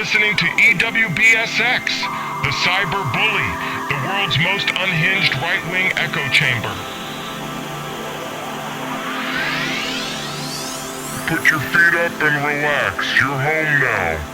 listening to EWBSX, the cyber bully, the world's most unhinged right-wing echo chamber. Put your feet up and relax. You're home now.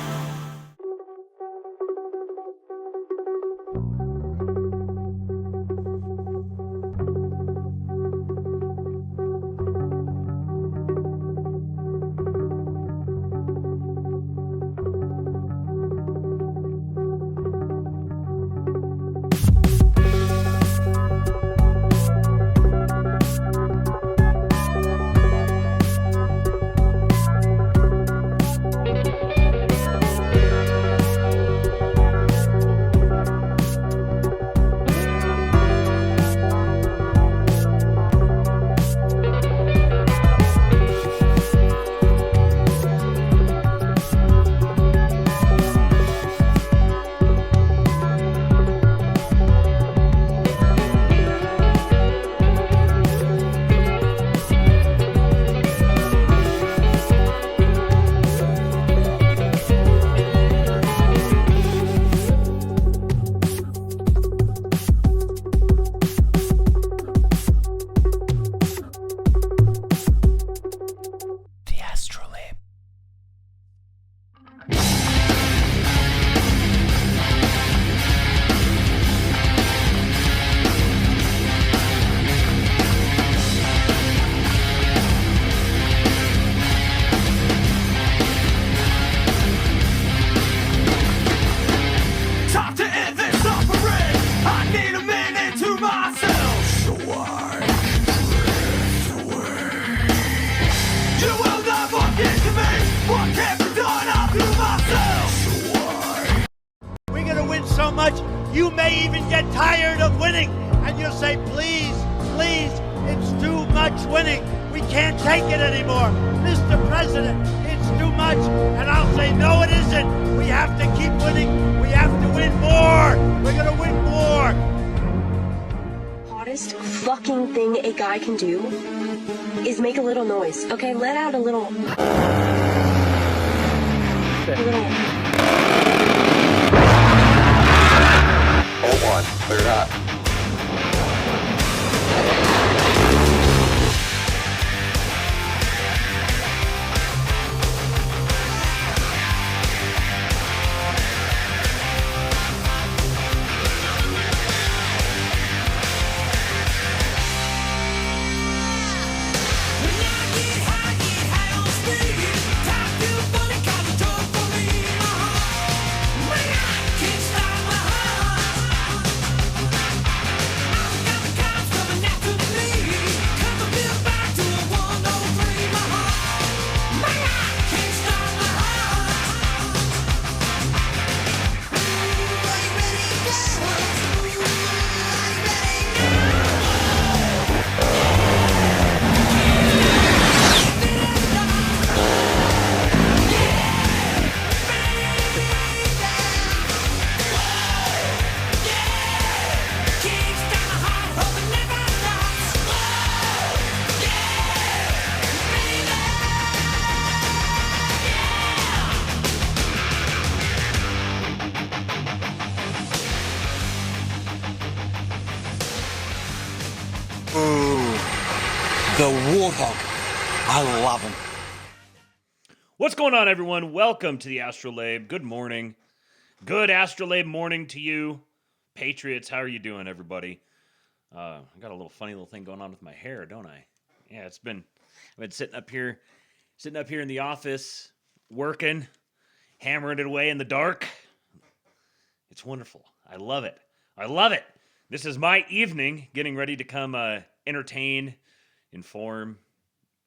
You may even get tired of winning, and you'll say, please, please, it's too much winning. We can't take it anymore. Mr. President, it's too much. And I'll say, no, it isn't. We have to keep winning. We have to win more. We're going to win more. Hottest fucking thing a guy can do is make a little noise. Okay, let out a little... Hold on, clear it up. The Warthog. I love him. What's going on, everyone? Welcome to the AstroLab. Good morning. Good AstroLab morning to you. Patriots, how are you doing, everybody? I got a funny little thing going on with my hair, don't I? Yeah, I've been sitting up here in the office, working, hammering it away in the dark. It's wonderful. I love it. I love it. This is my evening, getting ready to come entertain, inform,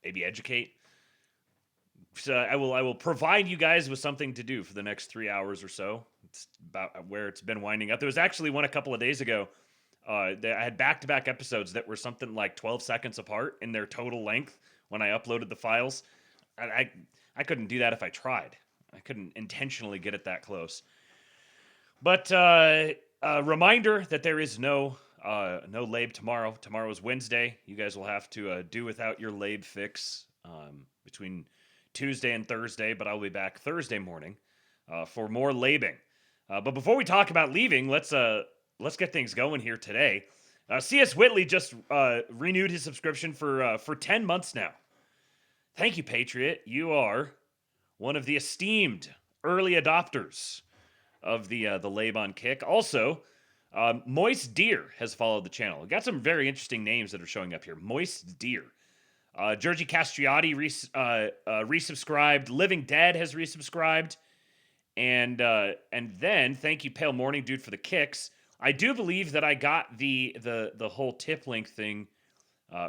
maybe educate. So I will provide you guys with something to do for the next 3 hours or so. It's about where it's been winding up. There was actually one a couple of days ago. I had back-to-back episodes that were something like 12 seconds apart in their total length when I uploaded the files. I couldn't do that if I tried. I couldn't intentionally get it that close. But a reminder that there is no lab tomorrow. Tomorrow is Wednesday. You guys will have to do without your lab fix between Tuesday and Thursday, but I'll be back Thursday morning for more labing. But before we talk about leaving, let's get things going here today. C.S. Whitley just renewed his subscription for 10 months now. Thank you, Patriot. You are one of the esteemed early adopters of the Lab on Kick. Also, Moist Deer has followed the channel. We've got some very interesting names that are showing up here. Moist Deer. Georgie Castriotti resubscribed. Living Dead has resubscribed. And then, thank you, Pale Morning Dude, for the kicks. I do believe that I got the whole tip link thing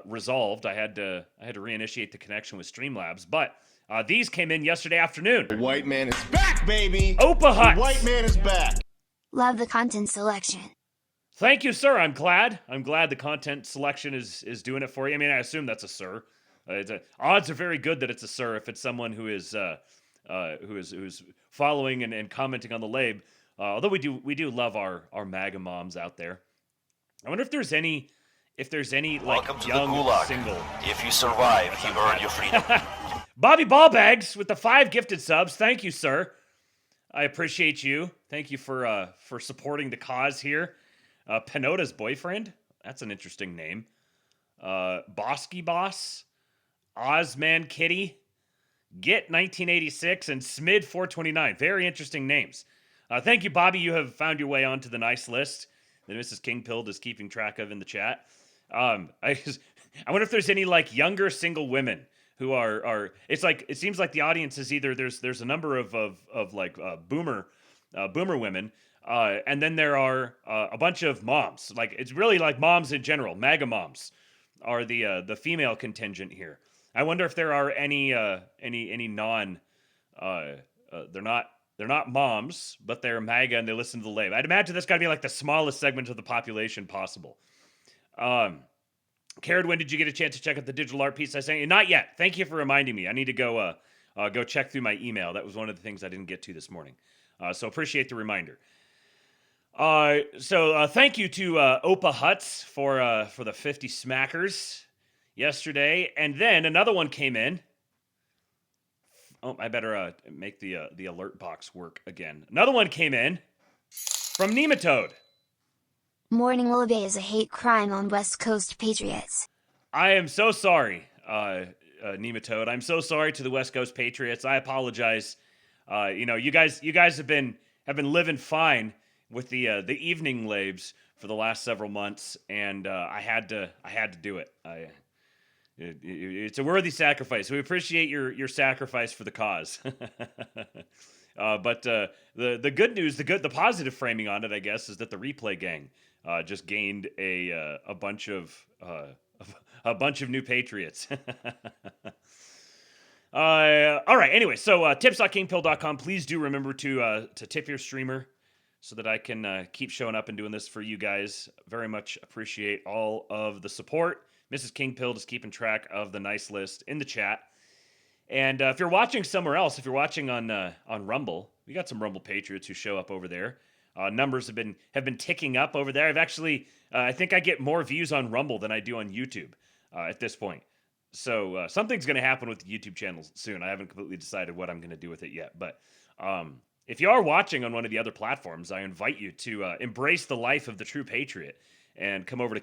resolved. I had to reinitiate the connection with Streamlabs, but these came in yesterday afternoon. The white man is back, baby! Opa Hut. The white man is back! Love the content selection. Thank you, sir. I'm glad the content selection is doing it for you. I mean, I assume that's a sir. Odds are very good that it's a sir if it's someone who is following and commenting on the Lab. Although we do love our MAGA moms out there. I wonder if there's any like Welcome to young the Gulag. single. If you survive, you earn your freedom. Bobby Ballbags with the 5 gifted subs. Thank you, sir. I appreciate you. Thank you for supporting the cause here. Penota's boyfriend. That's an interesting name. Bosky Boss. Ozman Kitty. Get 1986 and Smid 429. Very interesting names. Thank you, Bobby. You have found your way onto the nice list that Mrs. Kingpilled is keeping track of in the chat. I wonder if there's any like younger single women who are. It seems like the audience is either there's a number of boomer women, and then there are a bunch of moms. Like it's really like moms in general. MAGA moms are the female contingent here. I wonder if there are any non. They're not moms, but they're MAGA and they listen to the Lab. I'd imagine that's got to be like the smallest segment of the population possible. Carrot, when did you get a chance to check out the digital art piece I sent you? Not yet. Thank you for reminding me. I need to go check through my email. That was one of the things I didn't get to this morning. So appreciate the reminder. So thank you to Opa Huts for the 50 smackers yesterday, and then another one came in. Oh, I better make the alert box work again. Another one came in from Nematode. Morning Lullaby is a hate crime on West Coast patriots. I am so sorry, Nematode. I'm so sorry to the West Coast patriots. I apologize. You guys have been living fine with the evening labs for the last several months, and I had to do it. It's a worthy sacrifice. We appreciate your sacrifice for the cause. But the good news, the positive framing on it, I guess, is that the replay gang just gained a bunch of new patriots. All right. Anyway, so tips.kingpill.com. Please do remember to tip your streamer so that I can keep showing up and doing this for you guys. Very much appreciate all of the support. Mrs. Kingpill is keeping track of the nice list in the chat. And if you're watching somewhere else, if you're watching on Rumble, we got some Rumble Patriots who show up over there. Numbers have been ticking up over there. I've actually, I think I get more views on Rumble than I do on YouTube at this point. So something's going to happen with the YouTube channel soon. I haven't completely decided what I'm going to do with it yet. But if you are watching on one of the other platforms, I invite you to embrace the life of the true patriot and come over to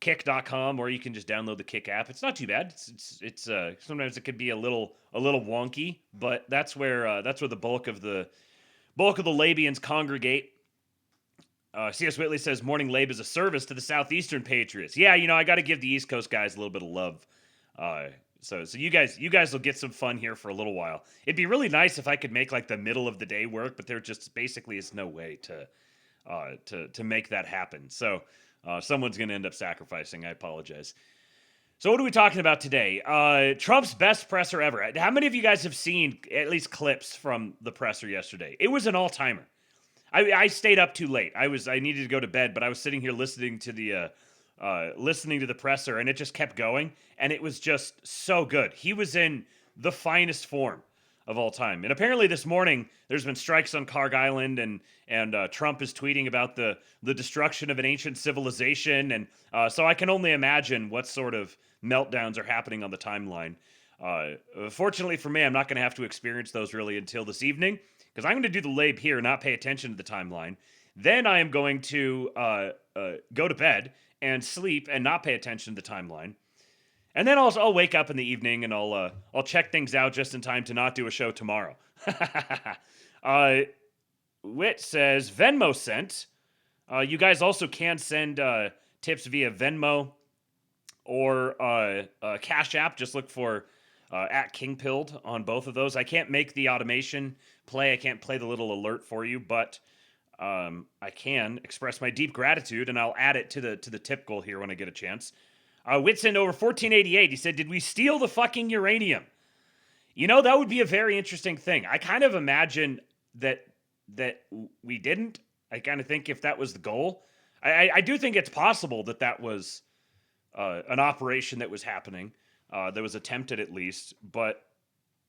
kick.com, or you can just download the Kick app. It's not too bad. It's sometimes it could be a little wonky, but that's where the bulk of the Labians congregate. C.S. Whitley says morning lab is a service to the Southeastern Patriots. Yeah, I got to give the East Coast guys a little bit of love. So you guys will get some fun here for a little while. It'd be really nice if I could make like the middle of the day work, but there just basically is no way to make that happen. So someone's going to end up sacrificing. I apologize. So what are we talking about today? Trump's best presser ever. How many of you guys have seen at least clips from the presser yesterday? It was an all-timer. I stayed up too late. I needed to go to bed, but I was sitting here listening to the presser, and it just kept going, and it was just so good. He was in the finest form of all time. And apparently this morning, there's been strikes on Carg Island, and Trump is tweeting about the destruction of an ancient civilization, and so I can only imagine what sort of meltdowns are happening on the timeline. Fortunately for me, I'm not going to have to experience those really until this evening, because I'm going to do the lab here, not pay attention to the timeline. Then I am going to go to bed and sleep and not pay attention to the timeline. And then I'll wake up in the evening and I'll check things out just in time to not do a show tomorrow. Wit says Venmo sent. You guys also can send tips via Venmo or Cash App. Just look for at Kingpilled on both of those. I can't make the automation play. I can't play the little alert for you, but I can express my deep gratitude, and I'll add it to the tip goal here when I get a chance. Wit sent over 1488. He said, "Did we steal the fucking uranium?" You know, that would be a very interesting thing. I kind of imagine that we didn't. I kind of think if that was the goal, I do think it's possible that was an operation that was happening, that was attempted at least, but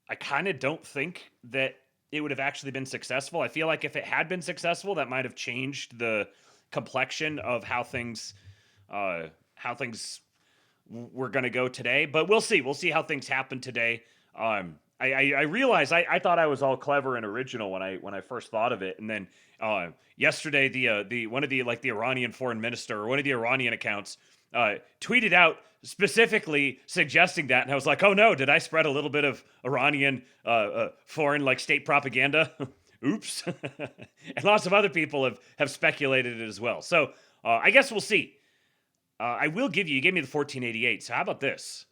I kind of don't think that it would have actually been successful. I feel like if it had been successful, that might have changed the complexion of how things were going to go today. But we'll see. We'll see how things happen today. I realized I thought I was all clever and original when I first thought of it, and then yesterday the one of the Iranian foreign minister or one of the Iranian accounts tweeted out specifically suggesting that, and I was like, oh no, did I spread a little bit of Iranian foreign state propaganda? Oops. And lots of other people have speculated it as well. So I guess we'll see. I will give you gave me the 1488. So how about this?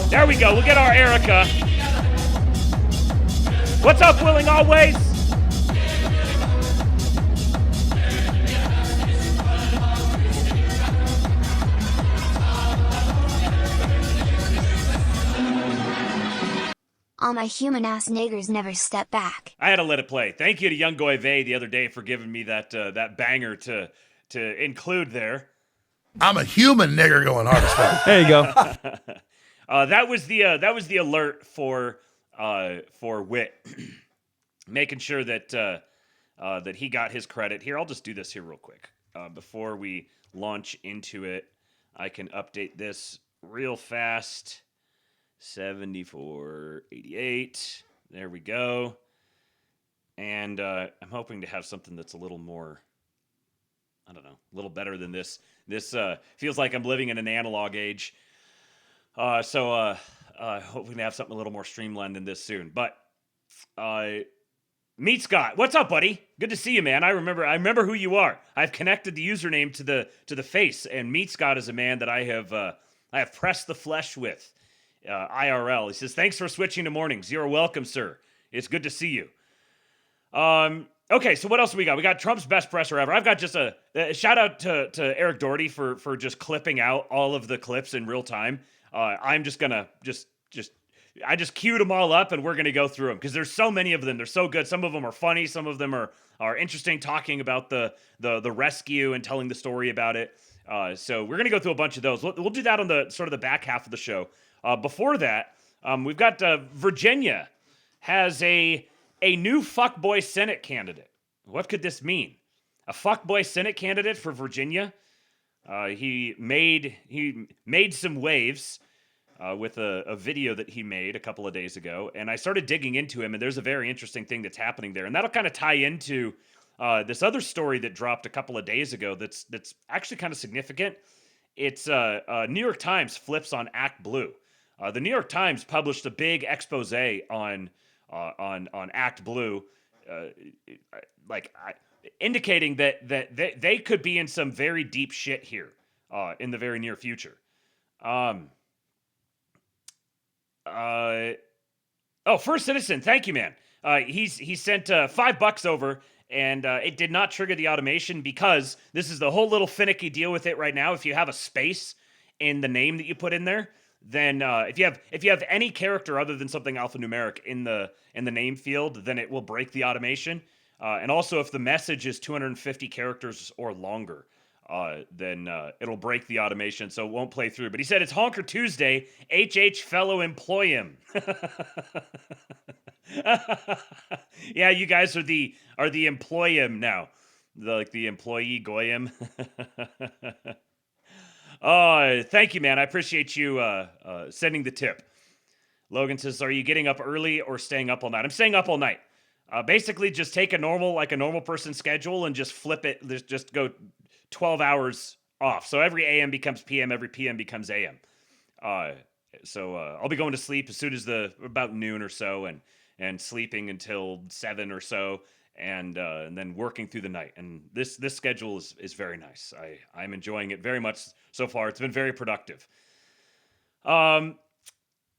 There we go. We'll get our Erica. What's up, Willing Always? All my human-ass niggers never step back. I had to let it play. Thank you to Young Goy Vey the other day for giving me that banger to include there. I'm a human nigger going hard as fuck. There you go. That was the alert for Wit, making sure that he got his credit. Here, I'll just do this here real quick before we launch into it. I can update this real fast. 7488. There we go. And I'm hoping to have something that's a little more, I don't know, a little better than this. This feels like I'm living in an analog age. So hoping to have something a little more streamlined than this soon. But Meet Scott, what's up, buddy? Good to see you, man. I remember who you are. I've connected the username to the face, and Meet Scott is a man that I have pressed the flesh with. IRL. He says, thanks for switching to mornings. You're welcome, sir. It's good to see you. Okay, so what else do we got? We got Trump's best presser ever. I've got just a shout out to Eric Doherty for just clipping out all of the clips in real time. I'm just gonna I just queued them all up and we're gonna go through them because there's so many of them. They're so good. Some of them are funny. Some of them are interesting, talking about the rescue and telling the story about it. So we're gonna go through a bunch of those. We'll do that on the sort of the back half of the show. Before that, we've got Virginia has a new fuckboy Senate candidate. What could this mean? A fuckboy Senate candidate for Virginia? He made some waves with a video that he made a couple of days ago, and I started digging into him, and there's a very interesting thing that's happening there, and that'll kind of tie into this other story that dropped a couple of days ago that's actually kind of significant. It's New York Times flips on ActBlue. The New York Times published a big expose on ActBlue, indicating that they could be in some very deep shit here in the very near future. First Citizen, thank you, man. He sent $5 over, and it did not trigger the automation because this is the whole little finicky deal with it right now. If you have a space in the name that you put in there, then if you have any character other than something alphanumeric in the name field, then it will break the automation. And also, if the message is 250 characters or longer, then it'll break the automation, so it won't play through. But he said it's Honker Tuesday. HH fellow employ him. Yeah, you guys are the employ him now, the employee goyim. Oh, thank you, man. I appreciate you sending the tip. Logan says, are you getting up early or staying up all night? I'm staying up all night. Basically, just take a normal person schedule and just flip it. Just go 12 hours off. So every AM becomes PM, every PM becomes AM. So I'll be going to sleep as soon as about noon or so, and sleeping until 7 or so, and then working through the night. And this schedule is very nice. I'm enjoying it very much so far. It's been very productive.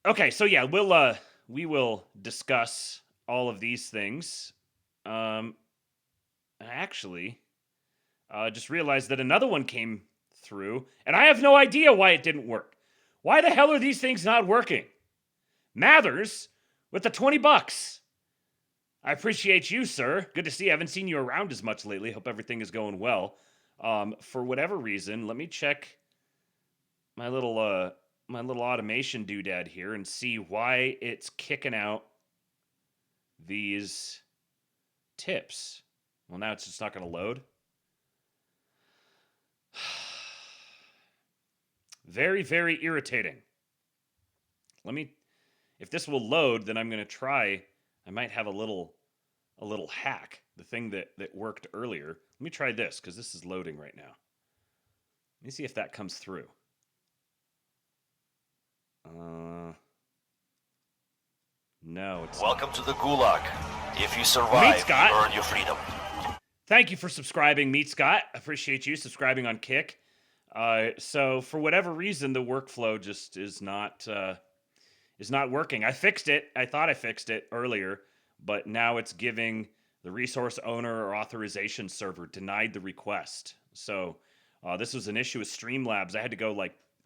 Okay, so yeah, we will discuss all of these things. Actually, just realized that another one came through, and I have no idea why it didn't work. Why the hell are these things not working? Mathers with the $20. I appreciate you, sir. Good to see you. I haven't seen you around as much lately. Hope everything is going well. For whatever reason, let me check my little automation doodad here and see why it's kicking out these tips. Well, now it's just not going to load. Very, very irritating. If this will load, then I'm going to try. I might have a little hack. The thing that worked earlier. Let me try this, because this is loading right now. Let me see if that comes through. No, it's Welcome to the Gulag. If you survive, you earn your freedom. Thank you for subscribing, Meet Scott. Appreciate you subscribing on Kick. So for whatever reason, the workflow just is not working. I fixed it. I thought I fixed it earlier, but now it's giving the resource owner or authorization server denied the request. So this was an issue with Streamlabs. I had to go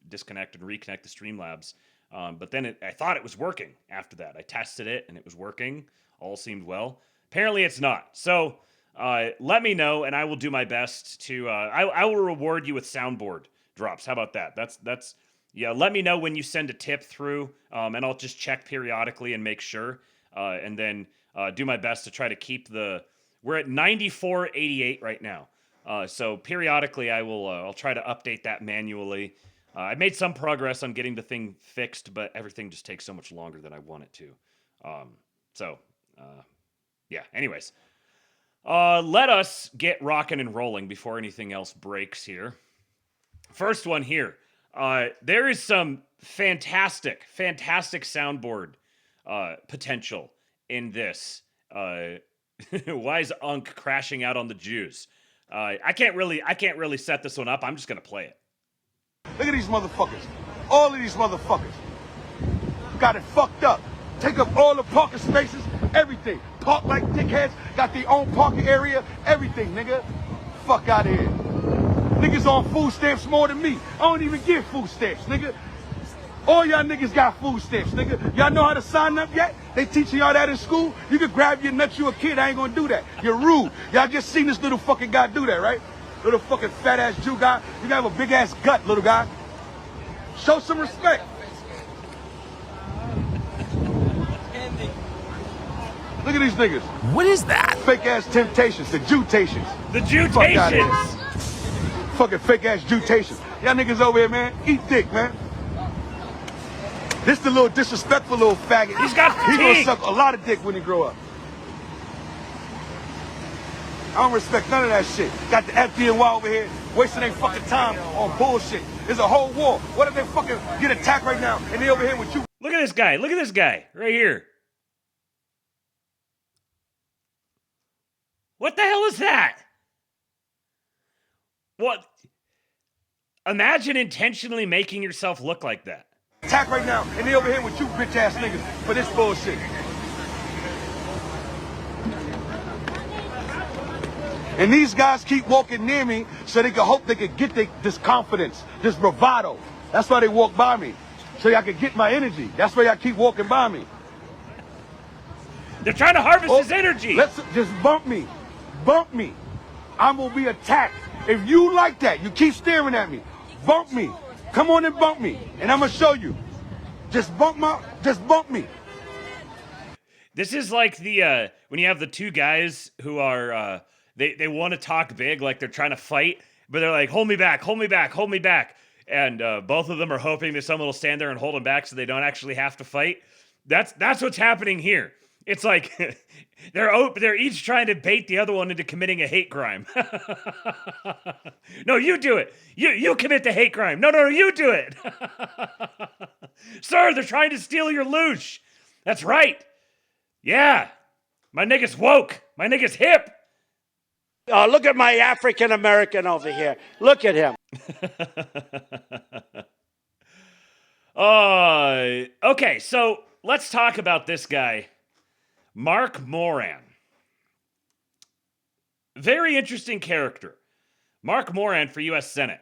disconnect and reconnect the Streamlabs. But then I thought it was working after that. I tested it and it was working. All seemed well. Apparently it's not. So let me know and I will do my best to, I will reward you with soundboard drops. How about that? That's yeah, let me know when you send a tip through, and I'll just check periodically and make sure, and then do my best to try to keep we're at 94.88 right now. So periodically I'll try to update that manually. I made some progress on getting the thing fixed, but everything just takes so much longer than I want it to. Yeah, anyways. Let us get rocking and rolling before anything else breaks here. First one here. There is some fantastic soundboard potential in this. Why is Unk crashing out on the Jews? I can't really set this one up. I'm just gonna play it. Look at these motherfuckers. All of these motherfuckers got it fucked up. Take up all the parking spaces, everything. Park like dickheads, got their own parking area, everything, nigga. Fuck out of here. Niggas on food stamps more than me. I don't even get food stamps, nigga. All y'all niggas got food stamps, nigga. Y'all know how to sign up yet? They teaching y'all that in school? You can grab your nuts, you a kid, I ain't gonna do that. You're rude. Y'all just seen this little fucking guy do that, right? Little fucking fat ass Jew guy. You gotta have a big ass gut, little guy. Show some respect. Look at these niggas. What is that? Fake ass temptations, the Jewtations. The Jewtations. Fucking fake ass Jewtations. Y'all niggas over here, man, eat dick, man. This the little disrespectful little faggot. He's got He gonna teeth. suck a lot of dick when he grow up. I don't respect none of that shit. Got the FDNY over here wasting their fucking time on bullshit. There's a whole war. What if they fucking get attacked right now and they over here with you? Look at this guy. Look at this guy right here. What the hell is that? What? Imagine intentionally making yourself look like that. Attack right now and they over here with you bitch ass niggas for this bullshit. And these guys keep walking near me so they can hope they can get this confidence, this bravado. That's why they walk by me, so y'all can get my energy. That's why y'all keep walking by me. They're trying to harvest his energy. Let's just bump me. Bump me. I'm gonna be attacked. If you like that, you keep staring at me. Bump me. Come on and bump me, and I'm gonna show you. Just bump me. This is like the when you have the two guys who are they want to talk big, like they're trying to fight, but they're like, hold me back, hold me back, hold me back. And both of them are hoping that someone will stand there and hold them back so they don't actually have to fight. That's what's happening here. It's like they're each trying to bait the other one into committing a hate crime. No, you do it. You commit the hate crime. No, you do it. Sir, they're trying to steal your loosh. That's right. Yeah. My nigga's woke. My nigga's hip. Look at my African American over here. Look at him. Okay, so let's talk about this guy, Mark Moran. Very interesting character. Mark Moran for U.S. Senate.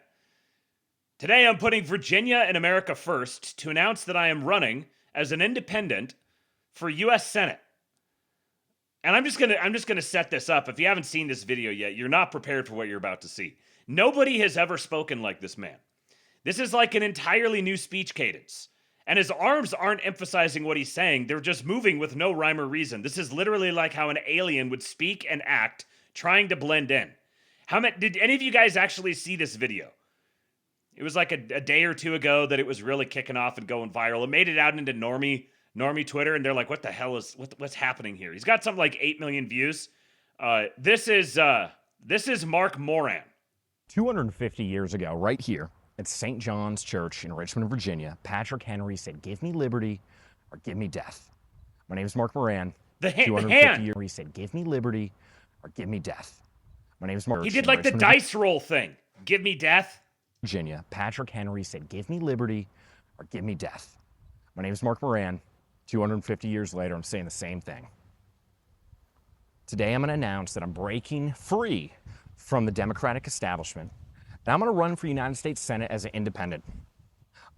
Today I'm putting Virginia and America first to announce that I am running as an independent for U.S. Senate. And I'm just gonna set this up. If you haven't seen this video yet, you're not prepared for what you're about to see. Nobody has ever spoken like this man. This is like an entirely new speech cadence. And his arms aren't emphasizing what he's saying. They're just moving with no rhyme or reason. This is literally like how an alien would speak and act, trying to blend in. Did any of you guys actually see this video? It was like a day or two ago that it was really kicking off and going viral. It made it out into normie Twitter, and they're like, what the hell is, what's happening here? He's got something like 8 million views. This is Mark Moran. 250 years ago, right here, at St. John's Church in Richmond, Virginia, Patrick Henry said, "Give me liberty or give me death." My name is Mark Moran. The hand. He said, "Give me liberty or give me death." My name is Mark. He did like the dice roll thing. Give me death. Virginia, Patrick Henry said, "Give me liberty or give me death." My name is Mark Moran. 250 years later, I'm saying the same thing. Today, I'm going to announce that I'm breaking free from the Democratic establishment. Now I'm going to run for United States Senate as an independent.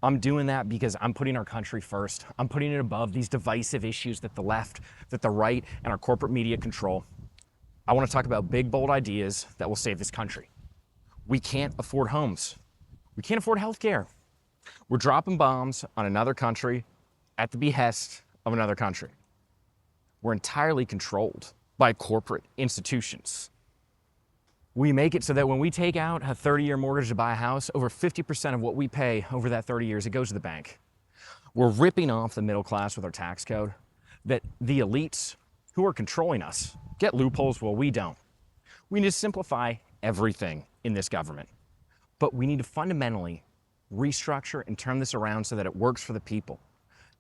I'm doing that because I'm putting our country first. I'm putting it above these divisive issues that the left, that the right, and our corporate media control. I want to talk about big, bold ideas that will save this country. We can't afford homes. We can't afford health care. We're dropping bombs on another country at the behest of another country. We're entirely controlled by corporate institutions. We make it so that when we take out a 30-year mortgage to buy a house, over 50% of what we pay over that 30 years, it goes to the bank. We're ripping off the middle class with our tax code, that the elites who are controlling us get loopholes while we don't. We need to simplify everything in this government, but we need to fundamentally restructure and turn this around so that it works for the people.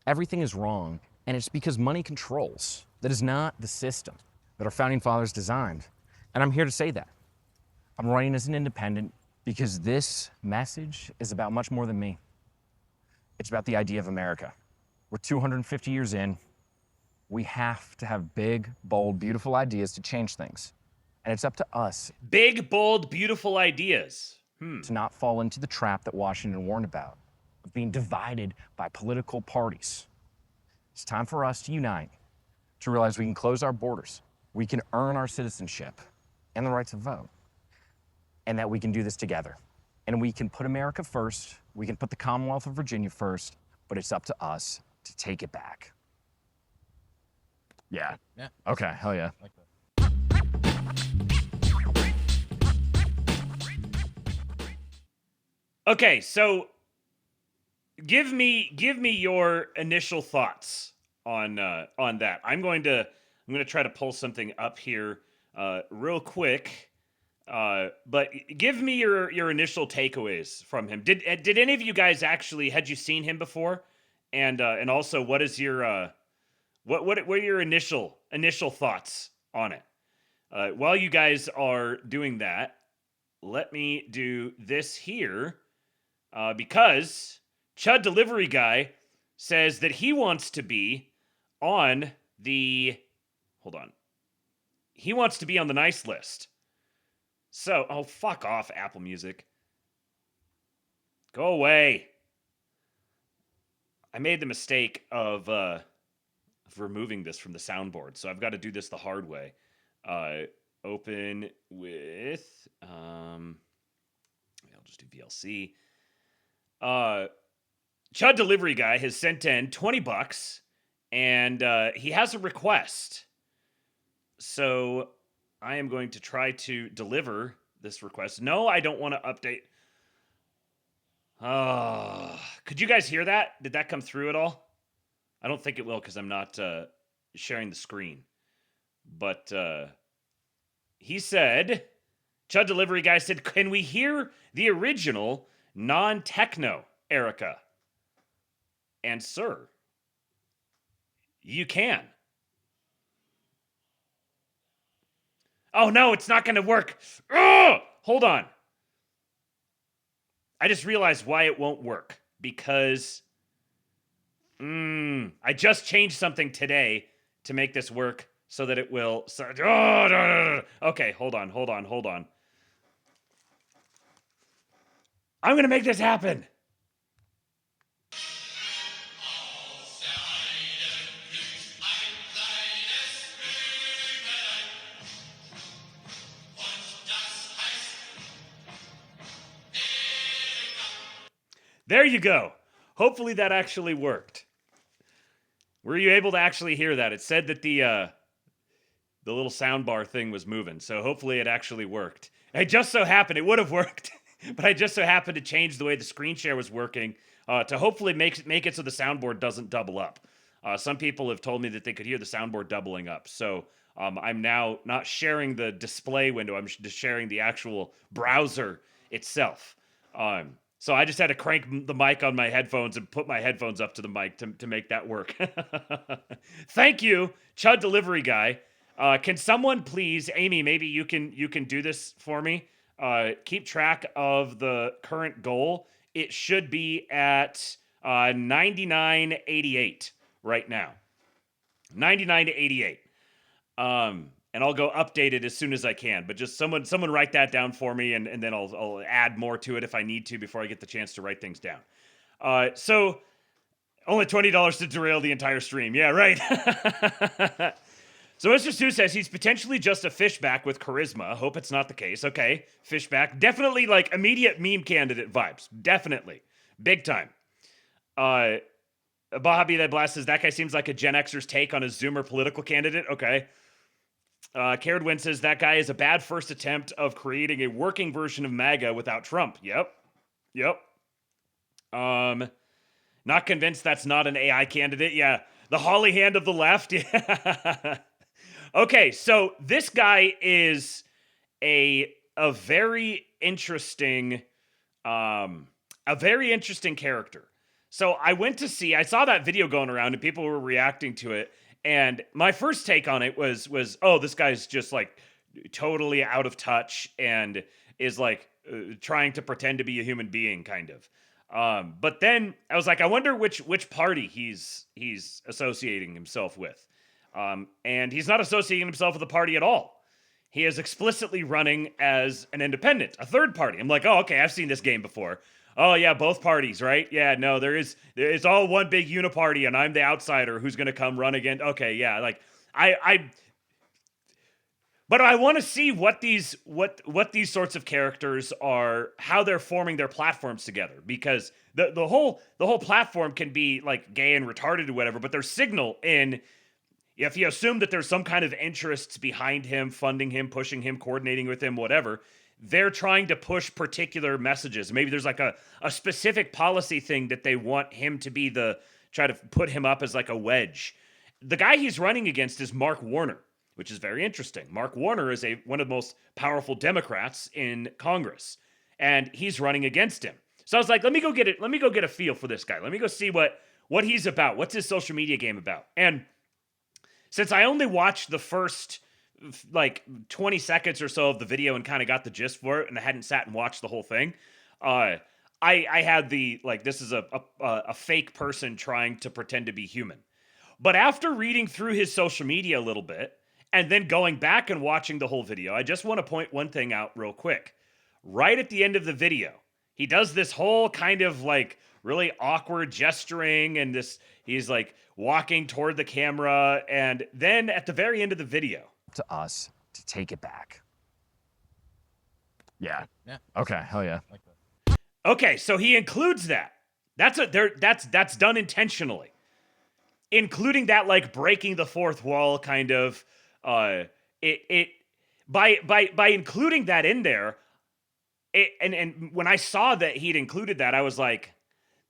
Everything is wrong, and it's because money controls. That is not the system that our founding fathers designed, and I'm here to say that. I'm running as an independent because this message is about much more than me. It's about the idea of America. We're 250 years in. We have to have big, bold, beautiful ideas to change things. And it's up to us. Big, bold, beautiful ideas. To not fall into the trap that Washington warned about, of being divided by political parties. It's time for us to unite, to realize we can close our borders, we can earn our citizenship and the right to vote, and that we can do this together. And we can put America first, we can put the Commonwealth of Virginia first, but it's up to us to take it back. Yeah. Okay, hell yeah. Like that. Okay, so give me your initial thoughts on that. I'm going to try to pull something up here real quick. But give me your initial takeaways from him. Did any of you guys actually, had you seen him before? And also, what is your what are your initial thoughts on it? While you guys are doing that, let me do this here, because Chud Delivery Guy says that he wants to be on the he wants to be on the nice list. So, oh, fuck off, Apple Music. Go away. I made the mistake of removing this from the soundboard, so I've got to do this the hard way. Open with, I'll just do VLC. Chud Delivery Guy has sent in $20, and he has a request. So I am going to try to deliver this request. No, I don't want to update. Could you guys hear that? Did that come through at all? I don't think it will because I'm not sharing the screen. But he said, Chud Delivery Guy said, can we hear the original non-techno Erica? And sir, you can. Oh no, it's not going to work. Ugh! Hold on. I just realized why it won't work. Because I just changed something today to make this work so that it will... Okay, hold on. I'm going to make this happen. There you go. Hopefully that actually worked. Were you able to actually hear that? It said that the little soundbar thing was moving, so hopefully it actually worked. It just so happened, it would have worked, but I just so happened to change the way the screen share was working to hopefully make it so the soundboard doesn't double up. Some people have told me that they could hear the soundboard doubling up, so I'm now not sharing the display window, I'm just sharing the actual browser itself. So I just had to crank the mic on my headphones and put my headphones up to the mic to make that work. Thank you, Chud Delivery Guy. Can someone please, Amy, maybe you can do this for me? Keep track of the current goal. It should be at 99.88 right now. 99 to 88. And I'll go update it as soon as I can. But just someone write that down for me, and then I'll add more to it if I need to before I get the chance to write things down. So only $20 to derail the entire stream. Yeah, right. So Mr. Stu says he's potentially just a fishback with charisma. Hope it's not the case. Okay, fishback. Definitely like immediate meme candidate vibes. Definitely. Big time. Bahabi that Blast says that guy seems like a Gen Xer's take on a Zoomer political candidate. Okay. Caredwin says that guy is a bad first attempt of creating a working version of MAGA without Trump. Yep. Not convinced that's not an AI candidate. Yeah. The Holly hand of the left. Yeah. Okay, so this guy is a very interesting character. So I saw that video going around and people were reacting to it. And my first take on it was, oh, this guy's just like totally out of touch and is like trying to pretend to be a human being, kind of. But then I was like, I wonder which party he's associating himself with. And he's not associating himself with a party at all. He is explicitly running as an independent, a third party. I'm like, oh, okay, I've seen this game before. Oh yeah, both parties, right? Yeah, no, it's all one big uniparty, and I'm the outsider who's gonna come run again. Okay, yeah, like but I want to see what these sorts of characters are, how they're forming their platforms together, because the whole platform can be like gay and retarded or whatever, but their signal in, if you assume that there's some kind of interests behind him, funding him, pushing him, coordinating with him, whatever, they're trying to push particular messages. Maybe there's like a specific policy thing that they want him to be try to put him up as like a wedge. The guy he's running against is Mark Warner, which is very interesting. Mark Warner is one of the most powerful Democrats in Congress, and he's running against him. So I was like, let me go get a feel for this guy. Let me go see what he's about. What's his social media game about? And since I only watched the first like 20 seconds or so of the video and kind of got the gist for it, and I hadn't sat and watched the whole thing, I had this is a fake person trying to pretend to be human. But after reading through his social media a little bit and then going back and watching the whole video, I just want to point one thing out real quick. Right at the end of the video, he does this whole kind of like really awkward gesturing, and he's like walking toward the camera, and then at the very end of the video, to us to take it back. Yeah. Okay. Hell yeah. Okay, so he includes that. That's done intentionally. Including that, like breaking the fourth wall kind of. By including that in there, and when I saw that he'd included that, I was like,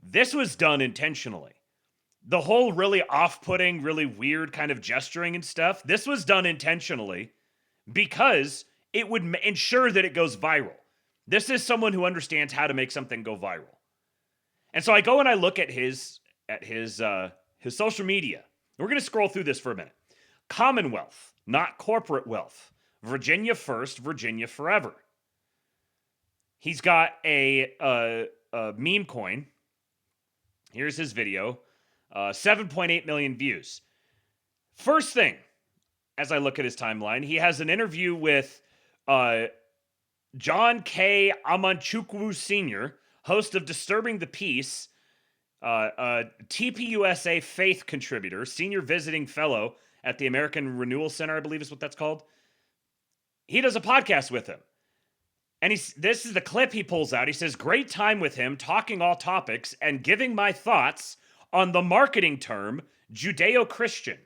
this was done intentionally. the whole really off-putting, really weird kind of gesturing and stuff, this was done intentionally because it would ensure that it goes viral. This is someone who understands how to make something go viral. And so I go and I look at his social media. We're going to scroll through this for a minute. Commonwealth, not corporate wealth. Virginia first, Virginia forever. He's got a meme coin. Here's his video. 7.8 million views. First thing, as I look at his timeline, he has an interview with John K. Amanchukwu Sr., host of Disturbing the Peace, TPUSA faith contributor, senior visiting fellow at the American Renewal Center, I believe is what that's called. He does a podcast with him. And this is the clip he pulls out. He says, great time with him, talking all topics and giving my thoughts on the marketing term Judeo-Christian.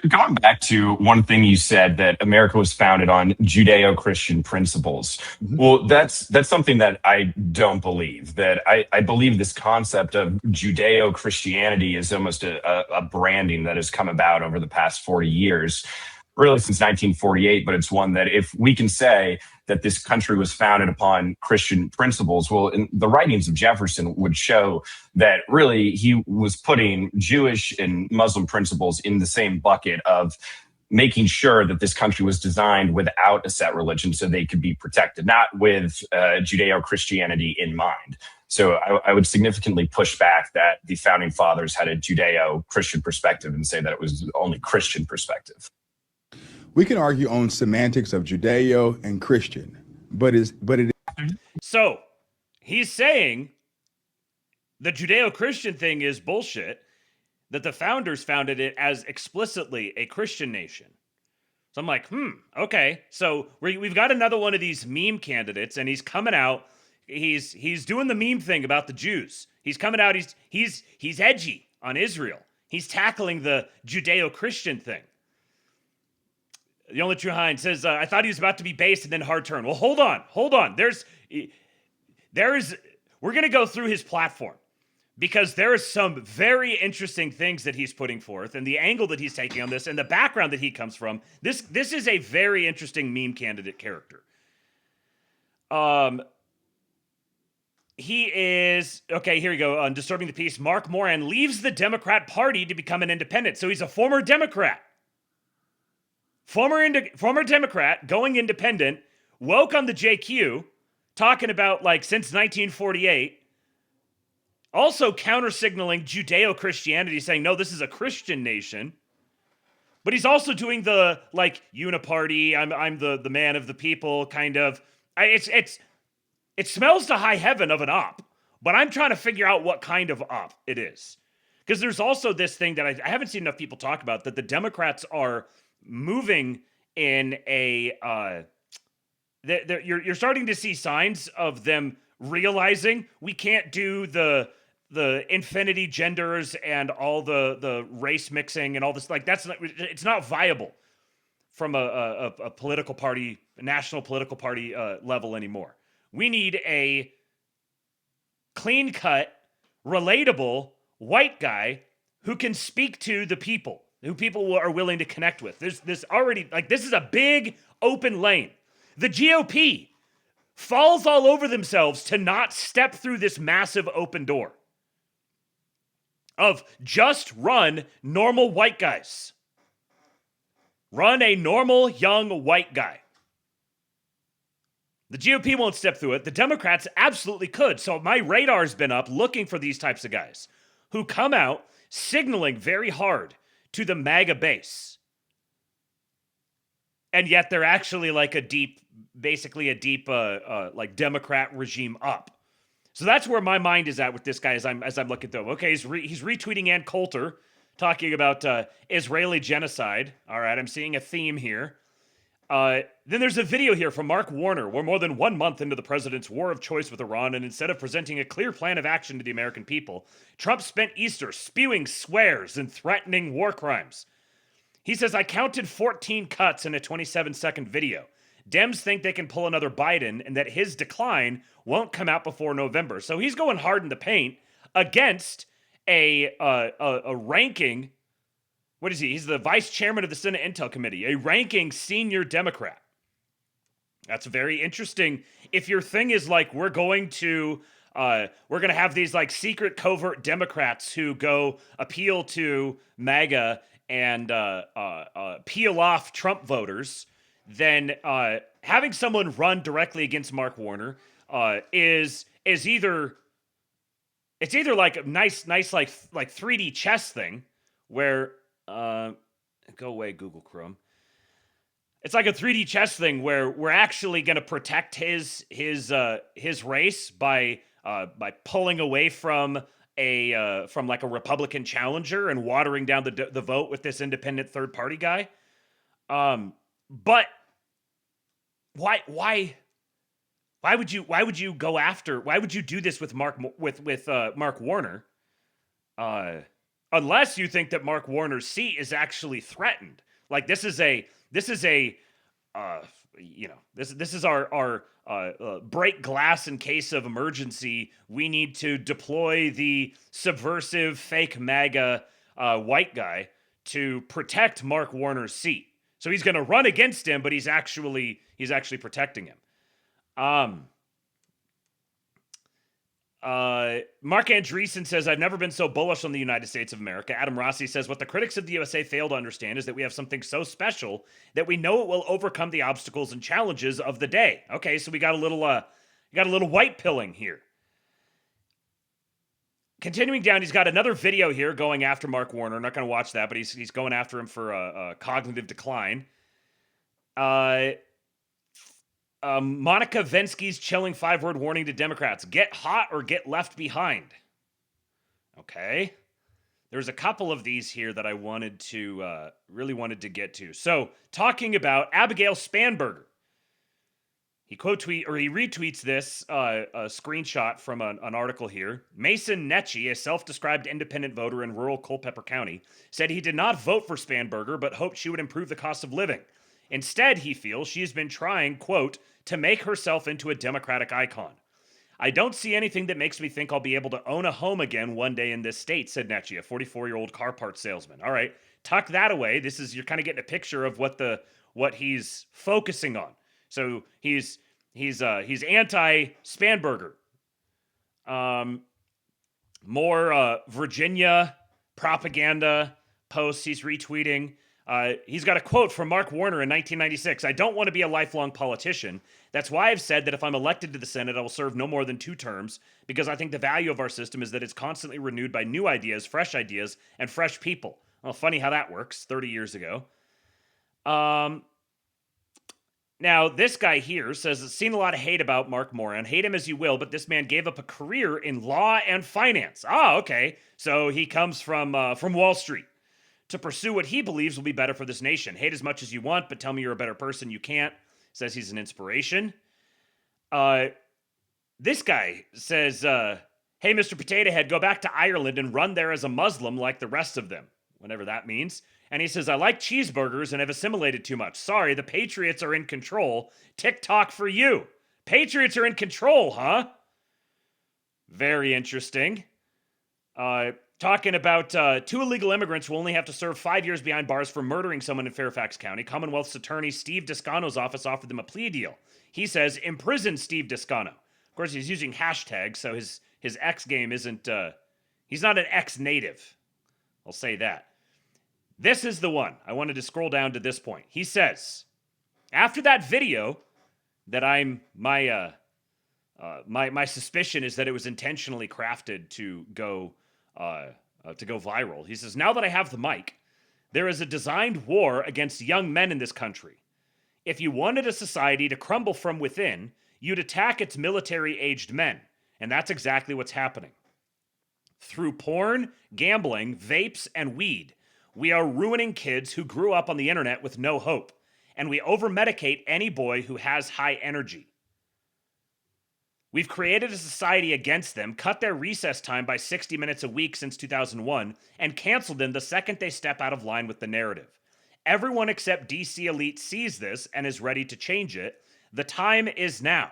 Going back to one thing you said, that America was founded on Judeo-Christian principles. Well, that's something that I don't believe. That I believe this concept of Judeo-Christianity is almost a branding that has come about over the past 40 years, really since 1948. But it's one that if we can say that this country was founded upon Christian principles, well, in the writings of Jefferson would show that really he was putting Jewish and Muslim principles in the same bucket of making sure that this country was designed without a set religion so they could be protected, not with Judeo-Christianity in mind. So I would significantly push back that the founding fathers had a Judeo-Christian perspective and say that it was only Christian perspective. We can argue on semantics of Judeo and Christian, but it. So he's saying the Judeo-Christian thing is bullshit, that the founders founded it as explicitly a Christian nation. So I'm like, okay. So we've got another one of these meme candidates, and he's coming out. He's doing the meme thing about the Jews. He's coming out. He's edgy on Israel. He's tackling the Judeo-Christian thing. The Only True Hind says, I thought he was about to be based and then hard turn. Well, hold on. We're going to go through his platform because there is some very interesting things that he's putting forth and the angle that he's taking on this and the background that he comes from. This is a very interesting meme candidate character. He is, okay, here we go. On Disturbing the Peace, Mark Moran leaves the Democrat Party to become an independent. So he's a former Democrat. Former Democrat, going independent, woke on the JQ, talking about since 1948, also counter-signaling Judeo-Christianity, saying, no, this is a Christian nation. But he's also doing the, uniparty, I'm the man of the people, kind of. It smells to high heaven of an op, but I'm trying to figure out what kind of op it is. Because there's also this thing that I haven't seen enough people talk about, that the Democrats are moving in a you're starting to see signs of them realizing we can't do the infinity genders and all the race mixing and all this. It's not viable from a political party, a national political party level anymore. We need a clean-cut, relatable white guy who can speak to the people, who people are willing to connect with. There's this already, this is a big open lane. The GOP falls all over themselves to not step through this massive open door of just run normal white guys. Run a normal young white guy. The GOP won't step through it. The Democrats absolutely could. So my radar's been up looking for these types of guys who come out signaling very hard to the MAGA base. And yet they're actually a deep Democrat regime up. So that's where my mind is at with this guy as I'm looking through. Okay, he's retweeting Ann Coulter talking about Israeli genocide. All right, I'm seeing a theme here. Then there's a video here from Mark Warner. We're more than 1 month into the president's war of choice with Iran, and instead of presenting a clear plan of action to the American people, Trump spent Easter spewing swears and threatening war crimes. He says, I counted 14 cuts in a 27-second video. Dems think they can pull another Biden and that his decline won't come out before November. So he's going hard in the paint against a ranking. What is he? He's the vice chairman of the Senate Intel Committee, a ranking senior Democrat. That's very interesting. If your thing is like, we're going to have these like secret covert Democrats who go appeal to MAGA and peel off Trump voters, then having someone run directly against Mark Warner is either like a nice like 3D chess thing where go away Google Chrome. It's like a 3D chess thing where we're actually going to protect his race by pulling away from a Republican challenger and watering down the vote with this independent third party guy. But why would you do this with Mark Warner? Unless you think that Mark Warner's seat is actually threatened. Like this is our break glass in case of emergency. We need to deploy the subversive fake MAGA white guy to protect Mark Warner's seat. So he's going to run against him, but he's actually protecting him. Mark Andreessen says, I've never been so bullish on the United States of America. Adam Rossi says, what the critics of the USA fail to understand is that we have something so special that we know it will overcome the obstacles and challenges of the day. Okay, so we got a little white pilling here. Continuing down, he's got another video here going after Mark Warner. I'm not going to watch that, but he's going after him for a cognitive decline. Monica Vensky's chilling 5-word warning to Democrats. Get hot or get left behind. Okay. There's a couple of these here that I really wanted to get to. So, talking about Abigail Spanberger. He retweets this a screenshot from an article here. Mason Netchie, a self-described independent voter in rural Culpeper County, said he did not vote for Spanberger, but hoped she would improve the cost of living. Instead, he feels she has been trying, quote, to make herself into a Democratic icon. I don't see anything that makes me think I'll be able to own a home again one day in this state, said Netchie, a 44-year-old car parts salesman. All right, tuck that away. You're kind of getting a picture of what he's focusing on. So he's anti-Spanberger. More Virginia propaganda posts he's retweeting. He's got a quote from Mark Warner in 1996. I don't want to be a lifelong politician. That's why I've said that if I'm elected to the Senate, I will serve no more than 2 terms, because I think the value of our system is that it's constantly renewed by new ideas, and fresh people. Well, funny how that works 30 years ago. Now, this guy here says, seen a lot of hate about Mark Moran. Hate him as you will, but this man gave up a career in law and finance. Ah, okay. So he comes from Wall Street to pursue what he believes will be better for this nation. Hate as much as you want, but tell me you're a better person. You can't. Says he's an inspiration. This guy says, hey, Mr. Potato Head, go back to Ireland and run there as a Muslim like the rest of them, whatever that means. And he says, I like cheeseburgers and have assimilated too much. Sorry, the Patriots are in control. TikTok for you. Patriots are in control, huh? Very interesting. Talking about 2 illegal immigrants who only have to serve 5 years behind bars for murdering someone in Fairfax County. Commonwealth's attorney Steve Descano's office offered them a plea deal. He says, imprison Steve Descano. Of course, he's using hashtags, so his X game isn't... he's not an X-native. I'll say that. This is the one. I wanted to scroll down to this point. He says, after that video that my suspicion is that it was intentionally crafted to go viral. He says, now that I have the mic, there is a designed war against young men in this country. If you wanted a society to crumble from within, you'd attack its military-aged men. And that's exactly what's happening. Through porn, gambling, vapes, and weed, we are ruining kids who grew up on the internet with no hope. And we over-medicate any boy who has high energy. We've created a society against them, cut their recess time by 60 minutes a week since 2001, and canceled them the second they step out of line with the narrative. Everyone except DC Elite sees this and is ready to change it. The time is now.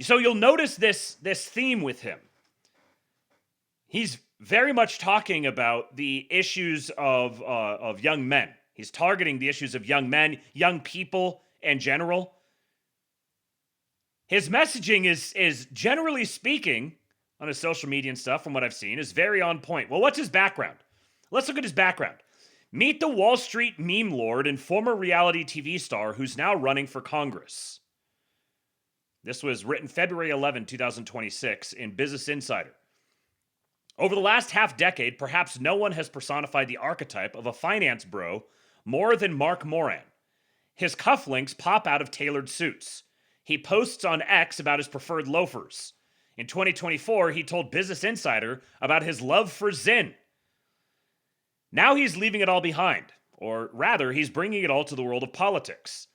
So you'll notice this theme with him. He's very much talking about the issues of young men. He's targeting the issues of young men, young people in general. His messaging is generally speaking, on his social media and stuff, from what I've seen, is very on point. Well, what's his background? Let's look at his background. Meet the Wall Street meme lord and former reality TV star who's now running for Congress. This was written February 11, 2026 in Business Insider. Over the last half decade, perhaps no one has personified the archetype of a finance bro more than Mark Moran. His cufflinks pop out of tailored suits. He posts on X about his preferred loafers. In 2024, he told Business Insider about his love for Zen. Now he's leaving it all behind, or rather, he's bringing it all to the world of politics.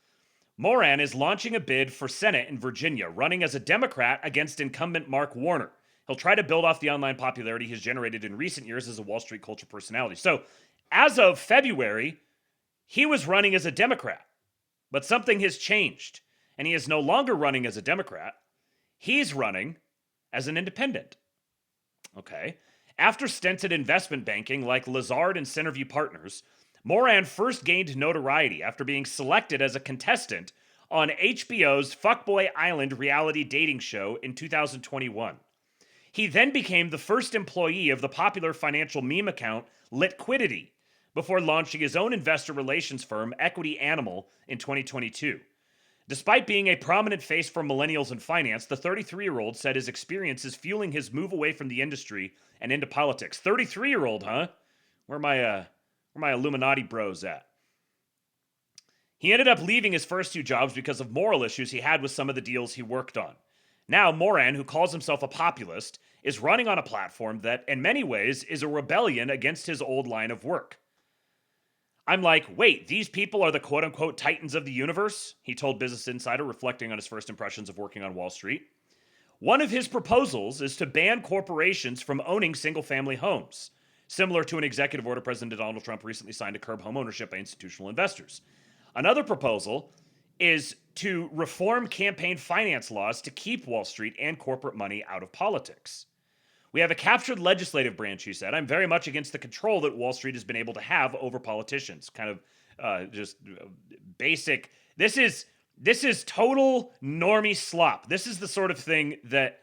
Moran is launching a bid for Senate in Virginia, running as a Democrat against incumbent Mark Warner. He'll try to build off the online popularity he's generated in recent years as a Wall Street culture personality. So, as of February, he was running as a Democrat, but something has changed, and he is no longer running as a Democrat. He's running as an independent. Okay. After stints at investment banking like Lazard and Centerview Partners, Moran first gained notoriety after being selected as a contestant on HBO's Fuckboy Island reality dating show in 2021. He then became the first employee of the popular financial meme account Litquidity before launching his own investor relations firm Equity Animal in 2022. Despite being a prominent face for millennials in finance, the 33-year-old said his experience is fueling his move away from the industry and into politics. 33-year-old, huh? Where are my Illuminati bros at? He ended up leaving his first two jobs because of moral issues he had with some of the deals he worked on. Now, Moran, who calls himself a populist, is running on a platform that, in many ways, is a rebellion against his old line of work. I'm like, wait, these people are the quote-unquote titans of the universe? He told Business Insider, reflecting on his first impressions of working on Wall Street. One of his proposals is to ban corporations from owning single-family homes, similar to an executive order President Donald Trump recently signed to curb home ownership by institutional investors. Another proposal is to reform campaign finance laws to keep Wall Street and corporate money out of politics. We have a captured legislative branch, he said. I'm very much against the control that Wall Street has been able to have over politicians. Kind of just basic. This is total normie slop. This is the sort of thing that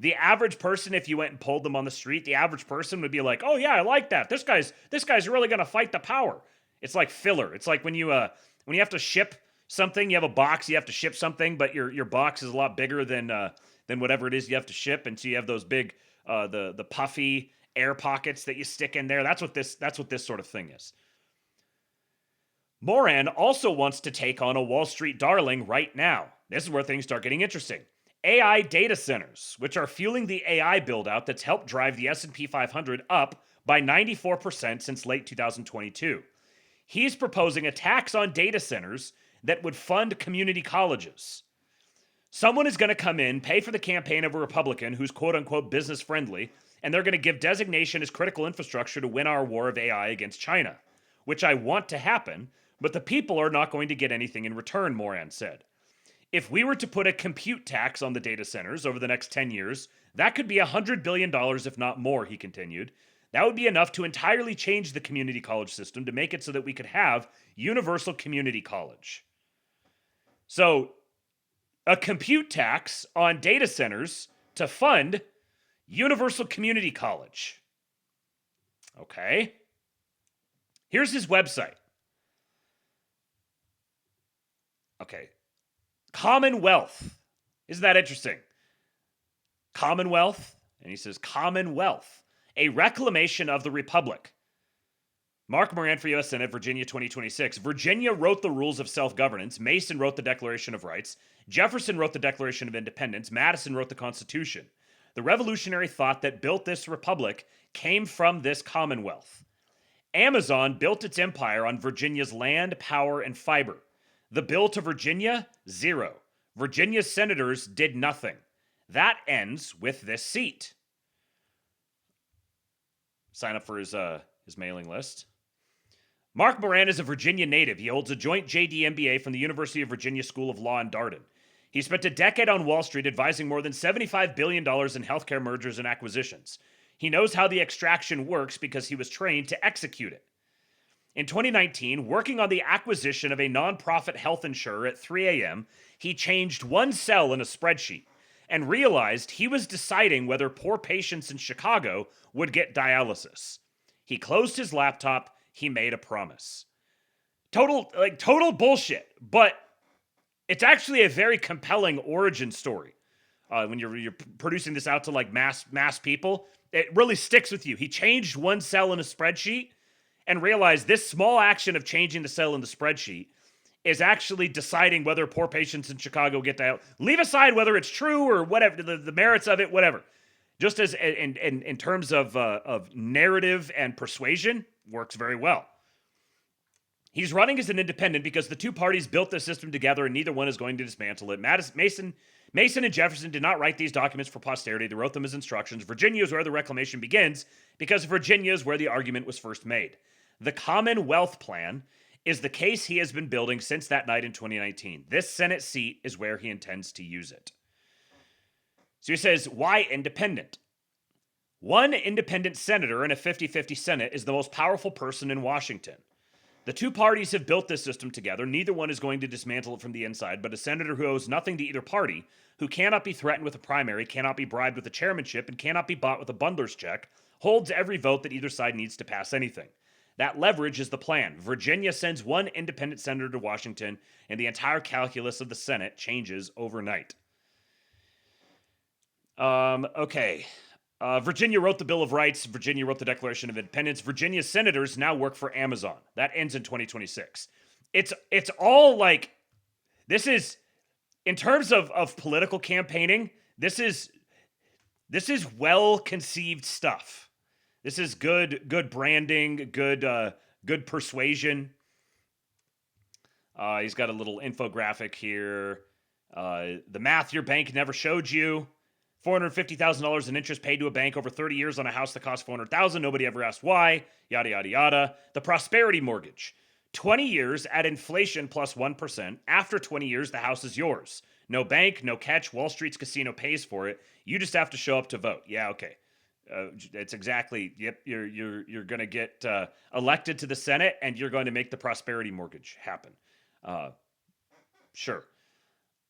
the average person, if you went and polled them on the street, the average person would be like, "Oh yeah, I like that. This guy's really going to fight the power." It's like filler. It's like when you have to ship something, you have a box, you have to ship something, but your box is a lot bigger than whatever it is you have to ship, and so you have those big the puffy air pockets that you stick in there. That's what this sort of thing is. Moran also wants to take on a Wall Street darling right now. This is where things start getting interesting. AI data centers, which are fueling the AI build-out that's helped drive the S&P 500 up by 94% since late 2022. He's proposing a tax on data centers that would fund community colleges. Someone is going to come in, pay for the campaign of a Republican who's quote-unquote business-friendly, and they're going to give designation as critical infrastructure to win our war of AI against China, which I want to happen, but the people are not going to get anything in return, Moran said. If we were to put a compute tax on the data centers over the next 10 years, that could be $100 billion, if not more, he continued. That would be enough to entirely change the community college system to make it so that we could have universal community college. So, a compute tax on data centers to fund universal community college. Okay. Here's his website. Okay. Commonwealth. Isn't that interesting? Commonwealth. And he says, Commonwealth, a reclamation of the Republic. Mark Moran for U.S. Senate, Virginia 2026. Virginia wrote the rules of self-governance. Mason wrote the Declaration of Rights. Jefferson wrote the Declaration of Independence. Madison wrote the Constitution. The revolutionary thought that built this republic came from this Commonwealth. Amazon built its empire on Virginia's land, power, and fiber. The bill to Virginia, zero. Virginia's senators did nothing. That ends with this seat. Sign up for his mailing list. Mark Moran is a Virginia native. He holds a joint JD MBA from the University of Virginia School of Law in Darden. He spent a decade on Wall Street advising more than $75 billion in healthcare mergers and acquisitions. He knows how the extraction works because he was trained to execute it. In 2019, working on the acquisition of a nonprofit health insurer at 3 a.m., he changed one cell in a spreadsheet and realized he was deciding whether poor patients in Chicago would get dialysis. He closed his laptop. He made a promise. Total bullshit, but it's actually a very compelling origin story. When you're producing this out to like mass people, it really sticks with you. He changed one cell in a spreadsheet and realized this small action of changing the cell in the spreadsheet is actually deciding whether poor patients in Chicago get dialysis. Leave aside whether it's true or whatever, the merits of it, whatever. Just as in terms of narrative and persuasion, works very well. He's running as an independent because the two parties built the system together and neither one is going to dismantle it. Mason and Jefferson did not write these documents for posterity. They wrote them as instructions. Virginia is where the reclamation begins because Virginia is where the argument was first made. The Commonwealth Plan is the case he has been building since that night in 2019. This Senate seat is where he intends to use it. So he says, why independent? One independent senator in a 50-50 Senate is the most powerful person in Washington. The two parties have built this system together. Neither one is going to dismantle it from the inside, but a senator who owes nothing to either party, who cannot be threatened with a primary, cannot be bribed with a chairmanship, and cannot be bought with a bundler's check, holds every vote that either side needs to pass anything. That leverage is the plan. Virginia sends one independent senator to Washington, and the entire calculus of the Senate changes overnight. Okay. Virginia wrote the Bill of Rights. Virginia wrote the Declaration of Independence. Virginia's senators now work for Amazon. That ends in 2026. It's all like, this is, in terms of political campaigning, this is well-conceived stuff. This is good branding, good persuasion. He's got a little infographic here. The math your bank never showed you. $450,000 in interest paid to a bank over 30 years on a house that cost $400,000. Nobody ever asked why. Yada, yada, yada. The prosperity mortgage. 20 years at inflation plus 1%. After 20 years, the house is yours. No bank, no catch. Wall Street's casino pays for it. You just have to show up to vote. Yeah, okay. It's exactly, yep, you're going to get elected to the Senate and you're going to make the prosperity mortgage happen. Sure.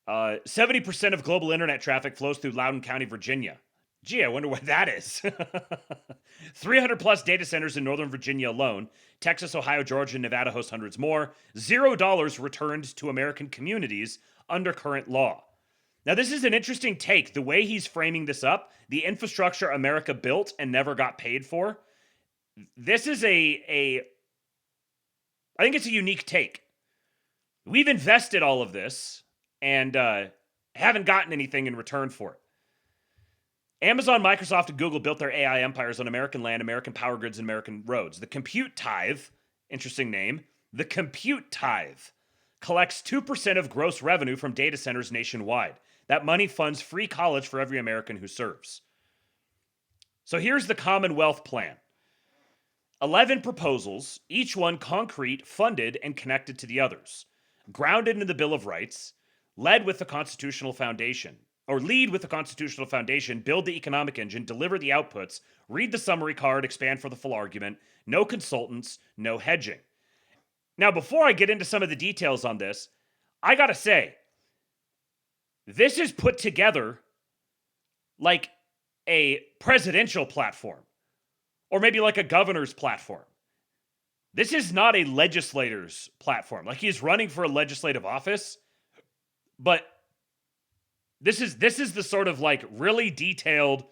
70% of global internet traffic flows through Loudoun County, Virginia. Gee, I wonder what that is. 300 plus data centers in Northern Virginia alone. Texas, Ohio, Georgia, and Nevada host hundreds more. $0 returned to American communities under current law. Now, this is an interesting take. The way he's framing this up, the infrastructure America built and never got paid for. This is I think it's a unique take. We've invested all of this and haven't gotten anything in return for it. Amazon, Microsoft, and Google built their AI empires on American land, American power grids, and American roads. The Compute Tithe, interesting name, the Compute Tithe collects 2% of gross revenue from data centers nationwide. That money funds free college for every American who serves. So here's the Commonwealth Plan. 11 proposals, each one concrete, funded, and connected to the others. Grounded in the Bill of Rights, lead with the Constitutional Foundation, build the economic engine, deliver the outputs, read the summary card, expand for the full argument, no consultants, no hedging. Now, before I get into some of the details on this, I gotta say, this is put together like a presidential platform, or maybe like a governor's platform. This is not a legislator's platform. Like, he's running for a legislative office, but this is the sort of like really detailed,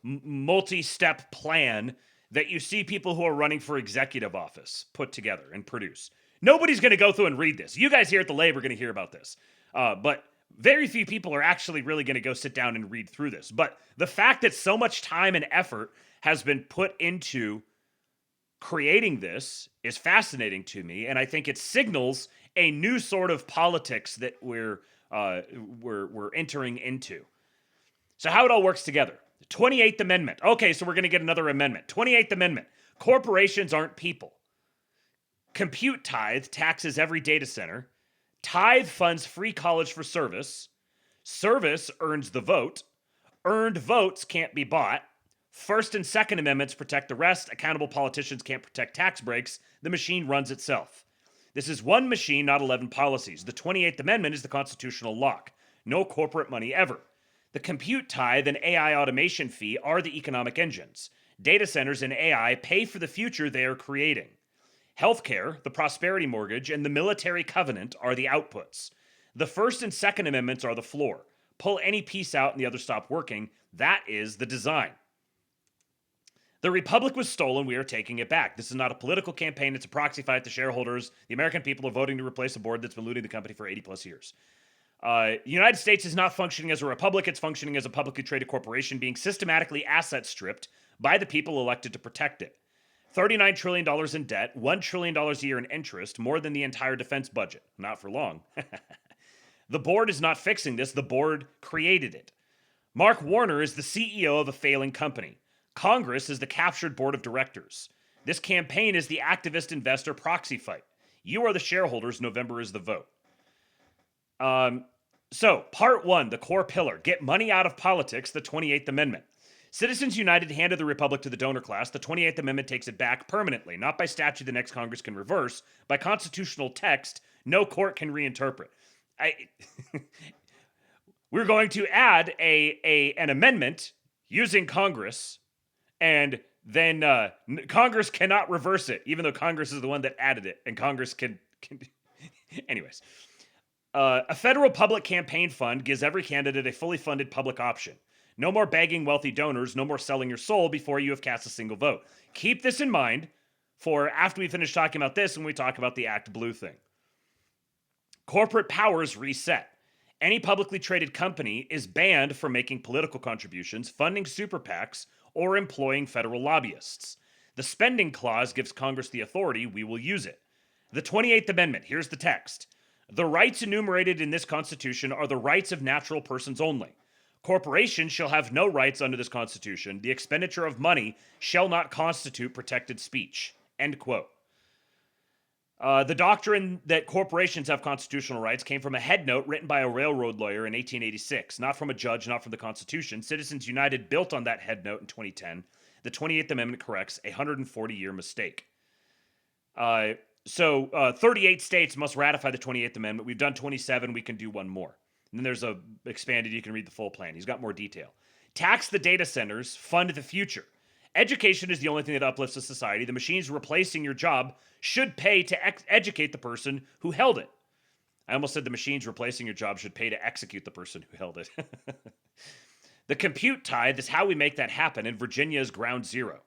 multi-step plan that you see people who are running for executive office put together and produce. Nobody's going to go through and read this. You guys here at the Lab are going to hear about this. But very few people are actually really going to go sit down and read through this. But the fact that so much time and effort has been put into creating this is fascinating to me. And I think it signals a new sort of politics that we're entering into. So how it all works together. 28th Amendment. Okay, so we're going to get another amendment. 28th Amendment. Corporations aren't people. Compute Tithe taxes every data center. Tithe funds free college for service. Service earns the vote. Earned votes can't be bought. First and Second Amendments protect the rest. Accountable politicians can't protect tax breaks. The machine runs itself. This is one machine, not 11 policies. The 28th Amendment is the constitutional lock. No corporate money ever. The compute tithe and AI automation fee are the economic engines. Data centers and AI pay for the future they are creating. Healthcare, the prosperity mortgage, and the military covenant are the outputs. The First and Second Amendments are the floor. Pull any piece out and the other stop working. That is the design. The Republic was stolen. We are taking it back. This is not a political campaign. It's a proxy fight. The shareholders, the American people, are voting to replace a board that's been looting the company for 80 plus years. The United States is not functioning as a republic. It's functioning as a publicly traded corporation being systematically asset stripped by the people elected to protect it. $39 trillion in debt, $1 trillion a year in interest, more than the entire defense budget. Not for long. The board is not fixing this. The board created it. Mark Warner is the CEO of a failing company. Congress is the captured board of directors. This campaign is the activist investor proxy fight. You are the shareholders. November is the vote. So, part one, the core pillar, get money out of politics, the 28th Amendment. Citizens United handed the Republic to the donor class. The 28th Amendment takes it back permanently, not by statute the next Congress can reverse, by constitutional text no court can reinterpret. We're going to add an amendment using Congress, and then Congress cannot reverse it, even though Congress is the one that added it, and Congress can Anyways. A federal public campaign fund gives every candidate a fully funded public option. No more begging wealthy donors, no more selling your soul before you have cast a single vote. Keep this in mind for after we finish talking about this and we talk about the ActBlue thing. Corporate powers reset. Any publicly traded company is banned from making political contributions, funding super PACs, or employing federal lobbyists. The spending clause gives Congress the authority. We will use it. The 28th Amendment, here's the text. The rights enumerated in this Constitution are the rights of natural persons only. Corporations shall have no rights under this Constitution. The expenditure of money shall not constitute protected speech. End quote. The doctrine that corporations have constitutional rights came from a headnote written by a railroad lawyer in 1886, not from a judge, not from the Constitution. Citizens United built on that headnote in 2010. The 28th Amendment corrects a 140-year mistake. 38 states must ratify the 28th Amendment. We've done 27. We can do one more. And then there's a expanded, you can read the full plan. He's got more detail. Tax the data centers, fund the future. Education is the only thing that uplifts a society. The machines replacing your job should pay to educate the person who held it. I almost said the machines replacing your job should pay to execute the person who held it. The compute tithe is how we make that happen, and Virginia is ground zero.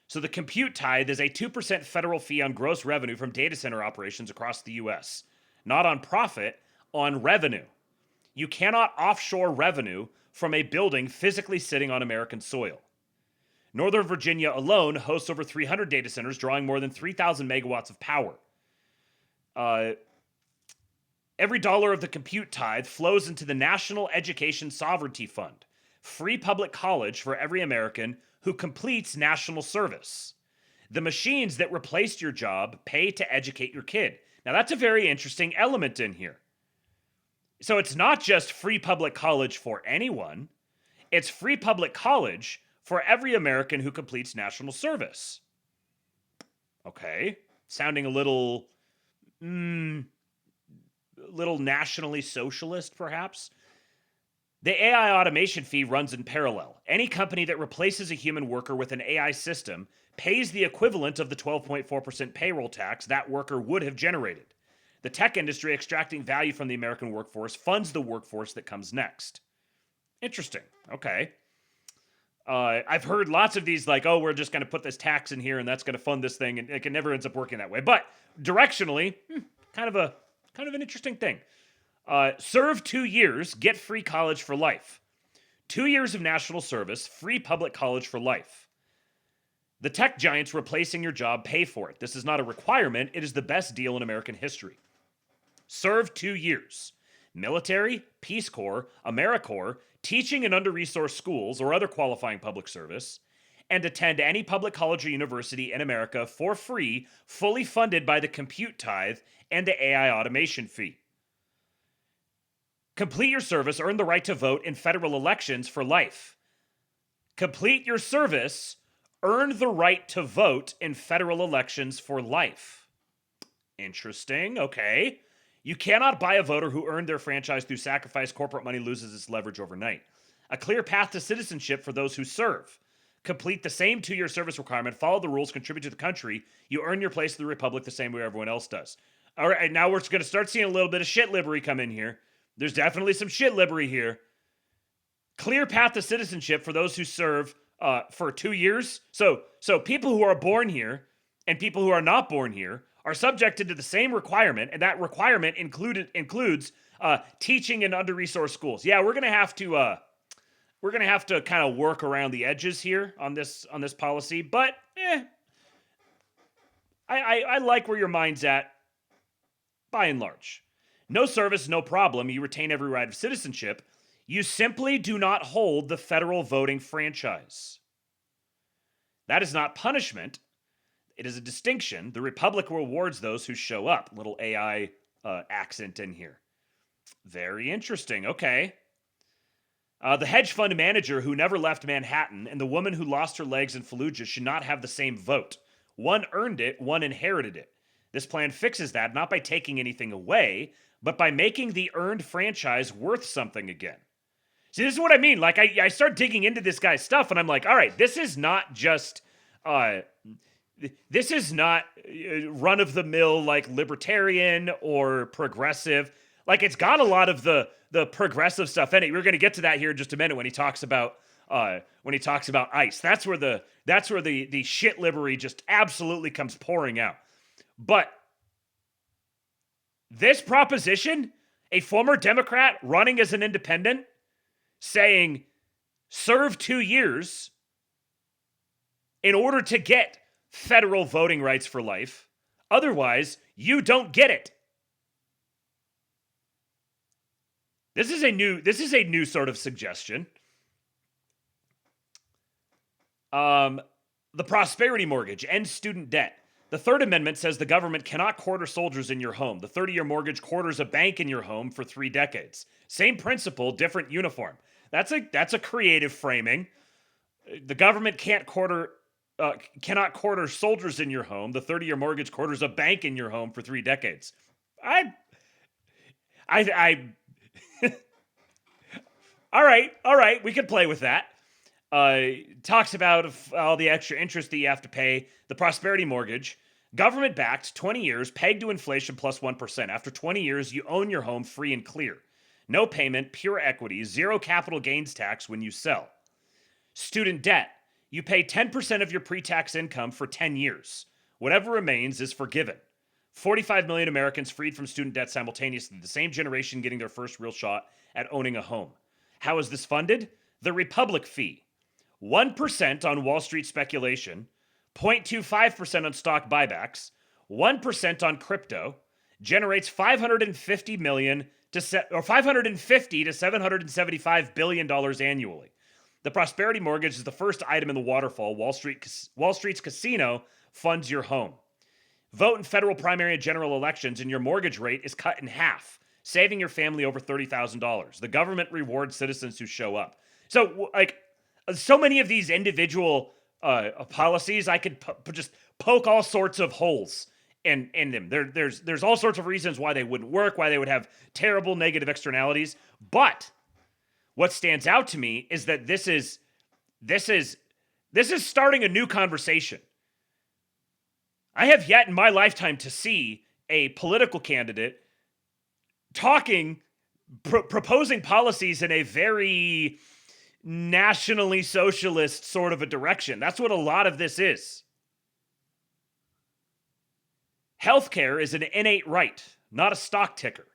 So the compute tithe is a 2% federal fee on gross revenue from data center operations across the U.S. Not on profit, on revenue. You cannot offshore revenue from a building physically sitting on American soil. Northern Virginia alone hosts over 300 data centers, drawing more than 3,000 megawatts of power. Every dollar of the compute tithe flows into the National Education Sovereignty Fund, free public college for every American who completes national service. The machines that replaced your job pay to educate your kid. Now, that's a very interesting element in here. So it's not just free public college for anyone. It's free public college for every American who completes national service. Okay. Sounding a little nationally socialist, perhaps. The AI automation fee runs in parallel. Any company that replaces a human worker with an AI system pays the equivalent of the 12.4% payroll tax that worker would have generated. The tech industry extracting value from the American workforce funds the workforce that comes next. Interesting. Okay. I've heard lots of these like, oh, we're just going to put this tax in here and that's going to fund this thing, and it never ends up working that way. But directionally, kind of an interesting thing. Serve 2 years, get free college for life. 2 years of national service, free public college for life. The tech giants replacing your job pay for it. This is not a requirement. It is the best deal in American history. Serve 2 years. Military, Peace Corps, AmeriCorps, teaching in under-resourced schools or other qualifying public service, and attend any public college or university in America for free, fully funded by the compute tithe and the AI automation fee. Complete your service, earn the right to vote in federal elections for life. Complete your service, earn the right to vote in federal elections for life. Interesting, okay. You cannot buy a voter who earned their franchise through sacrifice. Corporate money loses its leverage overnight. A clear path to citizenship for those who serve. Complete the same 2-year service requirement, follow the rules, contribute to the country. You earn your place in the republic the same way everyone else does. All right, now we're going to start seeing a little bit of shit libbery come in here. There's definitely some shit libbery here. Clear path to citizenship for those who serve for 2 years. So people who are born here and people who are not born here are subjected to the same requirement, and that requirement includes teaching in under-resourced schools. Yeah, we're gonna have to kind of work around the edges here on this policy, but I like where your mind's at by and large. No service, no problem. You retain every right of citizenship. You simply do not hold the federal voting franchise. That is not punishment. It is a distinction. The Republic rewards those who show up. Little AI accent in here. Very interesting. Okay. The hedge fund manager who never left Manhattan and the woman who lost her legs in Fallujah should not have the same vote. One earned it, one inherited it. This plan fixes that not by taking anything away, but by making the earned franchise worth something again. See, this is what I mean. Like, I start digging into this guy's stuff, and I'm like, all right, this is not just, this is not run-of-the-mill, like, libertarian or progressive. Like, it's got a lot of the progressive stuff in it. We're going to get to that here in just a minute when he talks about ICE. That's where the shit libbery just absolutely comes pouring out. But this proposition, a former Democrat running as an independent, saying serve 2 years in order to get federal voting rights for life. Otherwise, you don't get it. This is a new sort of suggestion. The prosperity mortgage ends student debt. The Third Amendment says the government cannot quarter soldiers in your home. The 30-year mortgage quarters a bank in your home for 3 decades. Same principle, different uniform. That's a creative framing. The government cannot quarter soldiers in your home. The 30-year mortgage quarters a bank in your home for 3 decades. I all right, we could play with that. Talks about all the extra interest that you have to pay. The prosperity mortgage, government-backed, 20 years, pegged to inflation plus 1%. After 20 years, you own your home free and clear. No payment, pure equity, 0 capital gains tax when you sell. Student debt, you pay 10% of your pre-tax income for 10 years. Whatever remains is forgiven. 45 million Americans freed from student debt simultaneously, the same generation getting their first real shot at owning a home. How is this funded? The Republic fee. 1% on Wall Street speculation, 0.25% on stock buybacks, 1% on crypto, generates $550 to $775 billion annually. The prosperity mortgage is the first item in the waterfall. Wall Street's casino funds your home. Vote in federal primary and general elections, and your mortgage rate is cut in half, saving your family over $30,000. The government rewards citizens who show up. So, like, so many of these individual policies, I could just poke all sorts of holes in them. There's all sorts of reasons why they wouldn't work, why they would have terrible negative externalities. But what stands out to me is that this is starting a new conversation. I have yet in my lifetime to see a political candidate proposing policies in a very nationally socialist sort of a direction. That's what a lot of this is. Healthcare is an innate right, not a stock ticker.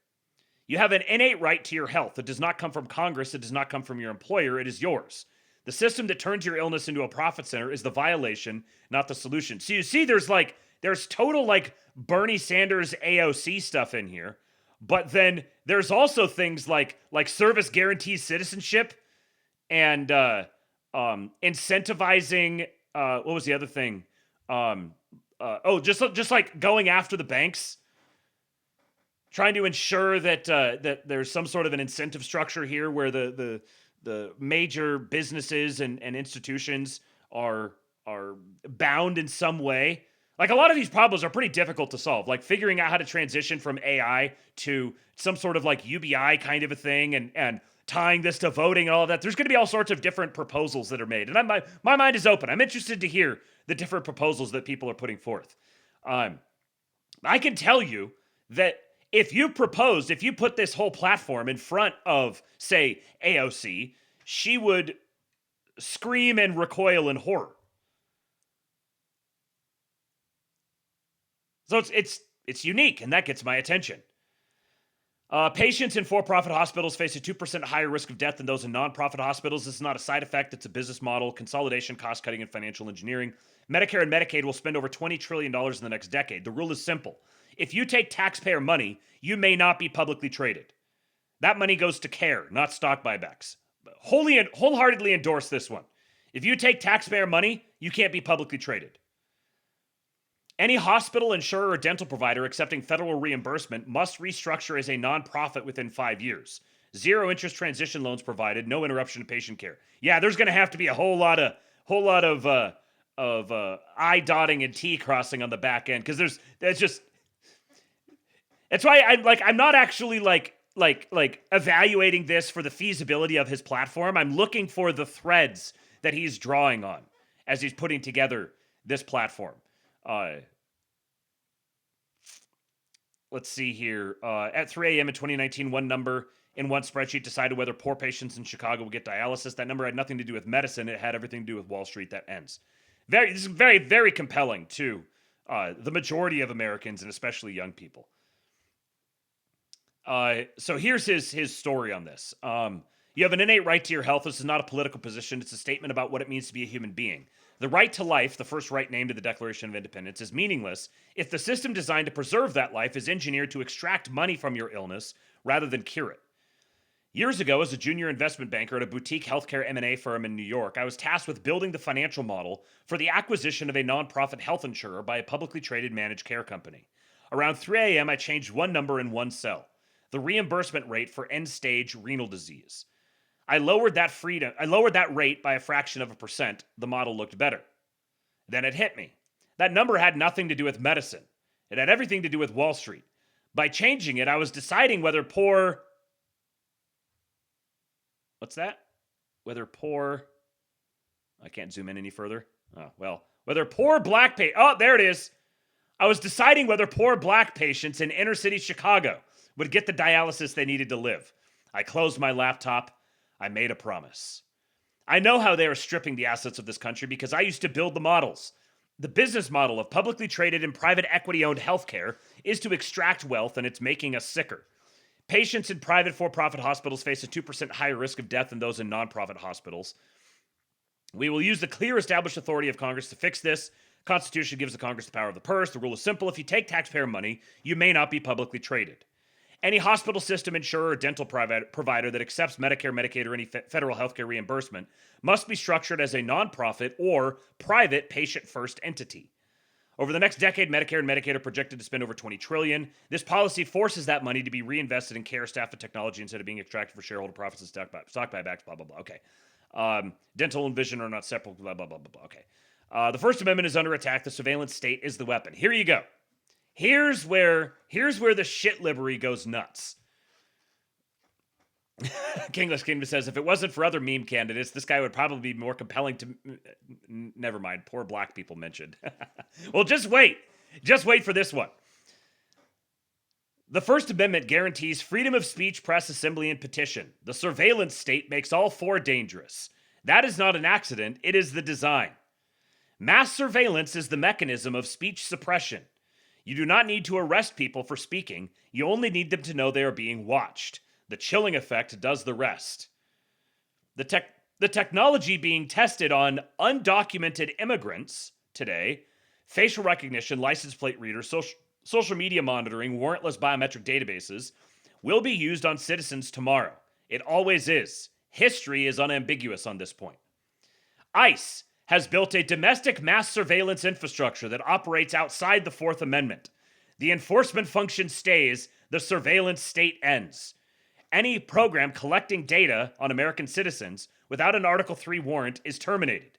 You have an innate right to your health. It does not come from Congress. It does not come from your employer. It is yours. The system that turns your illness into a profit center is the violation, not the solution. So you see, there's total like Bernie Sanders AOC stuff in here, but then there's also things like service guarantees citizenship and incentivizing. What was the other thing? Just like going after the banks, trying to ensure that that there's some sort of an incentive structure here where the major businesses and institutions are bound in some way. Like, a lot of these problems are pretty difficult to solve. Like, figuring out how to transition from AI to some sort of like UBI kind of a thing, and tying this to voting and all of that. There's going to be all sorts of different proposals that are made. And my mind is open. I'm interested to hear the different proposals that people are putting forth. I can tell you that if you put this whole platform in front of, say, AOC, she would scream and recoil in horror. So it's unique, and that gets my attention. Patients in for-profit hospitals face a 2% higher risk of death than those in non-profit hospitals. This is not a side effect. It's a business model, consolidation, cost-cutting, and financial engineering. Medicare and Medicaid will spend over $20 trillion in the next decade. The rule is simple. If you take taxpayer money, you may not be publicly traded. That money goes to care, not stock buybacks. Wholeheartedly endorse this one. If you take taxpayer money, you can't be publicly traded. Any hospital, insurer, or dental provider accepting federal reimbursement must restructure as a nonprofit within 5 years. Zero interest transition loans provided, no interruption to patient care. Yeah, there's going to have to be a whole lot of I dotting and T crossing on the back end, because that's why I'm not actually like evaluating this for the feasibility of his platform. I'm looking for the threads that he's drawing on as he's putting together this platform. Let's see here. At 3 a.m. in 2019, one number in one spreadsheet decided whether poor patients in Chicago would get dialysis. That number had nothing to do with medicine. It had everything to do with Wall Street. That ends. This is very, very compelling to the majority of Americans, and especially young people. So here's his story on this. You have an innate right to your health. This is not a political position. It's a statement about what it means to be a human being. The right to life, the first right named in the Declaration of Independence, is meaningless if the system designed to preserve that life is engineered to extract money from your illness rather than cure it. Years ago, as a junior investment banker at a boutique healthcare M&A firm in New York, I was tasked with building the financial model for the acquisition of a nonprofit health insurer by a publicly traded managed care company. Around 3 a.m., I changed one number in one cell, the reimbursement rate for end-stage renal disease. I lowered that rate by a fraction of a percent. The model looked better. Then it hit me. That number had nothing to do with medicine. It had everything to do with Wall Street. By changing it, I was deciding whether poor... What's that? Whether poor... I can't zoom in any further. Oh, well. Whether poor black... Oh, there it is. I was deciding whether poor black patients in inner city Chicago would get the dialysis they needed to live. I closed my laptop. I made a promise. I know how they are stripping the assets of this country because I used to build the models. The business model of publicly traded and private equity-owned healthcare is to extract wealth, and it's making us sicker. Patients in private for-profit hospitals face a 2% higher risk of death than those in nonprofit hospitals. We will use the clear established authority of Congress to fix this. The Constitution gives the Congress the power of the purse. The rule is simple. If you take taxpayer money, you may not be publicly traded. Any hospital system, insurer, or dental provider that accepts Medicare, Medicaid, or any federal healthcare reimbursement must be structured as a nonprofit or private patient-first entity. Over the next decade, Medicare and Medicaid are projected to spend over $20 trillion. This policy forces that money to be reinvested in care, staff, and technology instead of being extracted for shareholder profits and stock buybacks, blah, blah, blah. Okay. Dental and vision are not separate, blah, blah, blah, blah, blah. Okay. The First Amendment is under attack. The surveillance state is the weapon. Here you go. Here's where the shit livery goes nuts. Kingless Kingdom says, if it wasn't for other meme candidates, this guy would probably be more compelling to... Never mind, poor black people mentioned. Well, just wait. Just wait for this one. The First Amendment guarantees freedom of speech, press, assembly, and petition. The surveillance state makes all four dangerous. That is not an accident. It is the design. Mass surveillance is the mechanism of speech suppression. You do not need to arrest people for speaking. You only need them to know they are being watched. The chilling effect does the rest. The technology being tested on undocumented immigrants today, facial recognition, license plate readers, social media monitoring, warrantless biometric databases, will be used on citizens tomorrow. It always is. History is unambiguous on this point. ICE has built a domestic mass surveillance infrastructure that operates outside the Fourth Amendment. The enforcement function stays, the surveillance state ends. any program collecting data on American citizens without an Article 3 warrant is terminated.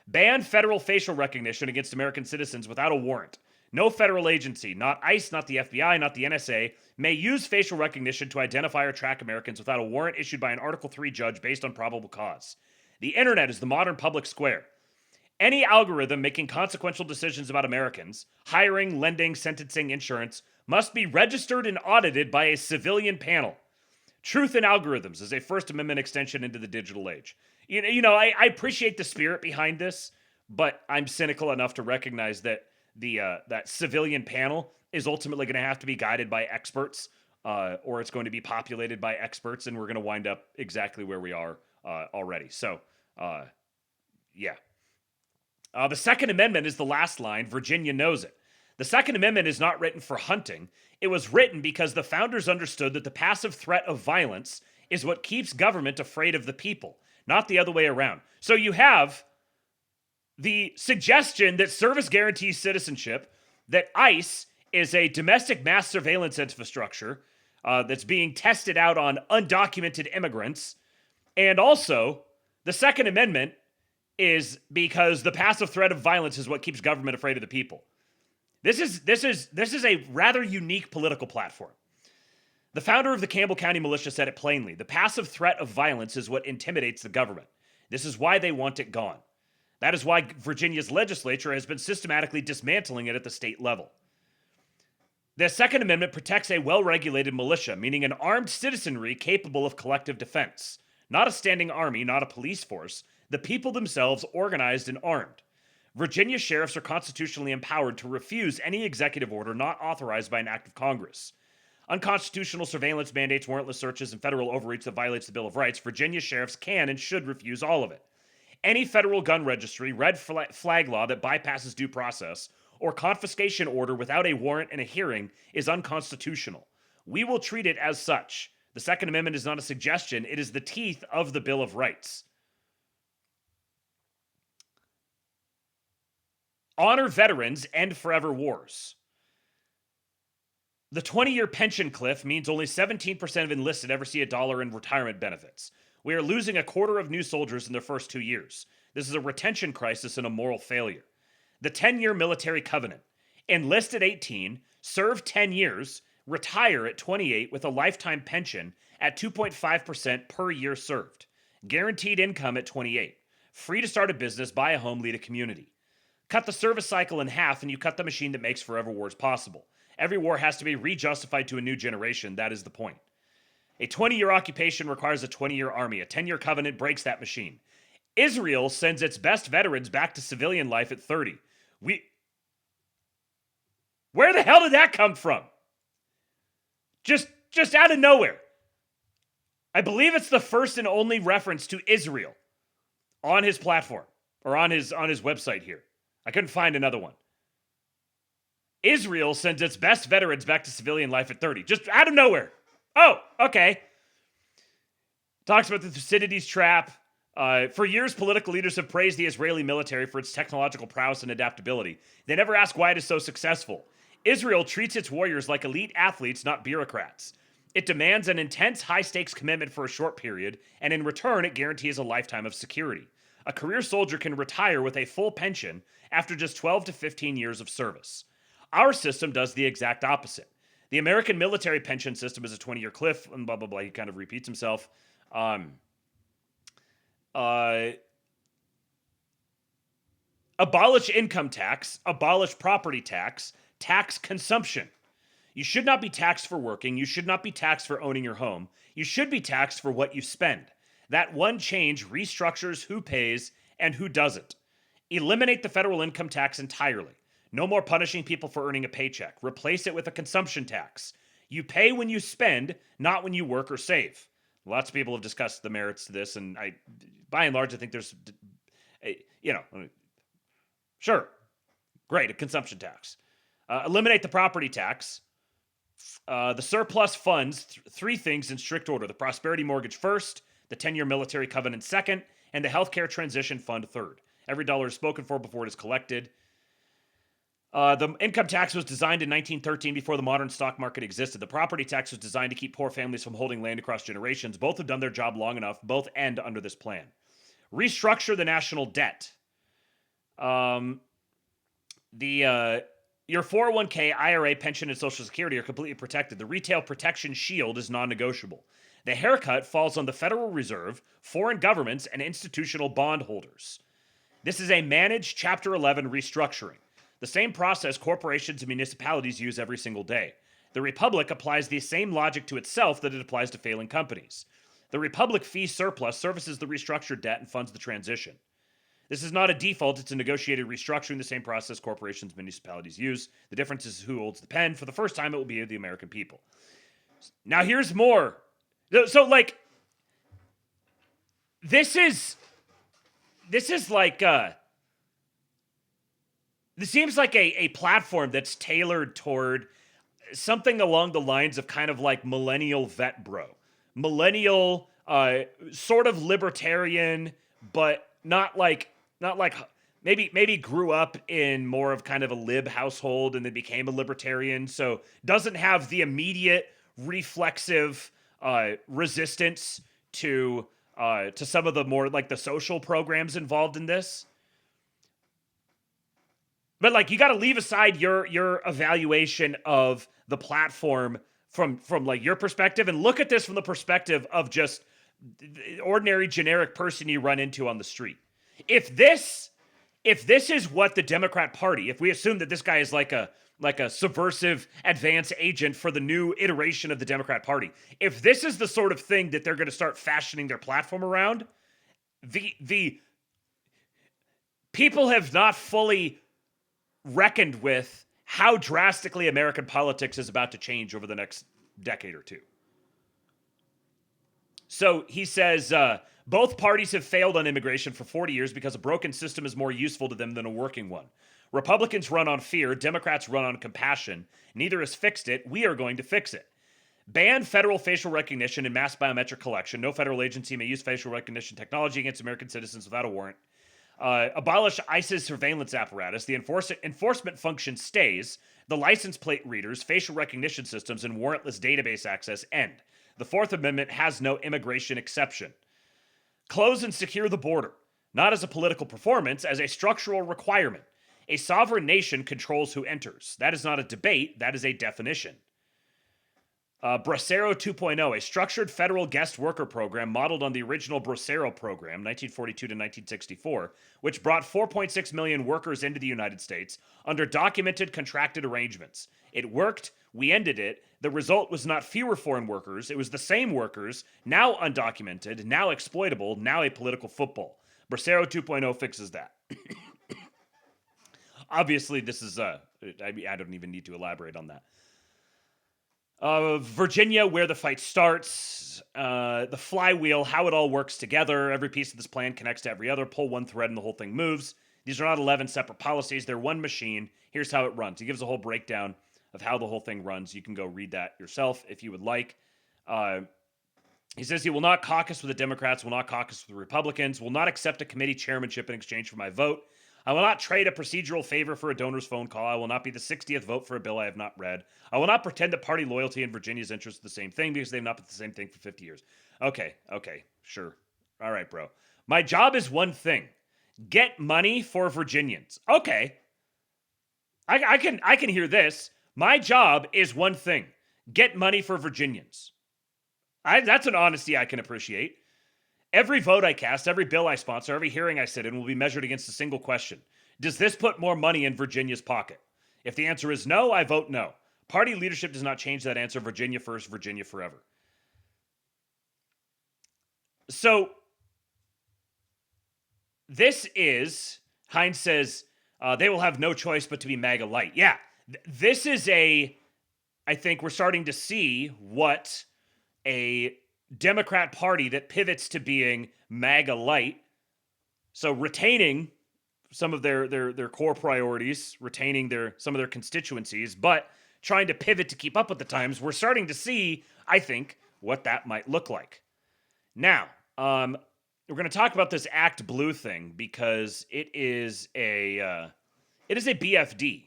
Ban federal facial recognition against American citizens without a warrant. No federal agency, not ICE, not the FBI, not the NSA, may use facial recognition to identify or track Americans without a warrant issued by an Article 3 judge based on probable cause. The internet is the modern public square. Any algorithm making consequential decisions about Americans, hiring, lending, sentencing, insurance, must be registered and audited by a civilian panel. Truth in algorithms is a First Amendment extension into the digital age. I appreciate the spirit behind this, but I'm cynical enough to recognize that that civilian panel is ultimately going to have to be guided by experts, or it's going to be populated by experts, and we're going to wind up exactly where we are already. So, yeah. The Second Amendment is the last line. Virginia knows it. The Second Amendment is not written for hunting. It was written because the founders understood that the passive threat of violence is what keeps government afraid of the people, not the other way around. So you have the suggestion that service guarantees citizenship, that ICE is a domestic mass surveillance infrastructure that's being tested out on undocumented immigrants, and also the Second Amendment is because the passive threat of violence is what keeps government afraid of the people. This is a rather unique political platform. The founder of the Campbell County Militia said it plainly. The passive threat of violence is what intimidates the government. This is why they want it gone. That is why Virginia's legislature has been systematically dismantling it at the state level. The Second Amendment protects a well-regulated militia, meaning an armed citizenry capable of collective defense. Not a standing army, not a police force. The people themselves organized and armed. Virginia sheriffs are constitutionally empowered to refuse any executive order not authorized by an act of Congress. Unconstitutional surveillance mandates, warrantless searches, and federal overreach that violates the Bill of Rights, Virginia sheriffs can and should refuse all of it. Any federal gun registry, red flag law that bypasses due process, or confiscation order without a warrant and a hearing is unconstitutional. We will treat it as such. The Second Amendment is not a suggestion, it is the teeth of the Bill of Rights. Honor veterans, end forever wars. The 20-year pension cliff means only 17% of enlisted ever see $1 in retirement benefits. We are losing a quarter of new soldiers in their first 2 years. This is a retention crisis and a moral failure. The 10-year military covenant. Enlist at 18, serve 10 years, retire at 28 with a lifetime pension at 2.5% per year served. Guaranteed income at 28. Free to start a business, buy a home, lead a community. Cut the service cycle in half and you cut the machine that makes forever wars possible. Every war has to be re-justified to a new generation. That is the point. A 20-year occupation requires a 20-year army. A 10-year covenant breaks that machine. Israel sends its best veterans back to civilian life at 30. Where the hell did that come from? Just out of nowhere. I believe it's the first and only reference to Israel on his platform or on his website here. I couldn't find another one. Israel sends its best veterans back to civilian life at 30. Just out of nowhere. Oh, okay. Talks about the Thucydides trap. For years, political leaders have praised the Israeli military for its technological prowess and adaptability. They never ask why it is so successful. Israel treats its warriors like elite athletes, not bureaucrats. It demands an intense, high-stakes commitment for a short period, and in return, it guarantees a lifetime of security. A career soldier can retire with a full pension after just 12 to 15 years of service. Our system does the exact opposite. The American military pension system is a 20-year cliff, and blah, blah, blah. He kind of repeats himself. Abolish income tax, abolish property tax, tax consumption. You should not be taxed for working. You should not be taxed for owning your home. You should be taxed for what you spend. That one change restructures who pays and who doesn't. Eliminate the federal income tax entirely. No more punishing people for earning a paycheck. Replace it with a consumption tax. You pay when you spend, not when you work or save. Lots of people have discussed the merits to this, and by and large, I think there's, sure, great, a consumption tax. Eliminate the property tax. The surplus funds, three things in strict order. The prosperity mortgage first, the 10-year military covenant second, and the healthcare transition fund third. Every dollar is spoken for before it is collected. The income tax was designed in 1913 before the modern stock market existed. The property tax was designed to keep poor families from holding land across generations. Both have done their job long enough. Both end under this plan. Restructure the national debt. Your 401k, IRA, pension, and Social Security are completely protected. The retail protection shield is non-negotiable. The haircut falls on the Federal Reserve, foreign governments, and institutional bondholders. This is a managed Chapter 11 restructuring. The same process corporations and municipalities use every single day. The Republic applies the same logic to itself that it applies to failing companies. The Republic fee surplus services the restructured debt and funds the transition. This is not a default, it's a negotiated restructuring, the same process corporations and municipalities use. The difference is who holds the pen. For the first time, it will be the American people. Now, here's more. So, like, this is like, this seems like a platform that's tailored toward something along the lines of kind of like millennial vet bro. Millennial, sort of libertarian, but not like maybe grew up in more of kind of a lib household and then became a libertarian, so doesn't have the immediate reflexive resistance to some of the more like the social programs involved in this. But like, you got to leave aside your evaluation of the platform from like your perspective and look at this from the perspective of just the ordinary generic person you run into on the street. If this is what the Democrat Party, if we assume that this guy is like a subversive advance agent for the new iteration of the Democrat Party, if this is the sort of thing that they're going to start fashioning their platform around, the people have not fully reckoned with how drastically American politics is about to change over the next decade or two. So he says, both parties have failed on immigration for 40 years because a broken system is more useful to them than a working one. Republicans run on fear, Democrats run on compassion. Neither has fixed it. We are going to fix it. Ban federal facial recognition and mass biometric collection. No federal agency may use facial recognition technology against American citizens without a warrant. Abolish ICE's surveillance apparatus. The enforcement function stays. The license plate readers, facial recognition systems, and warrantless database access end. The Fourth Amendment has no immigration exception. Close and secure the border, not as a political performance, as a structural requirement. A sovereign nation controls who enters. That is not a debate, that is a definition. Bracero 2.0, a structured federal guest worker program modeled on the original Bracero program, 1942 to 1964, which brought 4.6 million workers into the United States under documented contracted arrangements. It worked, we ended it. The result was not fewer foreign workers, it was the same workers, now undocumented, now exploitable, now a political football. Bracero 2.0 fixes that. Obviously, this is, I don't even need to elaborate on that. Virginia, where the fight starts, the flywheel, how it all works together. Every piece of this plan connects to every other. Pull one thread and the whole thing moves. These are not 11 separate policies. They're one machine. Here's how it runs. He gives a whole breakdown of how the whole thing runs. You can go read that yourself if you would like. He says he will not caucus with the Democrats, will not caucus with the Republicans, will not accept a committee chairmanship in exchange for my vote. I will not trade a procedural favor for a donor's phone call. I will not be the 60th vote for a bill I have not read. I will not pretend that party loyalty and Virginia's interest are the same thing because they've not been the same thing for 50 years. Okay, sure. All right, bro. My job is one thing. Get money for Virginians. Okay. I can hear this. My job is one thing. Get money for Virginians. That's an honesty I can appreciate. Every vote I cast, every bill I sponsor, every hearing I sit in will be measured against a single question. Does this put more money in Virginia's pocket? If the answer is no, I vote no. Party leadership does not change that answer. Virginia first, Virginia forever. So, this is, Hines says, they will have no choice but to be MAGA light. Yeah, this is I think we're starting to see what a Democrat Party that pivots to being MAGA light, so retaining some of their core priorities, retaining some of their constituencies, but trying to pivot to keep up with the times. We're starting to see, I think, what that might look like. Now, we're going to talk about this ActBlue thing because it is a BFD.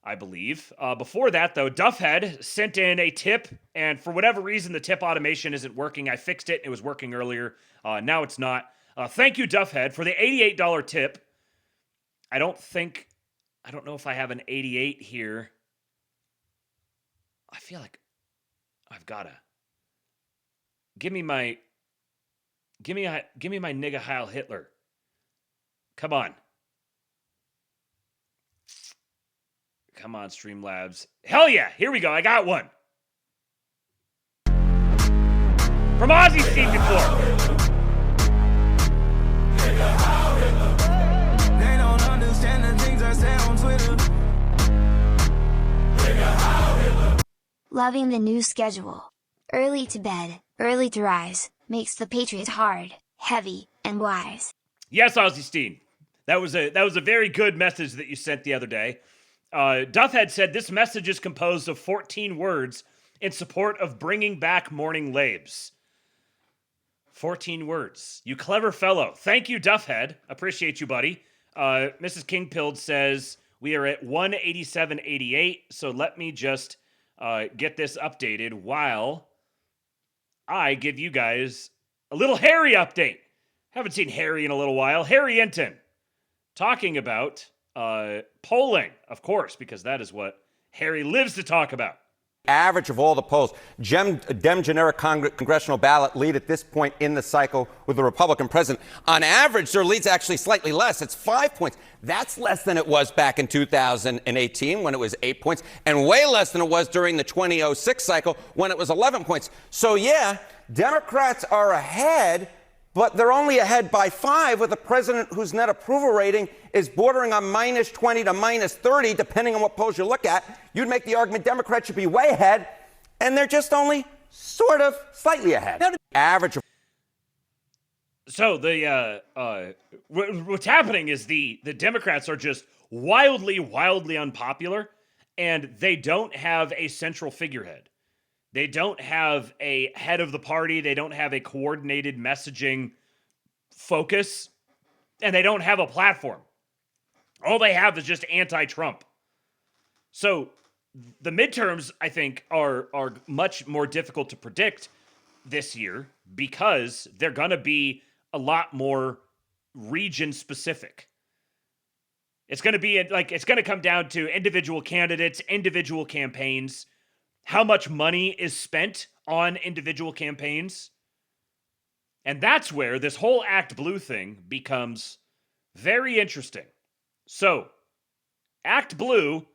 I believe. Before that, though, Duffhead sent in a tip, and for whatever reason, the tip automation isn't working. I fixed it. It was working earlier. Now it's not. Thank you, Duffhead, for the $88 tip. I don't know if I have an 88 here. I feel like I've gotta. Give me my nigga Heil Hitler. Come on. Come on, Streamlabs. Hell yeah, here we go. I got one. From Ozzy's team before. They don't understand the things I say on Twitter. Loving the new schedule. Early to bed, early to rise, makes the Patriots hard, heavy, and wise. Yes, Ozzy Steen. That was a very good message that you sent the other day. Duffhead said this message is composed of 14 words in support of bringing back morning labes. 14 words. You clever fellow. Thank you, Duffhead. Appreciate you, buddy. Mrs. Kingpilled says we are at 187.88, so let me just get this updated while I give you guys a little Harry update. Haven't seen Harry in a little while. Harry Enton talking about polling, of course, because that is what Harry lives to talk about. Average of all the polls, Dem generic congressional ballot lead at this point in the cycle with the Republican president. On average, their lead's actually slightly less. It's 5 points. That's less than it was back in 2018 when it was 8 points, and way less than it was during the 2006 cycle when it was 11 points. So yeah, Democrats are ahead, but they're only ahead by 5 with a president whose net approval rating is bordering on -20 to -30, depending on what polls you look at. You'd make the argument Democrats should be way ahead, and they're just only sort of slightly ahead. Average. So what's happening is the Democrats are just wildly unpopular, and they don't have a central figurehead. They don't have a head of the party. They don't have a coordinated messaging focus, and they don't have a platform. All they have is just anti-Trump. So the midterms, I think, are much more difficult to predict this year because they're going to be a lot more region-specific. It's going to be it's going to come down to individual candidates, individual campaigns, how much money is spent on individual campaigns. And that's where this whole ActBlue thing becomes very interesting. So, ActBlue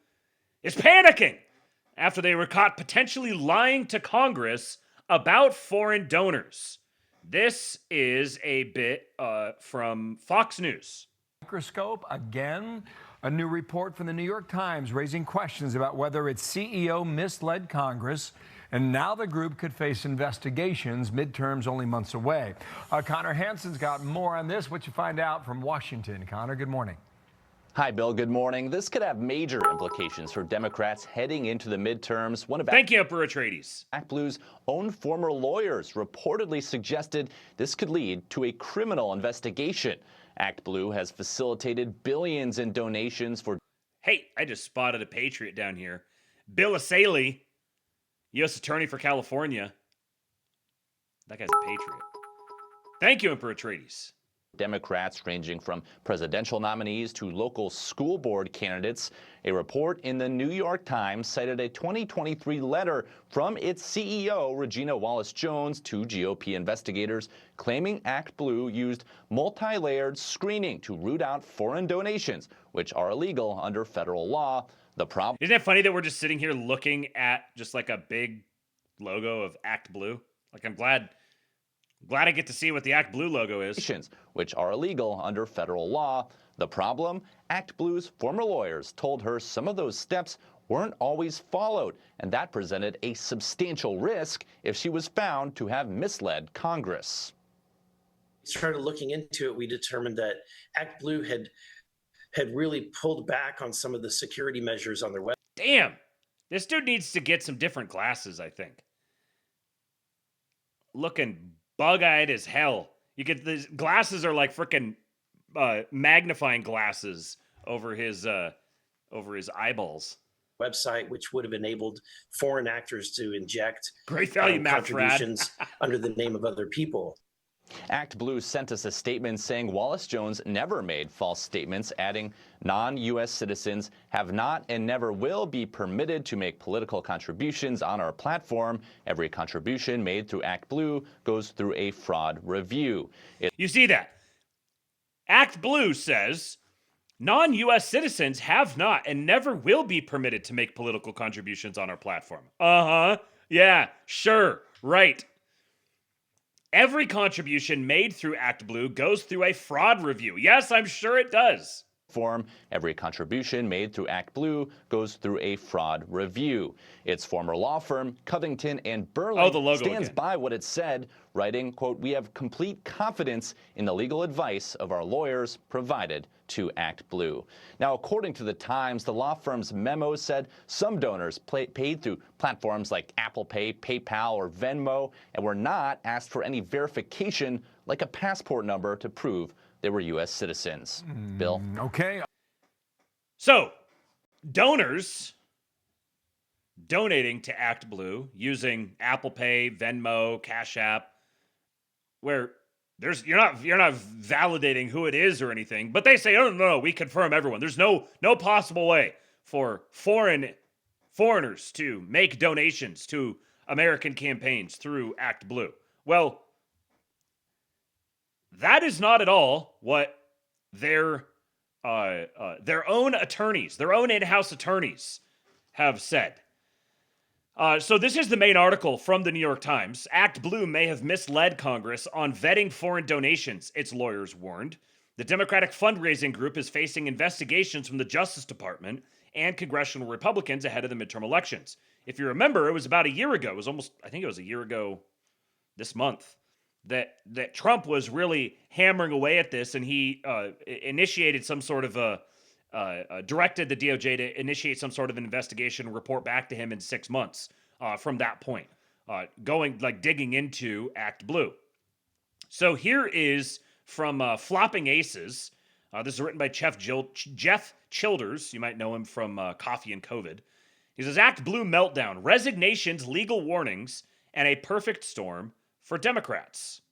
is panicking after they were caught potentially lying to Congress about foreign donors. This is a bit from Fox News. Microscope again. A new report from the New York Times raising questions about whether its CEO misled Congress, and now the group could face investigations, midterms only months away. Connor Hansen's got more on this. What you find out from Washington. Connor, good morning. Hi, Bill. Good morning. This could have major implications for Democrats heading into the midterms. Thank you, Emperor Atreides. ActBlue's own former lawyers reportedly suggested this could lead to a criminal investigation. ActBlue has facilitated billions in donations for... Hey, I just spotted a patriot down here. Bill Asaley, U.S. Attorney for California. That guy's a patriot. Thank you, Emperor Atreides. Democrats ranging from presidential nominees to local school board candidates. A report in the New York Times cited a 2023 letter from its CEO, Regina Wallace-Jones, to GOP investigators claiming ActBlue used multi-layered screening to root out foreign donations, which are illegal under federal law. The problem... Isn't it funny that we're just sitting here looking at just like a big logo of ActBlue? Like, I'm glad I get to see what the ActBlue logo is. Which are illegal under federal law. The problem? ActBlue's former lawyers told her some of those steps weren't always followed, and that presented a substantial risk if she was found to have misled Congress. Started looking into it, we determined that ActBlue had really pulled back on some of the security measures on their website. Damn, this dude needs to get some different glasses, I think. Looking bug-eyed as hell. You get these glasses are like freaking magnifying glasses over his eyeballs. website, which would have enabled foreign actors to inject great value contributions under the name of other people. ActBlue sent us a statement saying Wallace Jones never made false statements, adding non-U.S. citizens have not and never will be permitted to make political contributions on our platform. Every contribution made through ActBlue goes through a fraud review. You see that? ActBlue says non-U.S. citizens have not and never will be permitted to make political contributions on our platform. Uh-huh. Yeah, sure. Right. Every contribution made through ActBlue goes through a fraud review. Yes, I'm sure it does. Every contribution made through ActBlue goes through a fraud review. Its former law firm, Covington & Burling, stands by what it said, writing, quote, "We have complete confidence in the legal advice of our lawyers provided to ActBlue." Now, according to the Times, the law firm's memo said some donors paid through platforms like Apple Pay, PayPal, or Venmo, and were not asked for any verification like a passport number to prove they were U.S. citizens. Bill? Okay. So, donors donating to ActBlue using Apple Pay, Venmo, Cash App, where you're not validating who it is or anything, but they say, oh no, we confirm everyone. There's no possible way for foreigners to make donations to American campaigns through ActBlue. Well, that is not at all what their own attorneys, their own in-house attorneys have said. So this is the main article from the New York Times. ActBlue may have misled Congress on vetting foreign donations, its lawyers warned. The Democratic fundraising group is facing investigations from the Justice Department and congressional Republicans ahead of the midterm elections. If you remember, it was about a year ago. I think it was a year ago this month that Trump was really hammering away at this, and he initiated some sort of directed the DOJ to initiate some sort of an investigation and report back to him in 6 months from that point, digging into ActBlue. So here is from Flopping Aces. This is written by Jeff Childers. You might know him from Coffee and COVID. He says, ActBlue meltdown, resignations, legal warnings, and a perfect storm for Democrats.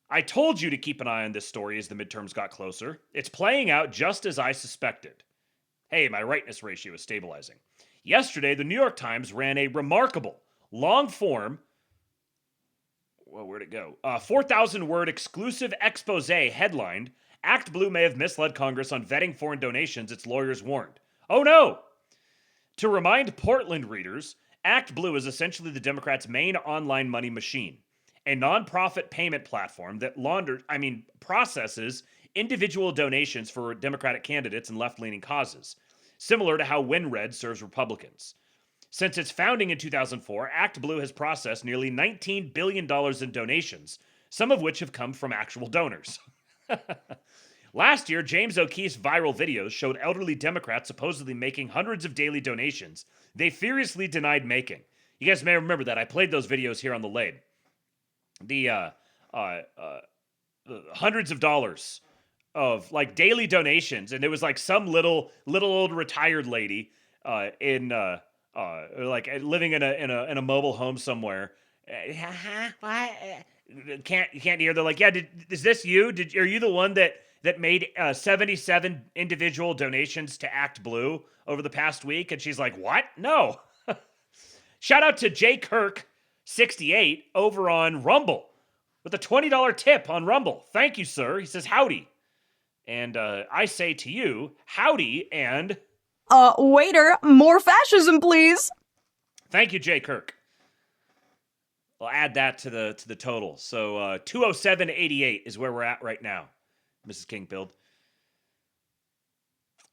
I told you to keep an eye on this story as the midterms got closer. It's playing out just as I suspected. Hey, my rightness ratio is stabilizing. Yesterday, the New York Times ran a remarkable, long-form, where'd it go? 4,000-word exclusive expose headlined, ActBlue may have misled Congress on vetting foreign donations, its lawyers warned. Oh no! To remind Portland readers, ActBlue is essentially the Democrats' main online money machine, a nonprofit payment platform that processes individual donations for Democratic candidates and left-leaning causes, similar to how WinRed serves Republicans. Since its founding in 2004, ActBlue has processed nearly $19 billion in donations, some of which have come from actual donors. Last year, James O'Keefe's viral videos showed elderly Democrats supposedly making hundreds of daily donations they furiously denied making. You guys may remember that. I played those videos here on the Lade. The hundreds of dollars of daily donations, and it was some little old retired lady living in a mobile home somewhere. What? You can't hear. They're like, yeah, is this you? Are you the one that made 77 individual donations to ActBlue over the past week? And she's like, what? No. Shout out to Jay Kirk 68 over on Rumble with a $20 tip on Rumble. Thank you, sir. He says, howdy. And I say to you, howdy and... waiter, more fascism, please. Thank you, Jay Kirk. I'll add that to the total. So 207.88 is where we're at right now, Mrs. Kingfield.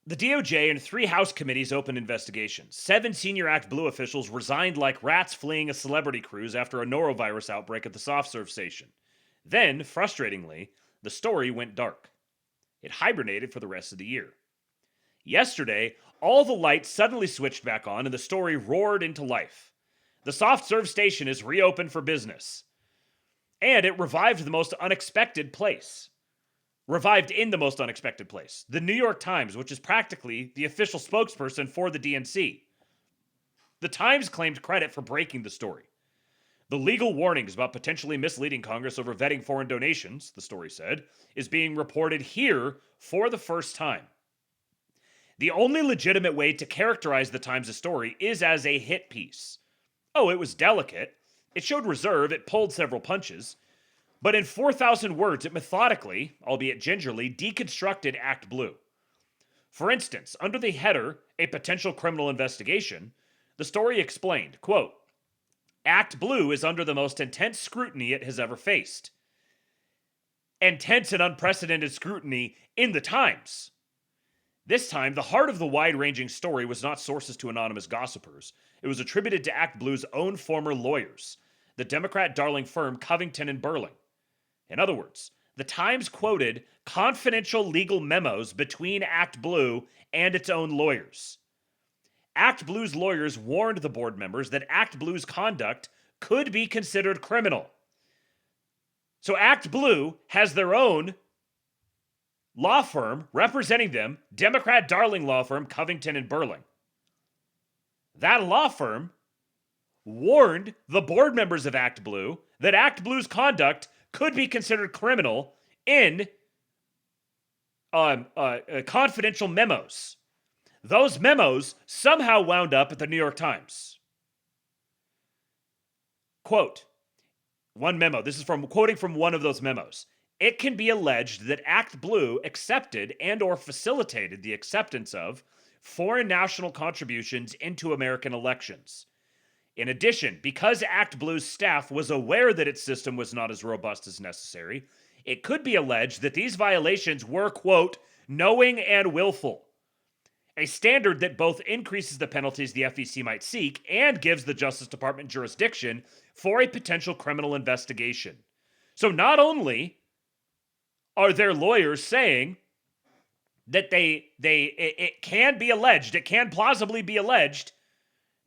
The DOJ and 3 House committees opened investigations. 7 senior ActBlue officials resigned like rats fleeing a celebrity cruise after a norovirus outbreak at the soft-serve station. Then, frustratingly, the story went dark. It hibernated for the rest of the year. Yesterday, all the lights suddenly switched back on and the story roared into life. The soft-serve station is reopened for business. And it revived the most unexpected place. revived in the most unexpected place. The New York Times, which is practically the official spokesperson for the DNC. The Times claimed credit for breaking the story. The legal warnings about potentially misleading Congress over vetting foreign donations, the story said, is being reported here for the first time. The only legitimate way to characterize the Times' story is as a hit piece. Oh, it was delicate. It showed reserve. It pulled several punches. But in 4,000 words, it methodically, albeit gingerly, deconstructed ActBlue. For instance, under the header, A Potential Criminal Investigation, the story explained, quote, ActBlue is under the most intense scrutiny it has ever faced. Intense and unprecedented scrutiny in the Times. This time, the heart of the wide-ranging story was not sources to anonymous gossipers. It was attributed to ActBlue's own former lawyers, the Democrat darling firm Covington and Burling. In other words, the Times quoted confidential legal memos between ActBlue and its own lawyers. ActBlue's lawyers warned the board members that ActBlue's conduct could be considered criminal. So ActBlue has their own law firm representing them, Democrat darling law firm Covington and Burling. That law firm warned the board members of ActBlue that ActBlue's conduct could be considered criminal in confidential memos. Those memos somehow wound up at the New York Times. Quote, one memo, this is quoting from one of those memos. It can be alleged that ActBlue accepted and or facilitated the acceptance of foreign national contributions into American elections. In addition, because ActBlue's staff was aware that its system was not as robust as necessary, it could be alleged that these violations were, quote, knowing and willful, a standard that both increases the penalties the FEC might seek and gives the Justice Department jurisdiction for a potential criminal investigation. So not only are their lawyers saying that it can be alleged, it can plausibly be alleged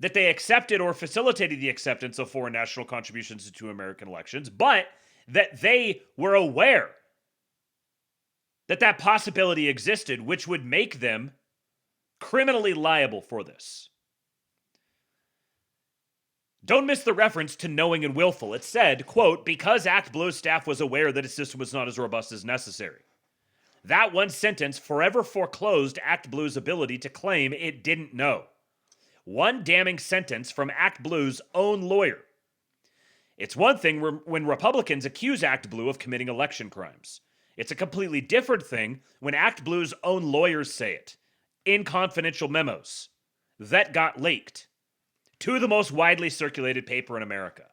that they accepted or facilitated the acceptance of foreign national contributions to American elections, but that they were aware that that possibility existed, which would make them criminally liable for this. Don't miss the reference to knowing and willful. It said, quote, because ActBlue's staff was aware that its system was not as robust as necessary. That one sentence forever foreclosed ActBlue's ability to claim it didn't know. One damning sentence from ActBlue's own lawyer. It's one thing when Republicans accuse ActBlue of committing election crimes. It's a completely different thing when ActBlue's own lawyers say it in confidential memos that got leaked to the most widely circulated paper in America.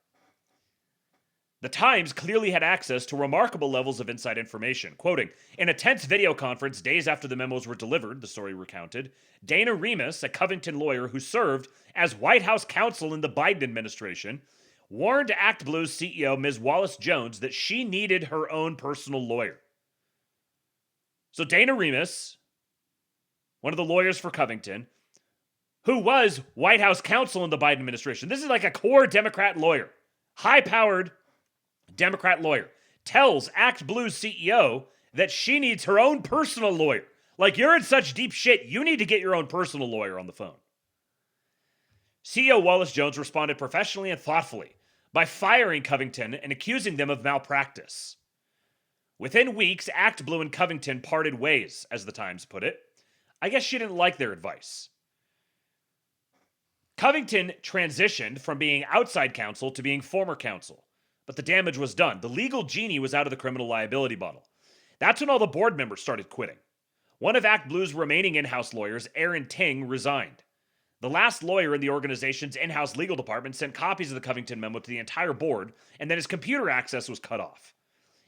The Times clearly had access to remarkable levels of inside information. Quoting, in a tense video conference days after the memos were delivered, the story recounted, Dana Remus, a Covington lawyer who served as White House counsel in the Biden administration, warned ActBlue's CEO, Ms. Wallace Jones, that she needed her own personal lawyer. So Dana Remus, one of the lawyers for Covington, who was White House counsel in the Biden administration, this is like a core Democrat lawyer, high-powered Democrat lawyer, tells ActBlue's CEO that she needs her own personal lawyer. Like, you're in such deep shit, you need to get your own personal lawyer on the phone. CEO Wallace Jones responded professionally and thoughtfully by firing Covington and accusing them of malpractice. Within weeks, ActBlue and Covington parted ways, as the Times put it. I guess she didn't like their advice. Covington transitioned from being outside counsel to being former counsel, but the damage was done. The legal genie was out of the criminal liability bottle. That's when all the board members started quitting. One of ActBlue's remaining in-house lawyers, Aaron Ting, resigned. The last lawyer in the organization's in-house legal department sent copies of the Covington memo to the entire board, and then his computer access was cut off.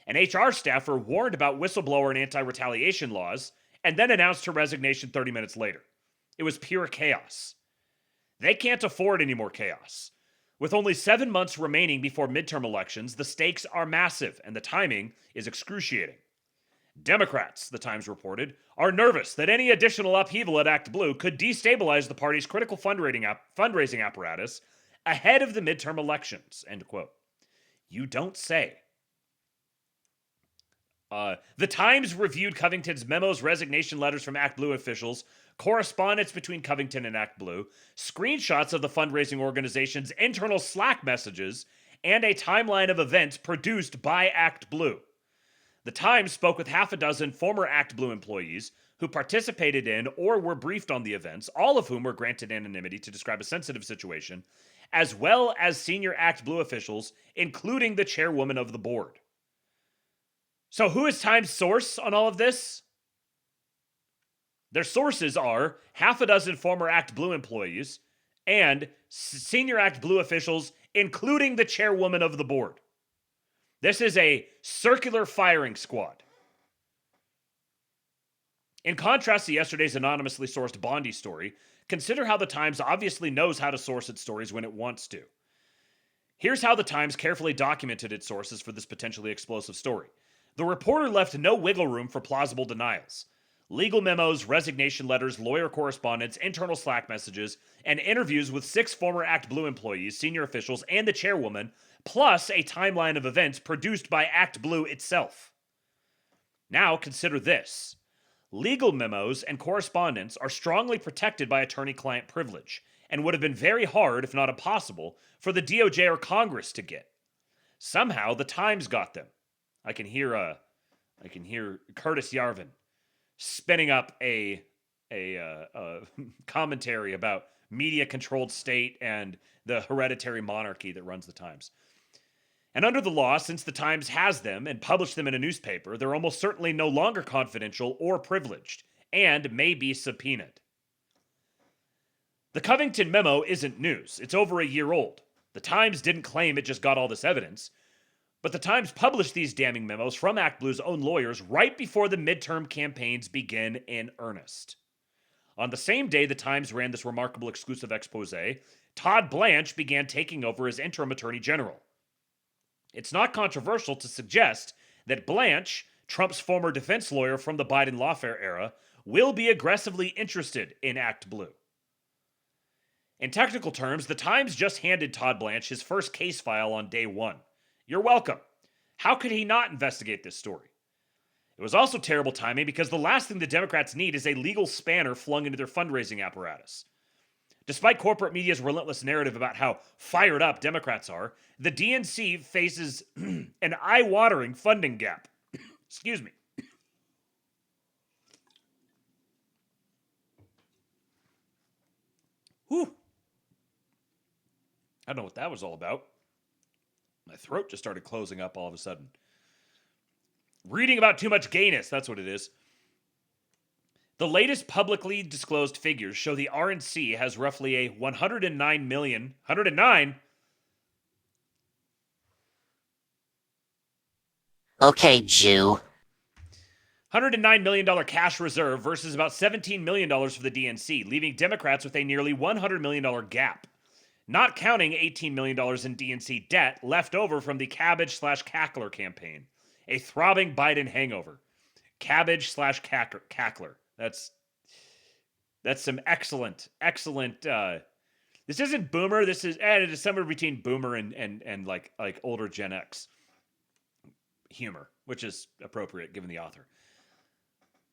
An HR staffer warned about whistleblower and anti-retaliation laws, and then announced her resignation 30 minutes later. It was pure chaos. They can't afford any more chaos. With only 7 months remaining before midterm elections, the stakes are massive, and the timing is excruciating. Democrats, the Times reported, are nervous that any additional upheaval at ActBlue could destabilize the party's critical fundraising apparatus ahead of the midterm elections, end quote. You don't say. The Times reviewed Covington's memos, resignation letters from ActBlue officials, correspondence between Covington and ActBlue, screenshots of the fundraising organization's internal Slack messages, and a timeline of events produced by ActBlue. The Times spoke with half a dozen former ActBlue employees who participated in or were briefed on the events, all of whom were granted anonymity to describe a sensitive situation, as well as senior ActBlue officials, including the chairwoman of the board. So who is Times' source on all of this? Their sources are half a dozen former ActBlue employees and senior ActBlue officials, including the chairwoman of the board. This is a circular firing squad. In contrast to yesterday's anonymously sourced Bondi story, consider how the Times obviously knows how to source its stories when it wants to. Here's how the Times carefully documented its sources for this potentially explosive story. The reporter left no wiggle room for plausible denials. Legal memos, resignation letters, lawyer correspondence, internal Slack messages, and interviews with 6 former ActBlue employees, senior officials, and the chairwoman, plus a timeline of events produced by ActBlue itself. Now consider this. Legal memos and correspondence are strongly protected by attorney-client privilege and would have been very hard, if not impossible, for the DOJ or Congress to get. Somehow, the Times got them. I can hear Curtis Yarvin spinning up a commentary about media-controlled state and the hereditary monarchy that runs the Times. And under the law, since the Times has them and published them in a newspaper, they're almost certainly no longer confidential or privileged, and may be subpoenaed. The Covington memo isn't news. It's over a year old. The Times didn't claim it just got all this evidence. But the Times published these damning memos from ActBlue's own lawyers right before the midterm campaigns begin in earnest. On the same day the Times ran this remarkable exclusive expose, Todd Blanche began taking over as interim attorney general. It's not controversial to suggest that Blanche, Trump's former defense lawyer from the Biden lawfare era, will be aggressively interested in ActBlue. In technical terms, the Times just handed Todd Blanche his first case file on day one. You're welcome. How could he not investigate this story? It was also terrible timing because the last thing the Democrats need is a legal spanner flung into their fundraising apparatus. Despite corporate media's relentless narrative about how fired up Democrats are, the DNC faces an eye-watering funding gap. Excuse me. Whew. I don't know what that was all about. My throat just started closing up all of a sudden. Reading about too much gayness, that's what it is. The latest publicly disclosed figures show the RNC has roughly a $109 million Okay, Jew. $109 million cash reserve versus about $17 million for the DNC, leaving Democrats with a nearly $100 million gap. Not counting $18 million in DNC debt left over from the Cabbage/Cackler campaign. A throbbing Biden hangover. Cabbage/Cackler. That's some excellent. This isn't Boomer. This is it is somewhere between Boomer and like older Gen X humor, which is appropriate given the author.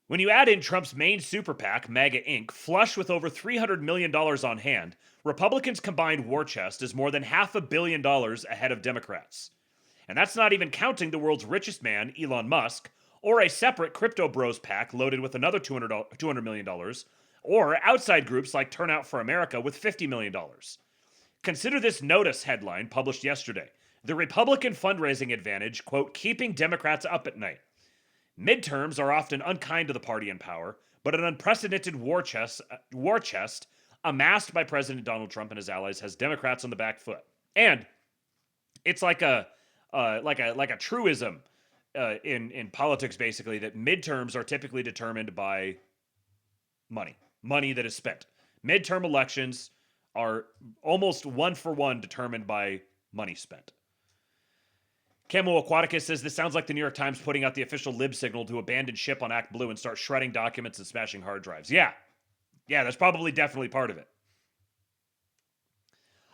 When you add in Trump's main super PAC, MAGA Inc., flush with over $300 million on hand, Republicans' combined war chest is more than $500 million ahead of Democrats. And that's not even counting the world's richest man, Elon Musk, or a separate Crypto Bros PAC loaded with another $200 million, or outside groups like Turnout for America with $50 million. Consider this notice headline published yesterday. The Republican fundraising advantage, quote, keeping Democrats up at night. Midterms are often unkind to the party in power, but an unprecedented war chest amassed by President Donald Trump and his allies has Democrats on the back foot. And it's like a truism in politics, basically, that midterms are typically determined by money that is spent. Midterm elections are almost one-for-one determined by money spent. Camo Aquaticus says this sounds like the New York Times putting out the official lib signal to abandon ship on ActBlue and start shredding documents and smashing hard drives. Yeah, that's probably definitely part of it.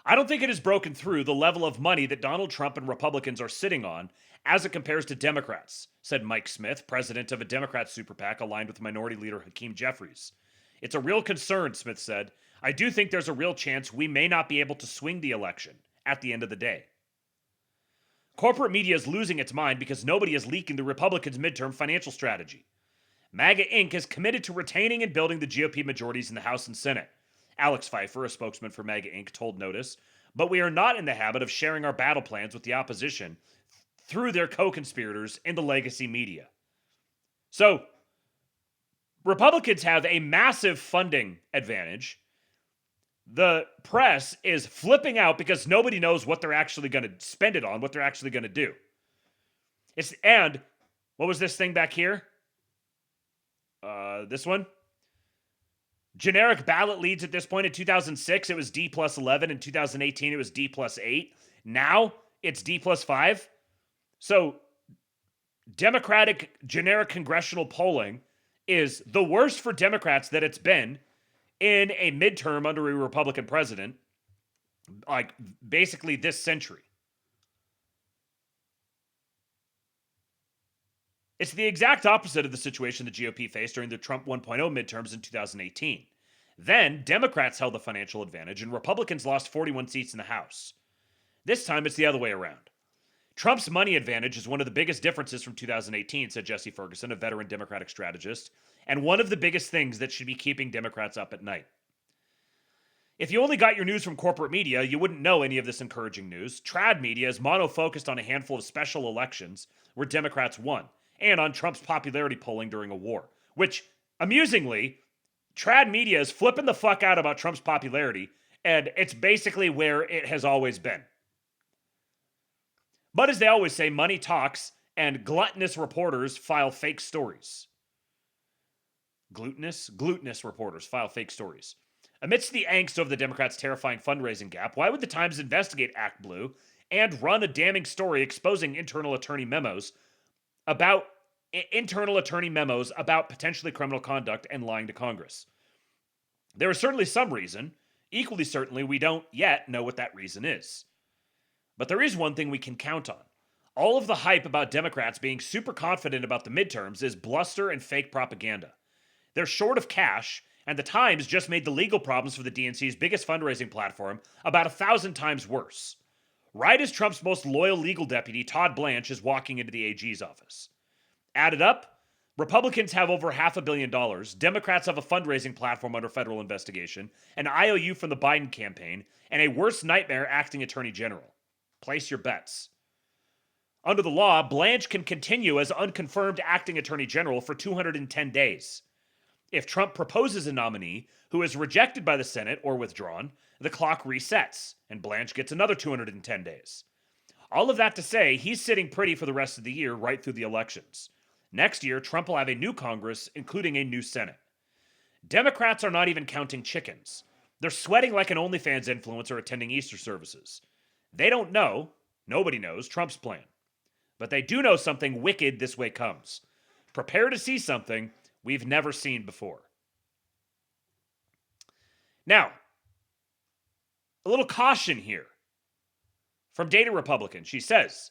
I don't think it has broken through the level of money that Donald Trump and Republicans are sitting on as it compares to Democrats, said Mike Smith, president of a Democrat super PAC aligned with Minority Leader Hakeem Jeffries. It's a real concern, Smith said. I do think there's a real chance we may not be able to swing the election at the end of the day. Corporate media is losing its mind because nobody is leaking the Republicans' midterm financial strategy. MAGA Inc. is committed to retaining and building the GOP majorities in the House and Senate. Alex Pfeiffer, a spokesman for MAGA Inc., told Notice, but we are not in the habit of sharing our battle plans with the opposition through their co-conspirators in the legacy media. So, Republicans have a massive funding advantage. The press is flipping out because nobody knows what they're actually going to spend it on, what they're actually going to do. And what was this thing back here? This one? Generic ballot leads at this point. In 2006, it was D plus 11. In 2018, it was D plus 8. Now, it's D plus 5. So, Democratic generic congressional polling is the worst for Democrats that it's been in a midterm under a Republican president, like basically this century. It's the exact opposite of the situation the GOP faced during the Trump 1.0 midterms in 2018. Then, Democrats held the financial advantage and Republicans lost 41 seats in the House. This time, it's the other way around. Trump's money advantage is one of the biggest differences from 2018, said Jesse Ferguson, a veteran Democratic strategist, and one of the biggest things that should be keeping Democrats up at night. If you only got your news from corporate media, you wouldn't know any of this encouraging news. Trad media is mono-focused on a handful of special elections where Democrats won, and on Trump's popularity polling during a war, which, amusingly, Trad media is flipping the fuck out about Trump's popularity, and it's basically where it has always been. But as they always say, money talks, and gluttonous reporters file fake stories. Glutinous reporters file fake stories. Amidst the angst of the Democrats' terrifying fundraising gap, why would the Times investigate ActBlue and run a damning story exposing internal attorney memos about potentially criminal conduct and lying to Congress? There is certainly some reason. Equally certainly, we don't yet know what that reason is. But there is one thing we can count on. All of the hype about Democrats being super confident about the midterms is bluster and fake propaganda. They're short of cash, and the Times just made the legal problems for the DNC's biggest fundraising platform about 1,000 times worse. Right as Trump's most loyal legal deputy, Todd Blanche, is walking into the AG's office. Added up, Republicans have over $500 million, Democrats have a fundraising platform under federal investigation, an IOU from the Biden campaign, and a worse nightmare acting attorney general. Place your bets. Under the law, Blanche can continue as unconfirmed acting attorney general for 210 days. If Trump proposes a nominee who is rejected by the Senate or withdrawn, the clock resets, and Blanche gets another 210 days. All of that to say, he's sitting pretty for the rest of the year, right through the elections. Next year, Trump will have a new Congress, including a new Senate. Democrats are not even counting chickens. They're sweating like an OnlyFans influencer attending Easter services. They don't know, nobody knows, Trump's plan. But they do know something wicked this way comes. Prepare to see something we've never seen before. Now, a little caution here from Data Republican. She says,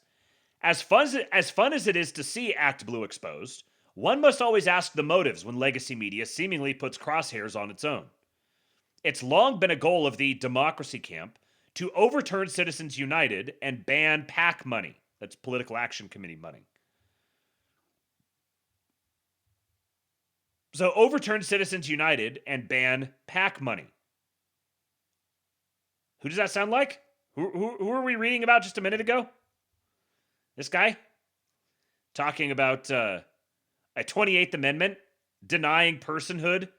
as fun as it is to see ActBlue exposed, one must always ask the motives when legacy media seemingly puts crosshairs on its own. It's long been a goal of the democracy camp to overturn Citizens United and ban PAC money. That's Political Action Committee money. So overturn Citizens United and ban PAC money. Who does that sound like? Who were we reading about just a minute ago? This guy? Talking about a 28th Amendment denying personhood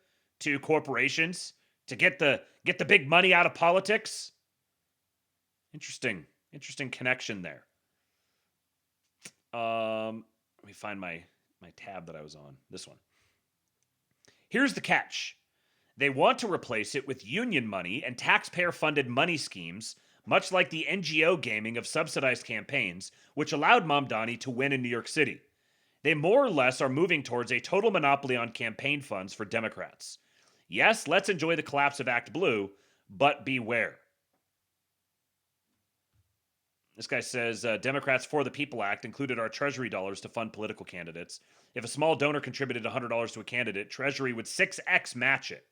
to corporations to get the big money out of politics. Interesting connection there. Let me find my tab that I was on. This one. Here's the catch. They want to replace it with union money and taxpayer-funded money schemes, much like the NGO gaming of subsidized campaigns, which allowed Mamdani to win in New York City. They more or less are moving towards a total monopoly on campaign funds for Democrats. Yes, let's enjoy the collapse of ActBlue, but beware. This guy says, Democrats for the People Act included our Treasury dollars to fund political candidates. If a small donor contributed $100 to a candidate, Treasury would 6x match it.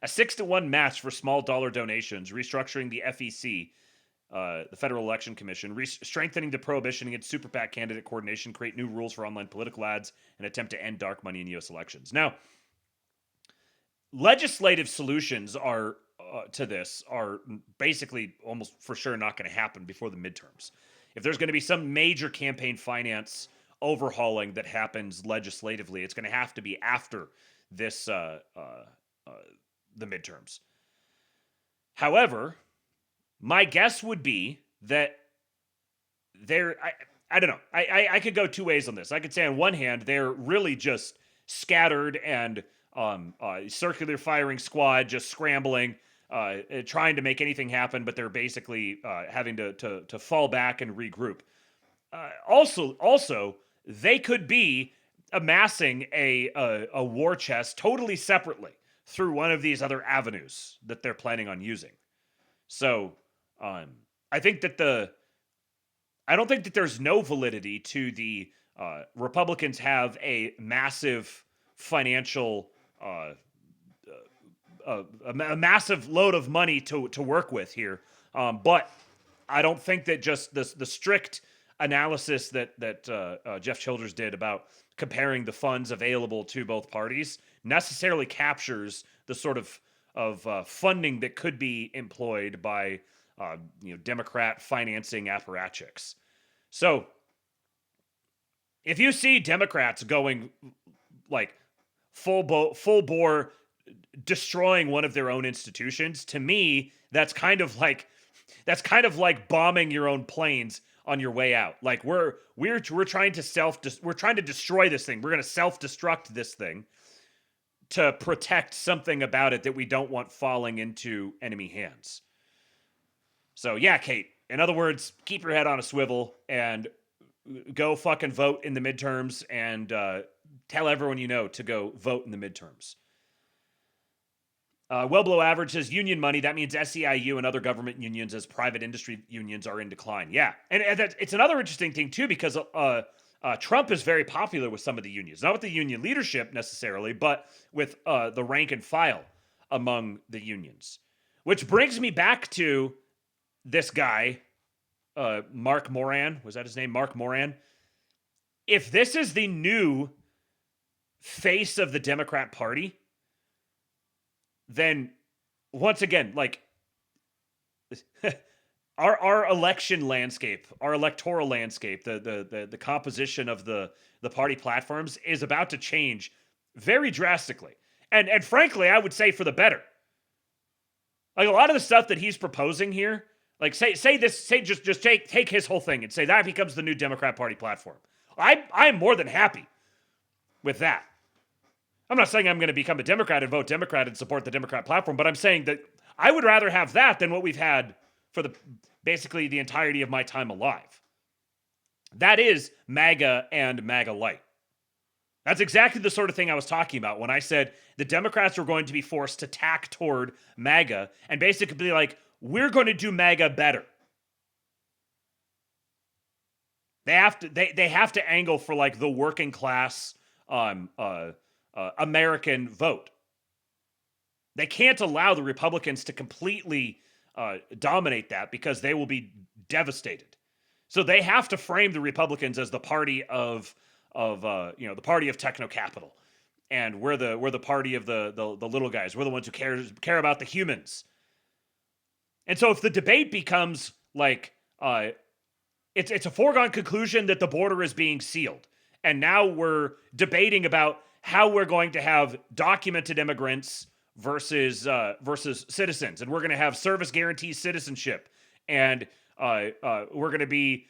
A 6-to-1 match for small dollar donations, restructuring the FEC, the Federal Election Commission, strengthening the prohibition against super PAC candidate coordination, create new rules for online political ads, and attempt to end dark money in U.S. elections. Now, legislative solutions are to this are basically almost for sure not going to happen before the midterms. If there's going to be some major campaign finance overhauling that happens legislatively, it's going to have to be after this the midterms. However, my guess would be that I don't know. I could go two ways on this. I could say on one hand, they're really just scattered and circular firing squad just scrambling, trying to make anything happen, but they're basically having to fall back and regroup. Also, they could be amassing a war chest totally separately through one of these other avenues that they're planning on using. So I think that I don't think that there's no validity to the Republicans have a massive financial a massive load of money to work with here. But I don't think that just the strict analysis that Jeff Childers did about comparing the funds available to both parties necessarily captures the sort of funding that could be employed by Democrat financing apparatchiks. So if you see Democrats going like full bore destroying one of their own institutions, to me that's kind of like bombing your own planes on your way out. Like we're trying to destroy this thing. We're going to self-destruct this thing to protect something about it that we don't want falling into enemy hands. So yeah, Kate, in other words, keep your head on a swivel and go fucking vote in the midterms and tell everyone you know to go vote in the midterms. Well below average says union money. That means SEIU and other government unions as private industry unions are in decline. Yeah. And it's another interesting thing too, because Trump is very popular with some of the unions, not with the union leadership necessarily, but with the rank and file among the unions, which brings me back to this guy, Mark Moran. Was that his name? Mark Moran. If this is the new face of the Democrat Party, then once again, like our election landscape, our electoral landscape, the composition of the party platforms is about to change very drastically. And frankly, I would say for the better. Like a lot of the stuff that he's proposing here, like take his whole thing and say that becomes the new Democrat Party platform. I'm more than happy with that. I'm not saying I'm going to become a Democrat and vote Democrat and support the Democrat platform, but I'm saying that I would rather have that than what we've had for basically the entirety of my time alive. That is MAGA and MAGA light. That's exactly the sort of thing I was talking about when I said the Democrats were going to be forced to tack toward MAGA and basically be like, we're going to do MAGA better. They have to angle for like the working class American vote. They can't allow the Republicans to completely dominate that because they will be devastated. So they have to frame the Republicans as the party of the party of techno capital, and we're the party of the little guys. We're the ones who care about the humans. And so if the debate becomes like it's a foregone conclusion that the border is being sealed, and now we're debating about how we're going to have documented immigrants versus citizens, and we're going to have service guarantee citizenship, and we're going to be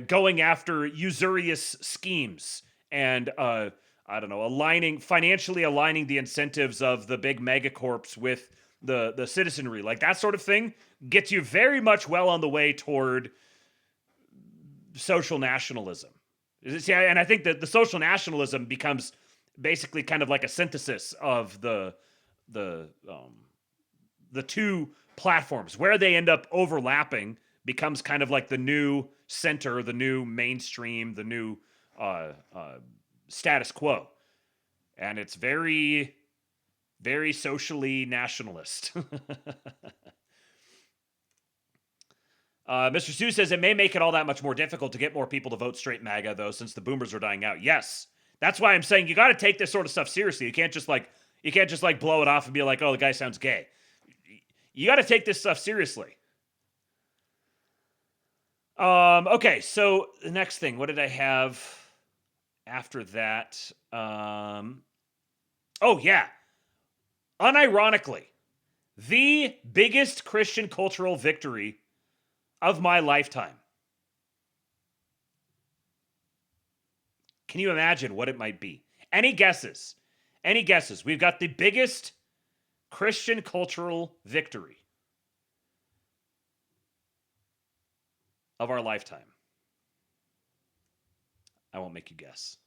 going after usurious schemes, and I don't know, financially aligning the incentives of the big megacorps with the citizenry, like that sort of thing gets you very much well on the way toward social nationalism. See, and I think that the social nationalism becomes basically kind of like a synthesis of the the two platforms. Where they end up overlapping becomes kind of like the new center, the new mainstream, the new status quo. And it's very, very socially nationalist. Mr. Sue says it may make it all that much more difficult to get more people to vote straight MAGA, though, since the boomers are dying out. Yes, that's why I'm saying you got to take this sort of stuff seriously. You can't just like blow it off and be like, oh, the guy sounds gay. You got to take this stuff seriously. Okay, so the next thing, what did I have after that? Oh yeah, unironically, the biggest Christian cultural victory of my lifetime. Can you imagine what it might be? Any guesses? Any guesses? We've got the biggest Christian cultural victory of our lifetime. I won't make you guess.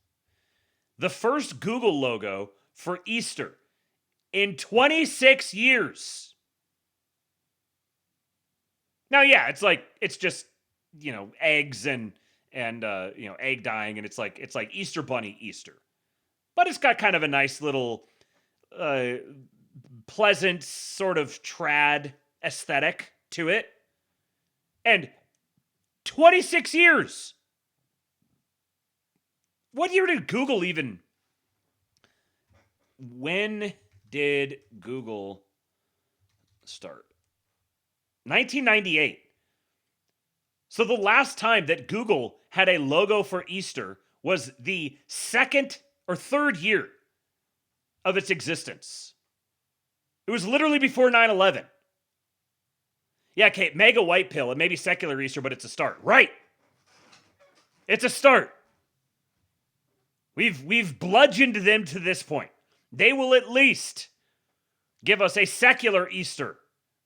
The first Google logo for Easter in 26 years. Now, yeah, it's just, eggs and egg dyeing, and it's like Easter Bunny Easter. But it's got kind of a nice little pleasant sort of trad aesthetic to it. And 26 years. What year did Google even... When did Google start? 1998. So the last time that Google had a logo for Easter was the second or third year of its existence. It was literally before 9/11. Yeah, okay, mega white pill. It may be secular Easter, but it's a start. Right. It's a start. We've bludgeoned them to this point. They will at least give us a secular Easter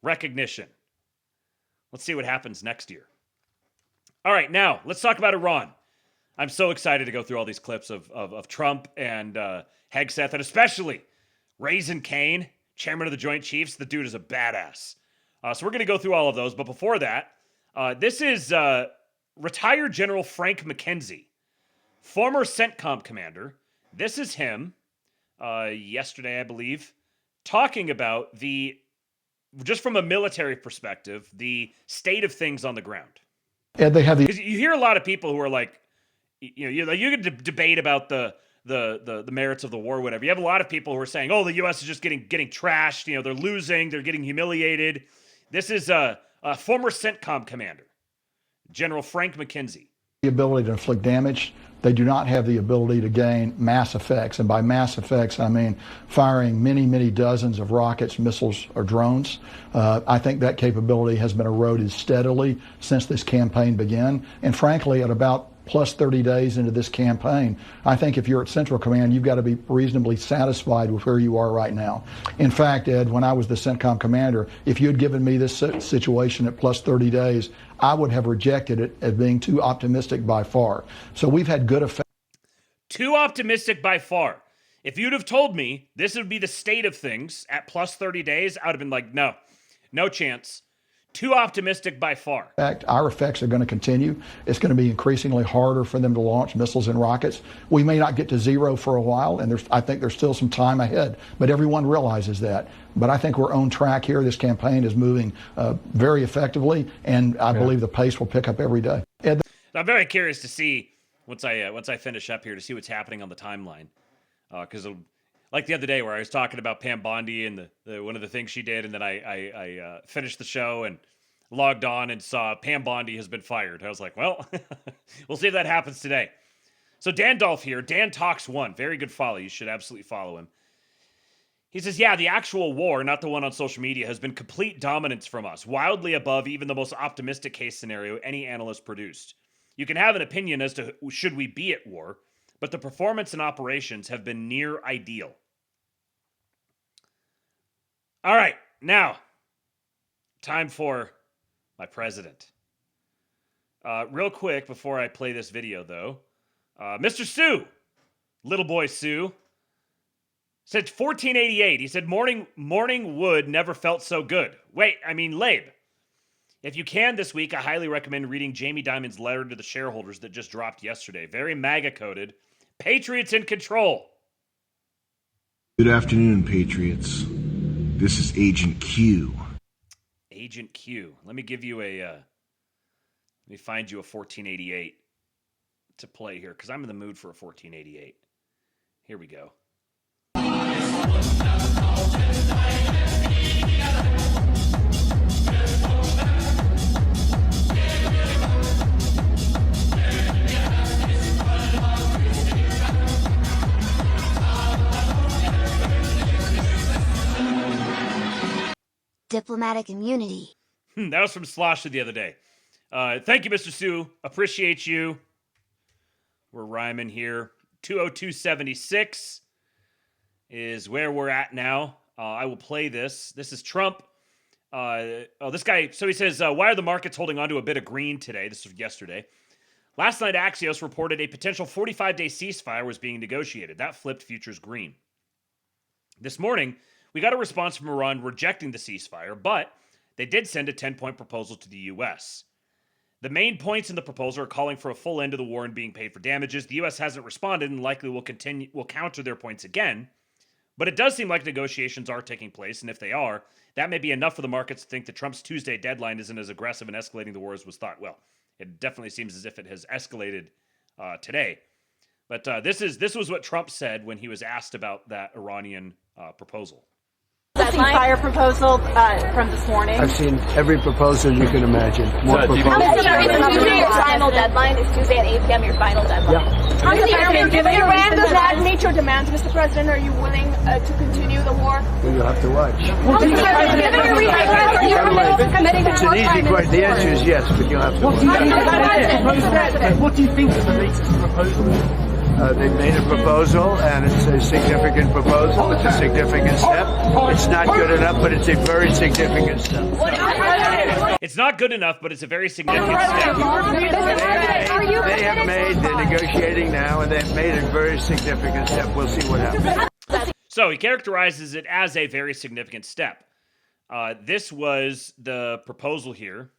recognition. Let's see what happens next year. All right, now let's talk about Iran. I'm so excited to go through all these clips of Trump and Hegseth, and especially Raisin Cain, chairman of the Joint Chiefs. The dude is a badass. So we're going to go through all of those. But before that, this is retired General Frank McKenzie, former CENTCOM commander. This is him yesterday, I believe, talking about just from a military perspective, the state of things on the ground. And they have Because you hear a lot of people who are like, you can debate about the merits of the war, whatever. You have a lot of people who are saying, oh, the U.S. is just getting trashed. They're losing. They're getting humiliated. This is a former CENTCOM commander, General Frank McKenzie. The ability to inflict damage. They do not have the ability to gain mass effects. And by mass effects, I mean firing many, many dozens of rockets, missiles, or drones. I think that capability has been eroded steadily since this campaign began. And frankly, at about plus 30 days into this campaign, I think if you're at Central Command, you've got to be reasonably satisfied with where you are right now. In fact, Ed, when I was the CENTCOM commander, if you had given me this situation at plus 30 days, I would have rejected it as being too optimistic by far. So we've had good effect. Too optimistic by far. If you'd have told me this would be the state of things at plus 30 days, I would have been like, no chance. Too optimistic by far. In fact, our effects are going to continue. It's going to be increasingly harder for them to launch missiles and rockets. We may not get to zero for a while, and I think there's still some time ahead, but everyone realizes that. But I think we're on track here. This campaign is moving very effectively, and I believe the pace will pick up every day. I'm very curious to see, once I finish up here, to see what's happening on the timeline. Because like the other day where I was talking about Pam Bondi and the one of the things she did, and then I finished the show and logged on and saw Pam Bondi has been fired. I was like, well, we'll see if that happens today. So Dan Dolph here, Dan Talks 1, very good follow. You should absolutely follow him. He says, yeah, the actual war, not the one on social media, has been complete dominance from us, wildly above even the most optimistic case scenario any analyst produced. You can have an opinion as to should we be at war, but the performance and operations have been near ideal. All right, now, time for my president. Real quick, before I play this video, though, Mr. Sue, little boy Sue, Said 1488. He said, morning wood never felt so good. Wait, I mean, Labe. If you can this week, I highly recommend reading Jamie Dimon's letter to the shareholders that just dropped yesterday. Very MAGA-coded. Patriots in control. Good afternoon, Patriots. This is Agent Q. Agent Q. Let me give you let me find you a 1488 to play here, because I'm in the mood for a 1488. Here we go. Diplomatic immunity. That was from Slosher the other day. Thank you, Mr. Sue. Appreciate you. We're rhyming here. 20276 is where we're at now. I will play this. This is Trump. This guy, so he says, why are the markets holding on to a bit of green today? This was yesterday. Last night, Axios reported a potential 45-day ceasefire was being negotiated. That flipped futures green. This morning, we got a response from Iran rejecting the ceasefire, but they did send a 10-point proposal to the U.S. The main points in the proposal are calling for a full end to the war and being paid for damages. The U.S. hasn't responded and likely will counter their points again. But it does seem like negotiations are taking place, and if they are, that may be enough for the markets to think that Trump's Tuesday deadline isn't as aggressive in escalating the war as was thought. Well, it definitely seems as if it has escalated today. But this was what Trump said when he was asked about that Iranian proposal. Ceasefire proposal from this morning. I've seen every proposal you can imagine. More proposals. Tuesday your final deadline? Is Tuesday at 8 p.m. your final deadline? Yeah. Given Iran does not meet your demands, Mr. President, are you willing to continue the war? Well, you'll have to watch. Given your reasons, are you willing to committing to It's an easy question. The answer is yes, but you'll have to watch. What do you think is the latest proposal? They've made a proposal, and it's a significant proposal. It's a significant step. It's not good enough, but it's a very significant step. It's not good enough, but it's a very significant step. They have made, they're negotiating now, and they've made a very significant step. We'll see what happens. So he characterizes it as a very significant step. This was the proposal here.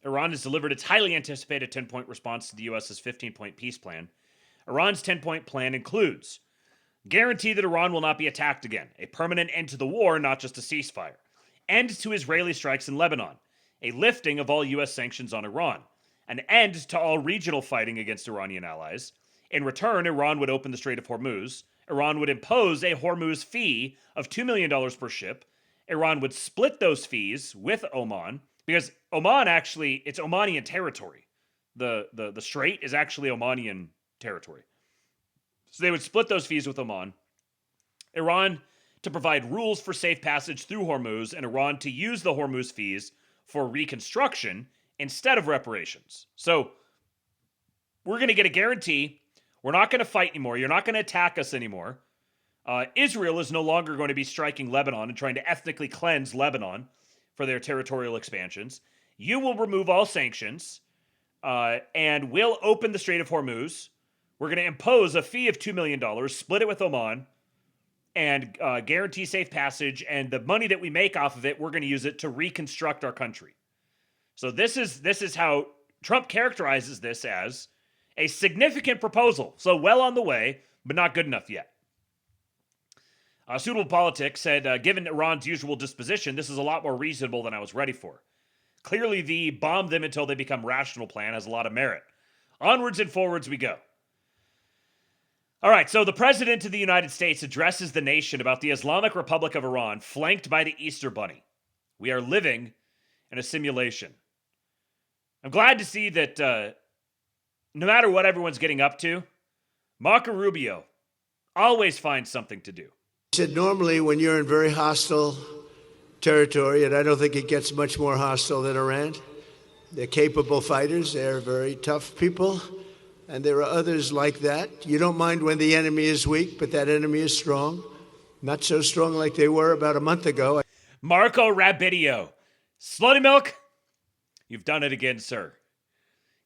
Iran has delivered its highly anticipated 10-point response to the U.S.'s 15-point peace plan. Iran's 10-point plan includes guarantee that Iran will not be attacked again, a permanent end to the war, not just a ceasefire, end to Israeli strikes in Lebanon, a lifting of all U.S. sanctions on Iran, an end to all regional fighting against Iranian allies. In return, Iran would open the Strait of Hormuz. Iran would impose a Hormuz fee of $2 million per ship. Iran would split those fees with Oman, because Oman actually, it's Omanian territory. The strait is actually Omanian territory. So they would split those fees with Oman. Iran to provide rules for safe passage through Hormuz, and Iran to use the Hormuz fees for reconstruction instead of reparations. So we're going to get a guarantee. We're not going to fight anymore. You're not going to attack us anymore. Israel is no longer going to be striking Lebanon and trying to ethnically cleanse Lebanon for their territorial expansions. You will remove all sanctions, and we'll open the Strait of Hormuz. We're going to impose a fee of $2 million, split it with Oman, and guarantee safe passage. And the money that we make off of it, we're going to use it to reconstruct our country. So this is how Trump characterizes this as a significant proposal. So well on the way, but not good enough yet. Suitable Politics said, given Iran's usual disposition, this is a lot more reasonable than I was ready for. Clearly, the bomb them until they become rational plan has a lot of merit. Onwards and forwards we go. All right, so the President of the United States addresses the nation about the Islamic Republic of Iran, flanked by the Easter Bunny. We are living in a simulation. I'm glad to see that no matter what everyone's getting up to, Marco Rubio always finds something to do. He said normally when you're in very hostile territory, and I don't think it gets much more hostile than Iran, they're capable fighters, they're very tough people. And there are others like that. You don't mind when the enemy is weak, but that enemy is strong. Not so strong like they were about a month ago. Marco Rabidio. Slutty Milk, you've done it again, sir.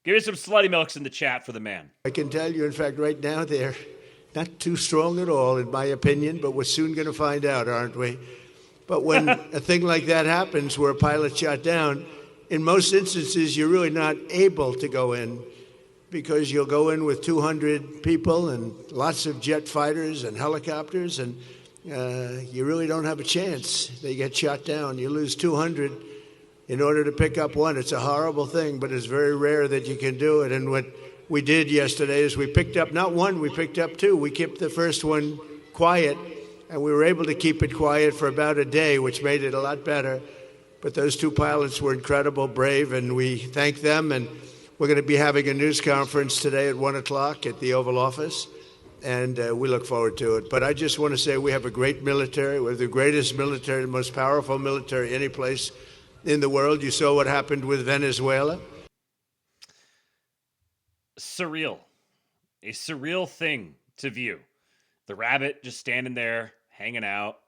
Give me some Slutty Milks in the chat for the man. I can tell you, in fact, right now they're Not too strong at all, in my opinion, but we're soon going to find out, aren't we? But when a thing like that happens, where a pilot shot down, in most instances, you're really not able to go in because you'll go in with 200 people and lots of jet fighters and helicopters, and you really don't have a chance. They get shot down. You lose 200 in order to pick up one. It's a horrible thing, but it's very rare that you can do it. And what we did yesterday is we picked up not one, we picked up two. We kept the first one quiet, and we were able to keep it quiet for about a day, which made it a lot better. But those two pilots were incredible, brave, and we thank them. And we're going to be having a news conference today at 1 o'clock at the Oval Office, and we look forward to it. But I just want to say we have a great military. We have the greatest military, the most powerful military any place in the world. You saw what happened with Venezuela. Surreal. A surreal thing to view. The rabbit just standing there, hanging out.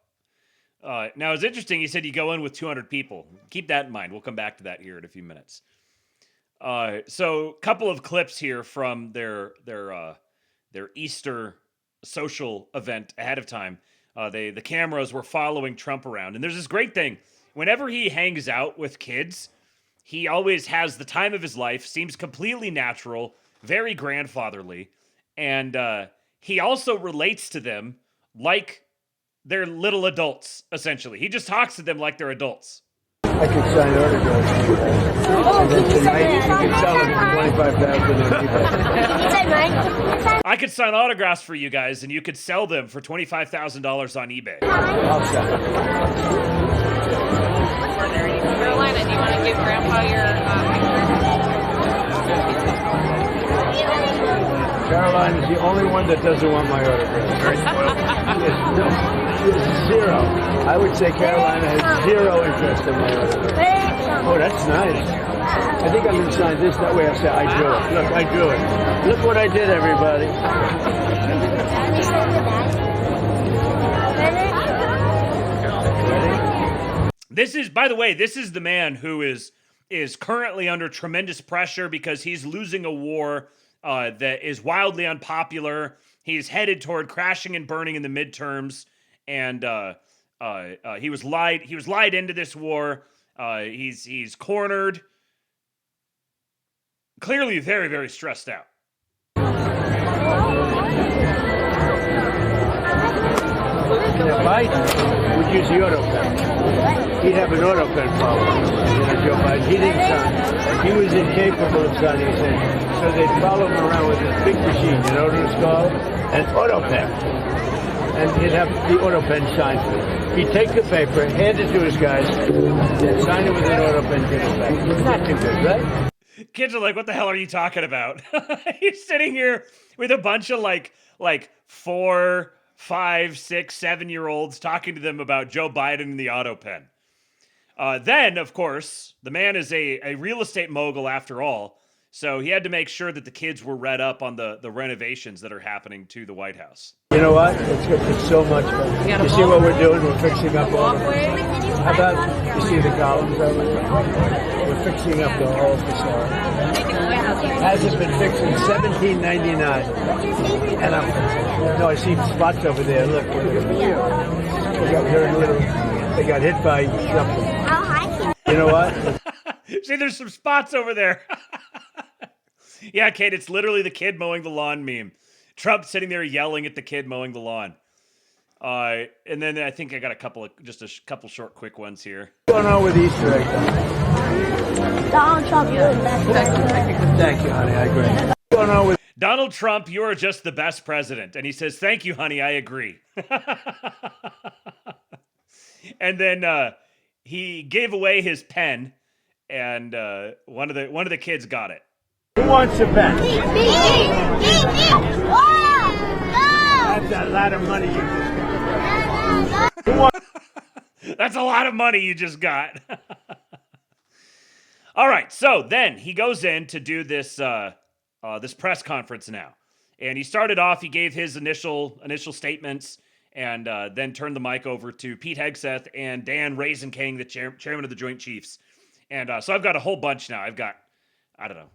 Now, it's interesting. He said you go in with 200 people. Keep that in mind. We'll come back to that here in a few minutes. So, a couple of clips here from their Easter social event ahead of time. The cameras were following Trump around. And there's this great thing. Whenever he hangs out with kids, he always has the time of his life, seems completely natural, very grandfatherly, and he also relates to them like they're little adults, essentially. He just talks to them like they're adults. I could sign autographs. And then tonight you can sell them for $25,000 on eBay. I could sign autographs for you guys, and you could sell them for $25,000 on eBay. I'll sell it. Carolina, do you want to give Grandpa your Caroline is the only one that doesn't want my autograph. She has zero. I would say Carolina has zero interest in my autograph. Oh, that's nice. I think I'm going to sign this. That way I'll say, I drew it. Look, I drew it. Look what I did, everybody. This is, by the way, this is the man who is currently under tremendous pressure because he's losing a war that is wildly unpopular. He's headed toward crashing and burning in the midterms, and he was lied into this war. He's cornered. Clearly, very, very stressed out. Now, Biden would use the auto pen. He'd have an auto pen following Joe Biden. He didn't sign. He was incapable of signing his name. So they'd follow him around with this big machine. You know what it was called? An auto pen. And he'd have the auto pen signed for him. He'd take the paper, hand it to his guys, and sign it with an auto pen, give it back. It's not too good, right? Kids are like, what the hell are you talking about? He's sitting here with a bunch of like 4, 5, 6, 7-year-olds talking to them about Joe Biden and the auto pen. Then, of course, the man is a real estate mogul after all, so he had to make sure that the kids were read up on the renovations that are happening to the White House. You know what? It's so much fun. You see what we're doing? We're fixing up all of it. How about, you see the columns over there? We're fixing up the whole facade. Hasn't been fixed since 1799. And I see spots over there. Look at they got hit by something. You know what? See, there's some spots over there. Yeah, Kate, it's literally the kid mowing the lawn meme. Trump sitting there yelling at the kid mowing the lawn. And then I think I got a couple short, quick ones here. What's going on with Easter egg? Donald Trump, you're the best president. Thank you, honey. I agree. What's going on with Donald Trump, you are just the best president. And he says, thank you, honey, I agree. And then he gave away his pen, and one of the kids got it. Who wants a pen? That's a lot of money you just got. That's a lot of money you just got. All right, so then he goes in to do this this press conference now, and he started off. He gave his initial statements, and then turned the mic over to Pete Hegseth and Dan Raisin-King, the chairman of the Joint Chiefs. And so I've got a whole bunch now. I've got, I don't know,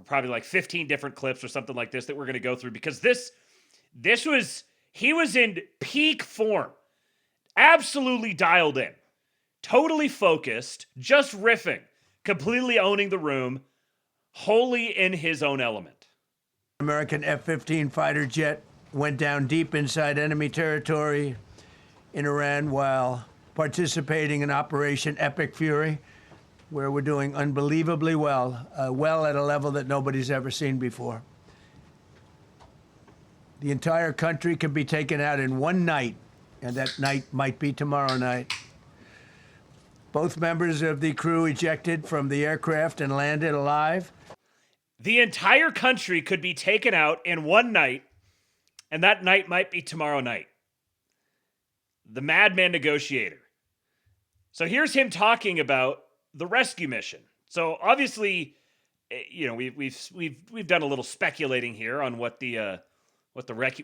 probably like 15 different clips or something like this that we're going to go through, because this He was in peak form, absolutely dialed in, totally focused, just riffing, completely owning the room, wholly in his own element. American F-15 fighter jet went down deep inside enemy territory in Iran while participating in Operation Epic Fury, where we're doing unbelievably well, well at a level that nobody's ever seen before. The entire country can be taken out in one night, and that night might be tomorrow night. Both members of the crew ejected from the aircraft and landed alive. The entire country could be taken out in one night, and that night might be tomorrow night. The madman negotiator. So here's him talking about the rescue mission. So obviously, you know, we've done a little speculating here on what the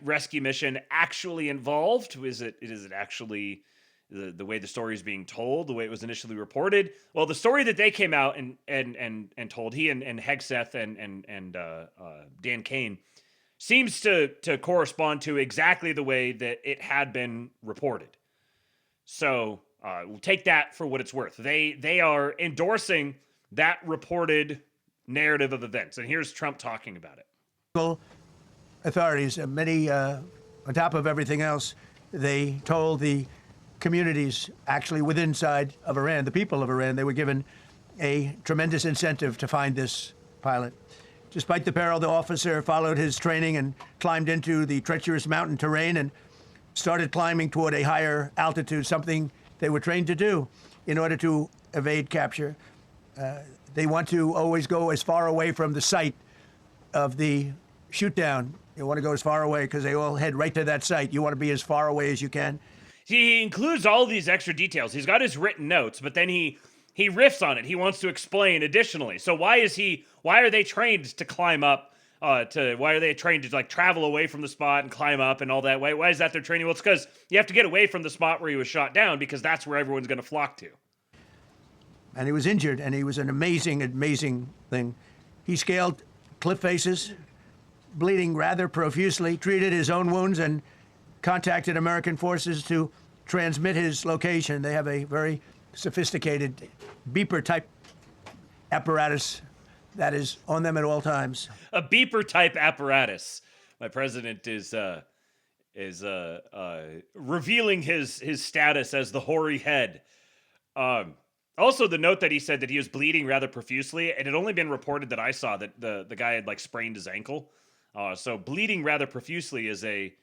rescue mission actually involved. Is it actually the way the story is being told, the way it was initially reported? Well, the story that they came out and told, he and Hegseth and Dan Kane, seems to correspond to exactly the way that it had been reported. So we'll take that for what it's worth. They are endorsing that reported narrative of events. And here's Trump talking about it. Authorities, many, on top of everything else, they told the communities actually within side of Iran, the people of Iran, they were given a tremendous incentive to find this pilot. Despite the peril, the officer followed his training and climbed into the treacherous mountain terrain and started climbing toward a higher altitude, something they were trained to do in order to evade capture. They want to always go as far away from the site of the shoot down. You want to go as far away because they all head right to that site. You want to be as far away as you can. He includes all these extra details. He's got his written notes, but then he riffs on it. He wants to explain additionally. So why are they trained to climb up, why are they trained to like travel away from the spot and climb up and all that? Why is that their training? Well, it's because you have to get away from the spot where he was shot down because that's where everyone's going to flock to. And he was injured, and he was an amazing, amazing thing. He scaled cliff faces, bleeding rather profusely, treated his own wounds, and contacted American forces to transmit his location. They have a very sophisticated beeper-type apparatus that is on them at all times. A beeper-type apparatus. My president is revealing his status as the hoary head. Also, the note that he said that he was bleeding rather profusely, it had only been reported that I saw that the guy had like sprained his ankle. So bleeding rather profusely is a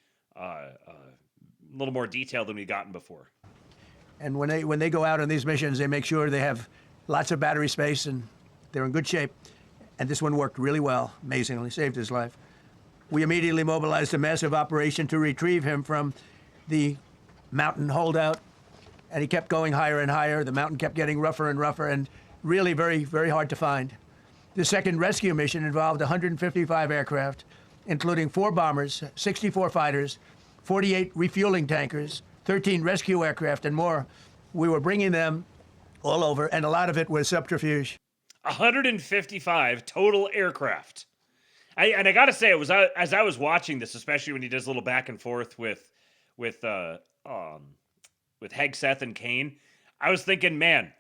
little more detail than we've gotten before. And when they go out on these missions, they make sure they have lots of battery space and they're in good shape. And this one worked really well, amazingly, saved his life. We immediately mobilized a massive operation to retrieve him from the mountain holdout. And he kept going higher and higher. The mountain kept getting rougher and rougher and really very, very hard to find. The second rescue mission involved 155 aircraft, including 4 bombers, 64 fighters, 48 refueling tankers, 13 rescue aircraft, and more. We were bringing them all over, and a lot of it was subterfuge. 155 total aircraft. I got to say, it was as I was watching this, especially when he does a little back and forth with Hegseth and Kane, I was thinking, man,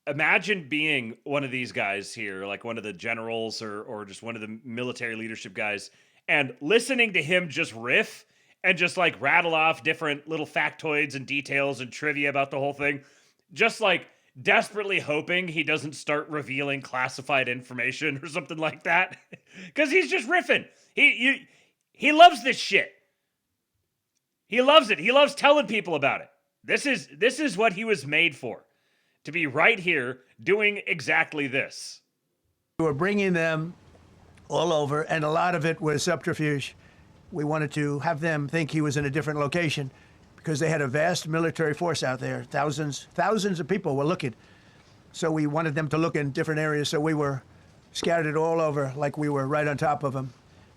imagine being one of these guys here, like one of the generals or just one of the military leadership guys, and listening to him just riff and just like rattle off different little factoids and details and trivia about the whole thing, just like desperately hoping he doesn't start revealing classified information or something like that, because he's just riffing. He loves this shit. He loves it. He loves telling people about it. This is what he was made for, to be right here doing exactly this. We were bringing them all over, and a lot of it was subterfuge. We wanted to have them think he was in a different location because they had a vast military force out there. Thousands of people were looking. So we wanted them to look in different areas, so we were scattered all over like we were right on top of them.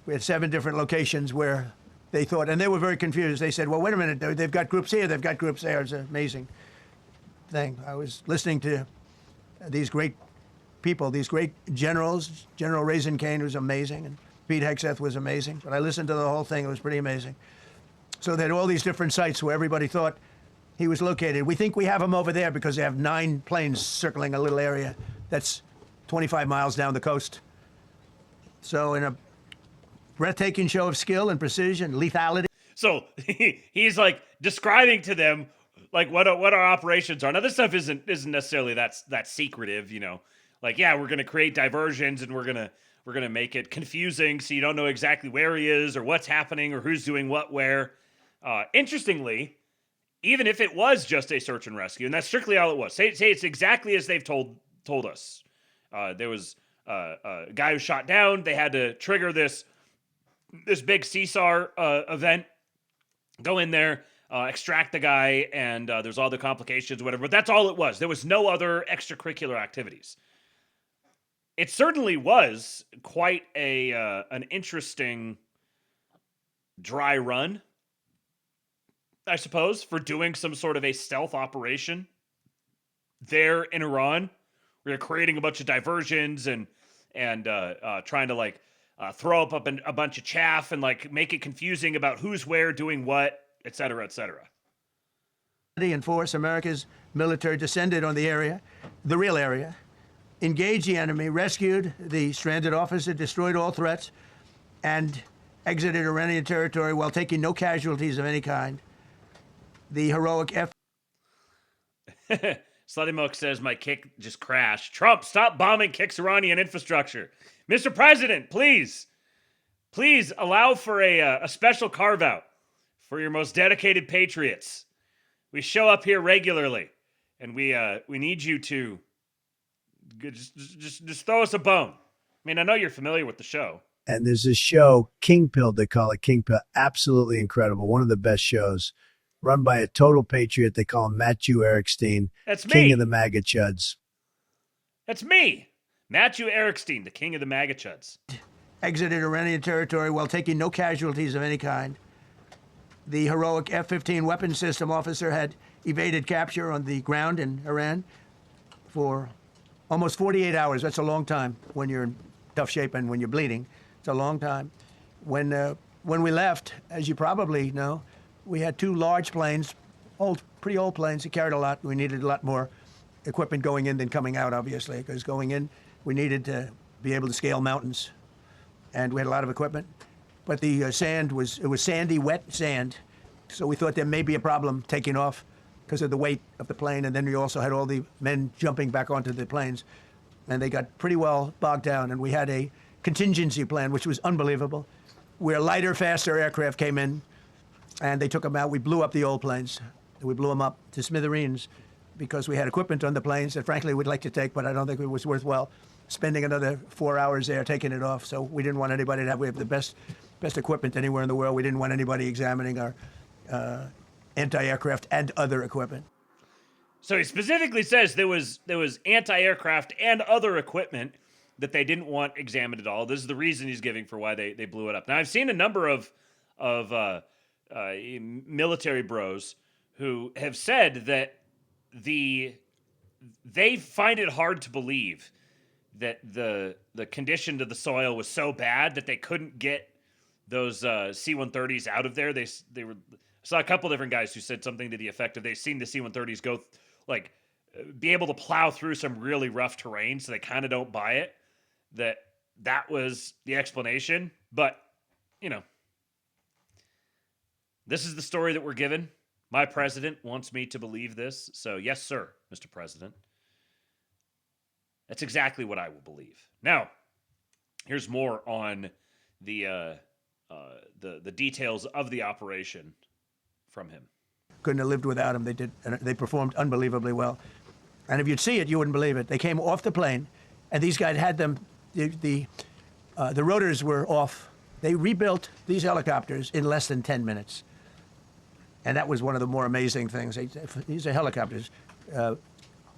We had 7 different locations where they thought, and they were very confused. They said, well, wait a minute, they've got groups here, they've got groups there. It's an amazing thing. I was listening to these great people, these great generals. General Raisin Kane was amazing, and Pete Hegseth was amazing, but I listened to the whole thing. It was pretty amazing. So they had all these different sites where everybody thought he was located. We think we have him over there because they have 9 planes circling a little area that's 25 miles down the coast. So in a breathtaking show of skill and precision, lethality. So he's like describing to them like what our operations are. Now this stuff isn't necessarily that secretive, you know. Like, yeah, we're gonna create diversions and we're gonna make it confusing so you don't know exactly where he is or what's happening or who's doing what where. Interestingly, even if it was just a search and rescue, and that's strictly all it was, say it's exactly as they've told us. There was a guy who shot down. They had to trigger this big CSAR event, go in there, extract the guy, and there's all the complications, whatever. But that's all it was. There was no other extracurricular activities. It certainly was quite an interesting dry run, I suppose, for doing some sort of a stealth operation there in Iran. We were creating a bunch of diversions and trying to like throw up a bunch of chaff and like make it confusing about who's where doing what, et cetera, et cetera. And force, America's military descended on the area, the real area, engaged the enemy, rescued the stranded officer, destroyed all threats, and exited Iranian territory while taking no casualties of any kind. The heroic Slutty Milk says, my kick just crashed. Trump, stop bombing Kick's Iranian infrastructure. Mr. President, please allow for a special carve-out for your most dedicated patriots. We show up here regularly, and we need you to just throw us a bone. I mean, I know you're familiar with the show. And there's this show, King Pill, they call it King Pill. Absolutely incredible. One of the best shows. Run by a total patriot. They call him Matthew Erickstein. That's me. King of the MAGA Chuds. That's me. Matthew Erickstein, the king of the MAGA Chuds. Exited Iranian territory while taking no casualties of any kind. The heroic F-15 weapons system officer had evaded capture on the ground in Iran for almost 48 hours. That's a long time when you're in tough shape and when you're bleeding. It's a long time. When we left, as you probably know, we had 2 large planes, pretty old planes that carried a lot. We needed a lot more equipment going in than coming out, obviously, because going in, we needed to be able to scale mountains. And we had a lot of equipment. But the sand was sandy, wet sand. So we thought there may be a problem taking off because of the weight of the plane. And then we also had all the men jumping back onto the planes. And they got pretty well bogged down. And we had a contingency plan, which was unbelievable, where lighter, faster aircraft came in. And they took them out. We blew up the old planes. We blew them up to smithereens because we had equipment on the planes that, frankly, we'd like to take, but I don't think it was worthwhile spending another 4 hours there taking it off. So we didn't want anybody to have. We have the best equipment anywhere in the world. We didn't want anybody examining our anti-aircraft and other equipment. So he specifically says there was anti-aircraft and other equipment that they didn't want examined at all. This is the reason he's giving for why they blew it up. Now, I've seen a number of military bros who have said that they find it hard to believe that the condition of the soil was so bad that they couldn't get those C-130s out of there. They were saw a couple different guys who said something to the effect of they've seen the C-130s go be able to plow through some really rough terrain, so they kind of don't buy it that was the explanation. But you know, this is the story that we're given. My president wants me to believe this. So, yes, sir, Mr. President. That's exactly what I will believe. Now, here's more on the details of the operation from him. Couldn't have lived without him. They performed unbelievably well. And if you'd see it, you wouldn't believe it. They came off the plane, and these guys had them. The rotors were off. They rebuilt these helicopters in less than 10 minutes. And that was one of the more amazing things. These are helicopters,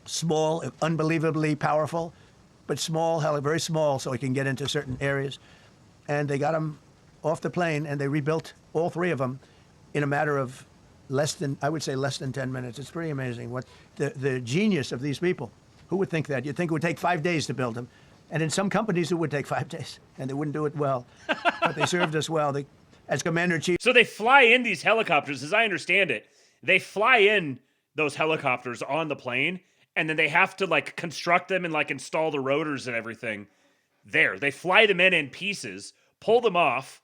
small, unbelievably powerful, but small, very small, so it can get into certain areas. And they got them off the plane, and they rebuilt all 3 of them in a matter of less than 10 minutes. It's pretty amazing what the genius of these people. Who would think that? You'd think it would take 5 days to build them. And in some companies, it would take 5 days, and they wouldn't do it well. But they served us well. As Commander-in-Chief. So they fly in these helicopters, as I understand it. They fly in those helicopters on the plane, and then they have to like construct them and like install the rotors and everything there. They fly them in pieces, pull them off,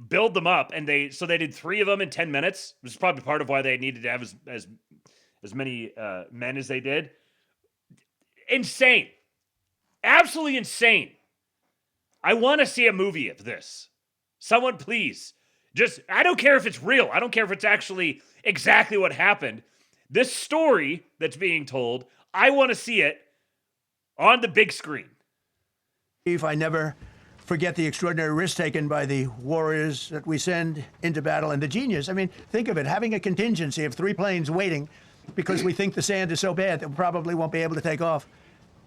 build them up, and they did 3 of them in 10 minutes. Which is probably part of why they needed to have as many men as they did. Insane. Absolutely insane. I want to see a movie of this. Someone please. I don't care if it's real. I don't care if it's actually exactly what happened. This story that's being told, I want to see it on the big screen. If I never forget the extraordinary risk taken by the warriors that we send into battle and the genius. I mean, think of it, having a contingency of 3 planes waiting because we think the sand is so bad that we probably won't be able to take off.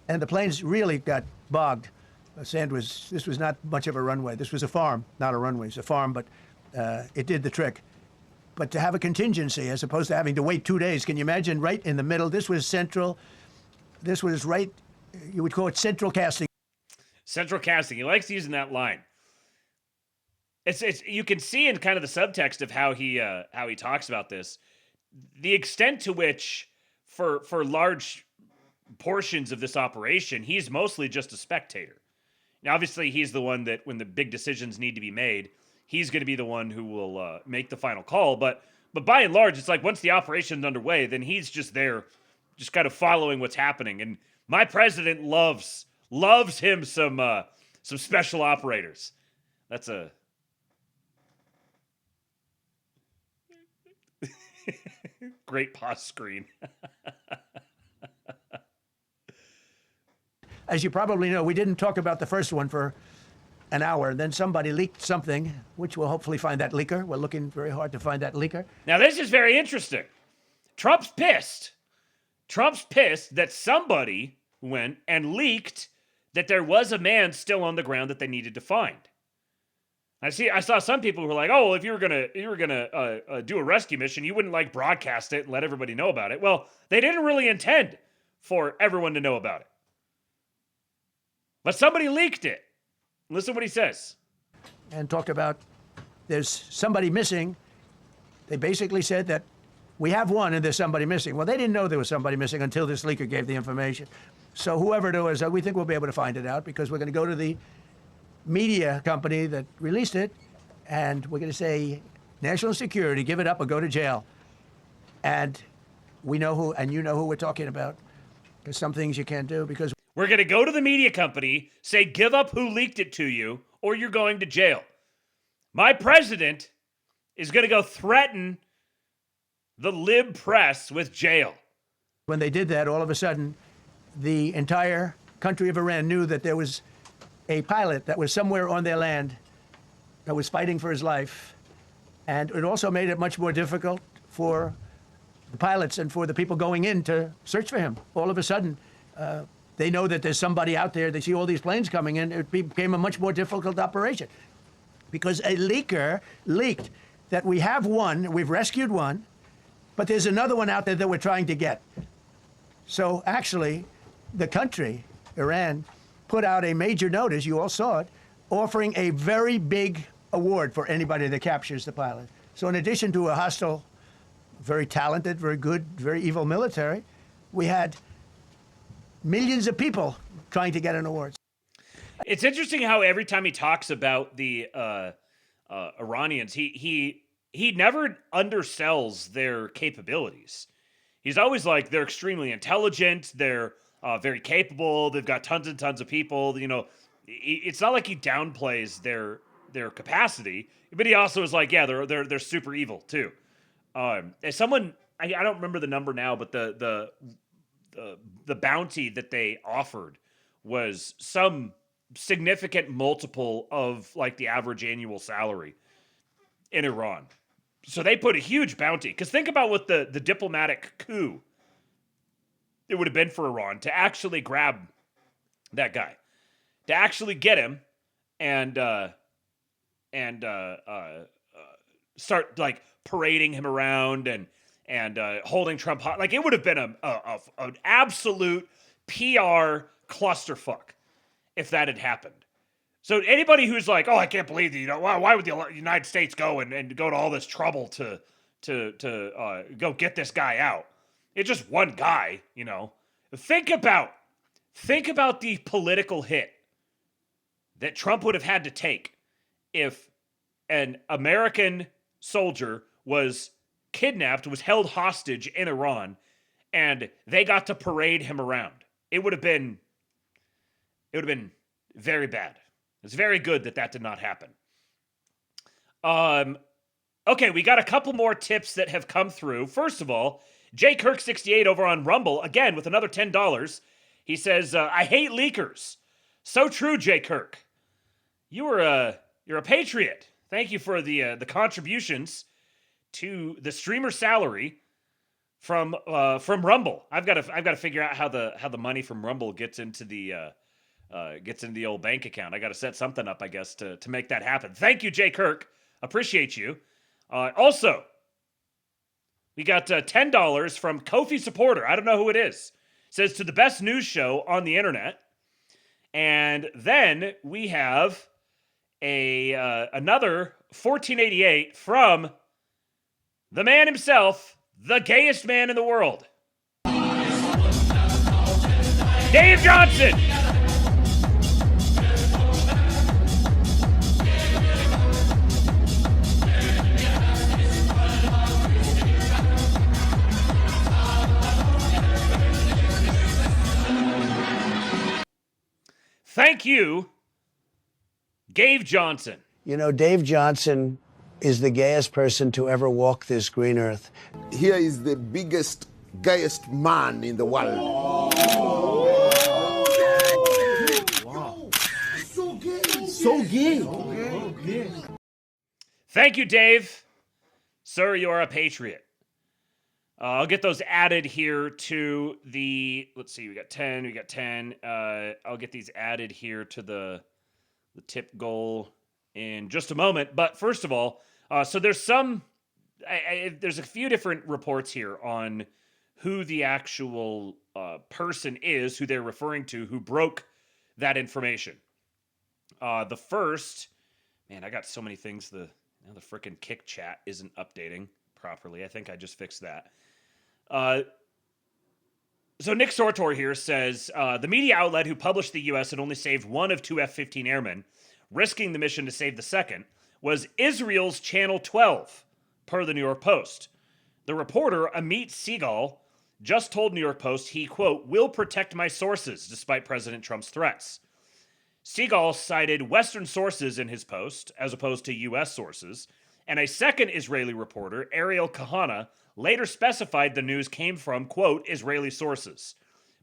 And the planes really got bogged. This was not much of a runway. This was a farm, not a runway. It's a farm, but it did the trick. But to have a contingency as opposed to having to wait 2 days, can you imagine right in the middle? This was central. This was right, you would call it central casting. Central casting. He likes using that line. It's you can see in kind of the subtext of how he talks about this, the extent to which for large portions of this operation, he's mostly just a spectator. Now, obviously, he's the one that when the big decisions need to be made, he's going to be the one who will make the final call. But by and large, it's like once the operation's underway, then he's just there, just kind of following what's happening. And my president loves him some special operators. That's a great pause screen. As you probably know, we didn't talk about the first one for an hour. Then somebody leaked something, which we'll hopefully find that leaker. We're looking very hard to find that leaker. Now, this is very interesting. Trump's pissed. Trump's pissed that somebody went and leaked that there was a man still on the ground that they needed to find. I saw some people who were like, "Oh, if you were gonna do a rescue mission, you wouldn't like broadcast it and let everybody know about it." Well, they didn't really intend for everyone to know about it, but somebody leaked it. Listen to what he says. And talked about there's somebody missing. They basically said that we have one and there's somebody missing. Well, they didn't know there was somebody missing until this leaker gave the information. So whoever it was, we think we'll be able to find it out because we're going to go to the media company that released it and we're going to say, national security, give it up or go to jail. And we know who, and you know who we're talking about. There's some things you can't do because we're going to go to the media company, say, give up who leaked it to you, or you're going to jail. My president is going to go threaten the lib press with jail. When they did that, all of a sudden, the entire country of Iran knew that there was a pilot that was somewhere on their land that was fighting for his life. And it also made it much more difficult for the pilots and for the people going in to search for him. All of a sudden, they know that there's somebody out there. They see all these planes coming in. It became a much more difficult operation because a leaker leaked that we have one, we've rescued one, but there's another one out there that we're trying to get. So actually, the country, Iran, put out a major notice, you all saw it, offering a very big award for anybody that captures the pilot. So in addition to a hostile, very talented, very good, very evil military, we had millions of people trying to get an award. It's interesting how every time he talks about the Iranians, he never undersells their capabilities. He's always like, they're extremely intelligent, they're very capable, they've got tons and tons of people. You know, it's not like he downplays their capacity, but he also is like, yeah, they're super evil too. As someone, I don't remember the number now, but the bounty that they offered was some significant multiple of like the average annual salary in Iran. So they put a huge bounty. Because think about what the diplomatic coup it would have been for Iran to actually grab that guy, to actually get him and start like parading him around and holding Trump hot. Like it would have been an absolute PR clusterfuck if that had happened. So anybody who's like, oh, I can't believe why would the United States go and go to all this trouble to go get this guy out? It's just one guy, Think about the political hit that Trump would have had to take if an American soldier was kidnapped, was held hostage in Iran, and they got to parade him around. It would have been very bad. It's very good that did not happen. Okay, we got a couple more tips that have come through. First of all, J Kirk68 over on Rumble, again with another $10. He says, I hate leakers. So true, J Kirk. You're a patriot. Thank you for the contributions to the streamer salary from Rumble. I've got to figure out how the money from Rumble gets into the old bank account. I got to set something up, I guess, to make that happen. Thank you, Jay Kirk. Appreciate you. Also, we got $10 from Kofi supporter. I don't know who it is. Says to the best news show on the internet. And then we have another $14.88 from the man himself, the gayest man in the world, Dave Johnson. Thank you, Dave Johnson. Dave Johnson is the gayest person to ever walk this green earth. Here is the biggest, gayest man in the world. Wow. So gay. So gay. Thank you, Dave. Sir, you are a patriot. I'll get those added here to the, let's see, we got 10. I'll get these added here to the tip goal in just a moment. But first of all, so there's there's a few different reports here on who the actual person is, who they're referring to, who broke that information. The first, man, I got so many things. The frickin' Kick chat isn't updating properly. I think I just fixed that. So Nick Sortor here says, the media outlet who published the U.S. had only saved one of two F-15 airmen, risking the mission to save the second, was Israel's Channel 12, per the New York Post. The reporter, Amit Segal, just told New York Post he, quote, will protect my sources despite President Trump's threats. Segal cited Western sources in his post, as opposed to U.S. sources, and a second Israeli reporter, Ariel Kahana, later specified the news came from, quote, Israeli sources.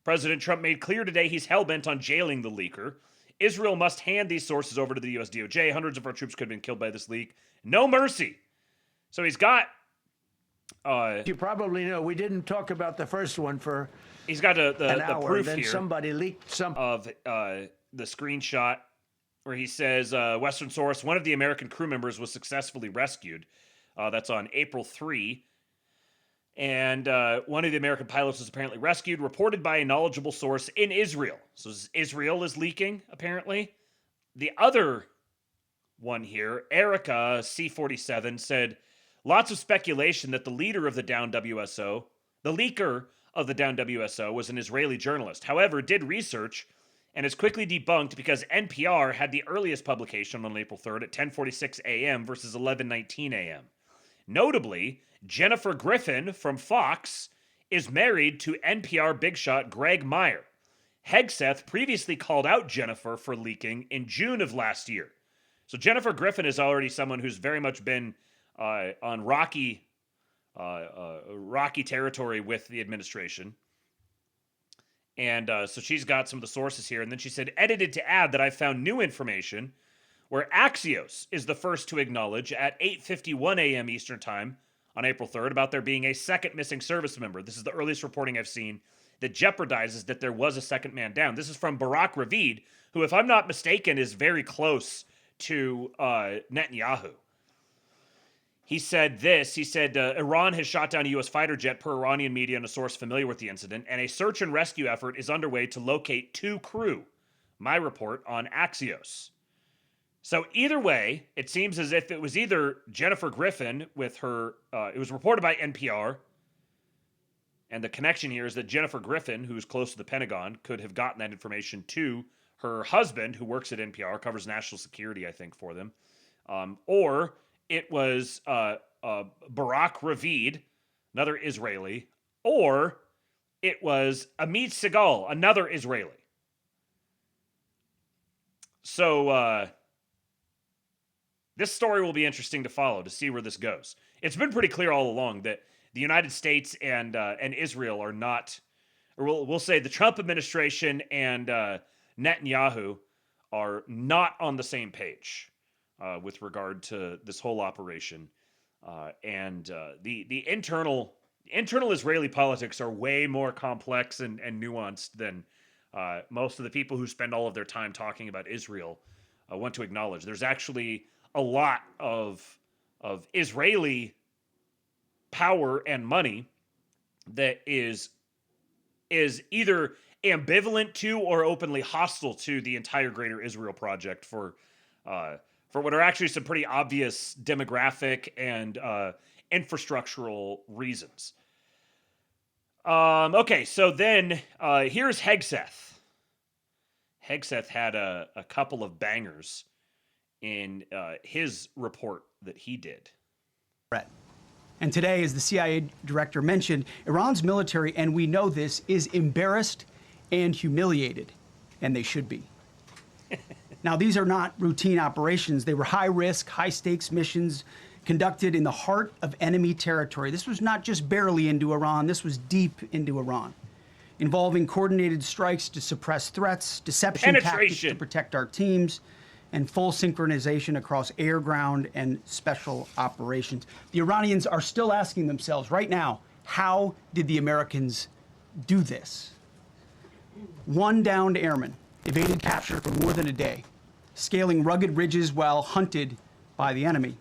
President Trump made clear today he's hell-bent on jailing the leaker. Israel must hand these sources over to the U.S. DOJ. Hundreds of our troops could have been killed by this leak. No mercy. So he's got... you probably know, we didn't talk about the first one for he's got the proof then here somebody leaked some of the screenshot where he says, Western source, one of the American crew members was successfully rescued. That's on April 3. And one of the American pilots was apparently rescued, reported by a knowledgeable source in Israel. So Israel is leaking, apparently. The other one here, Erica C47, said, lots of speculation that the leader of the downed WSO, the leaker of the downed WSO, was an Israeli journalist. However, did research and is quickly debunked because NPR had the earliest publication on April 3rd at 10:46 a.m. versus 11:19 a.m. Notably, Jennifer Griffin from Fox is married to NPR big shot Greg Meyer. Hegseth previously called out Jennifer for leaking in June of last year. So Jennifer Griffin is already someone who's very much been on rocky territory with the administration. And so she's got some of the sources here. And then she said, edited to add that I found new information where Axios is the first to acknowledge at 8:51 a.m. Eastern Time on April 3rd about there being a second missing service member. This is the earliest reporting I've seen that jeopardizes that there was a second man down. This is from Barak Ravid, who, if I'm not mistaken, is very close to Netanyahu. He said this. He said, Iran has shot down a U.S. fighter jet per Iranian media and a source familiar with the incident, and a search and rescue effort is underway to locate two crew. my report on Axios. So either way, it seems as if it was either Jennifer Griffin with her, it was reported by NPR, and the connection here is that Jennifer Griffin, who's close to the Pentagon, could have gotten that information to her husband, who works at NPR, covers national security, I think, for them. Or it was Barak Ravid, another Israeli, or it was Amit Segal, another Israeli. So this story will be interesting to follow, to see where this goes. It's been pretty clear all along that the United States and Israel are not, or we'll say the Trump administration and Netanyahu are not on the same page with regard to this whole operation. And the internal Israeli politics are way more complex and nuanced than most of the people who spend all of their time talking about Israel want to acknowledge. There's actually a lot of Israeli power and money that is either ambivalent to or openly hostile to the entire Greater Israel Project for what are actually some pretty obvious demographic and infrastructural reasons. Okay, so then here's Hegseth. Hegseth had a couple of bangers in his report that he did. And today, as the CIA director mentioned, Iran's military, and we know this, is embarrassed and humiliated, and they should be. Now, these are not routine operations. They were high-risk, high-stakes missions conducted in the heart of enemy territory. This was not just barely into Iran, this was deep into Iran, involving coordinated strikes to suppress threats, deception tactics to protect our teams, and full synchronization across air, ground, and special operations. The Iranians are still asking themselves right now, how did the Americans do this? One downed airman evaded capture for more than a day, scaling rugged ridges while hunted by the enemy.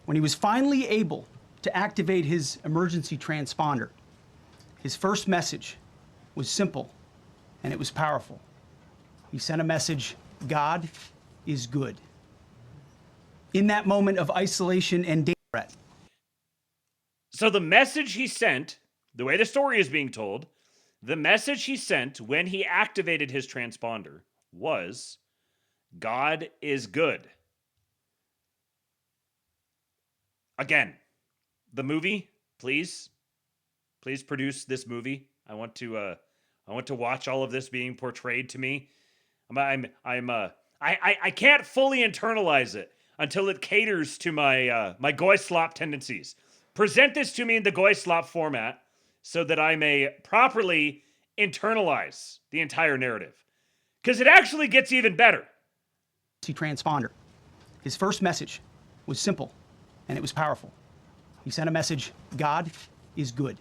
When he was finally able to activate his emergency transponder, his first message was simple, and it was powerful. He sent a message, God is good. In that moment of isolation and danger. So the message he sent, the way the story is being told, the message he sent when he activated his transponder was, God is good. Again, the movie, please produce this movie. I want to watch all of this being portrayed to me. I can't fully internalize it until it caters to my my goy slop tendencies. Present this to me in the goy slop format so that I may properly internalize the entire narrative. Because it actually gets even better. Transponder. His first message was simple, and it was powerful. He sent a message, God is good.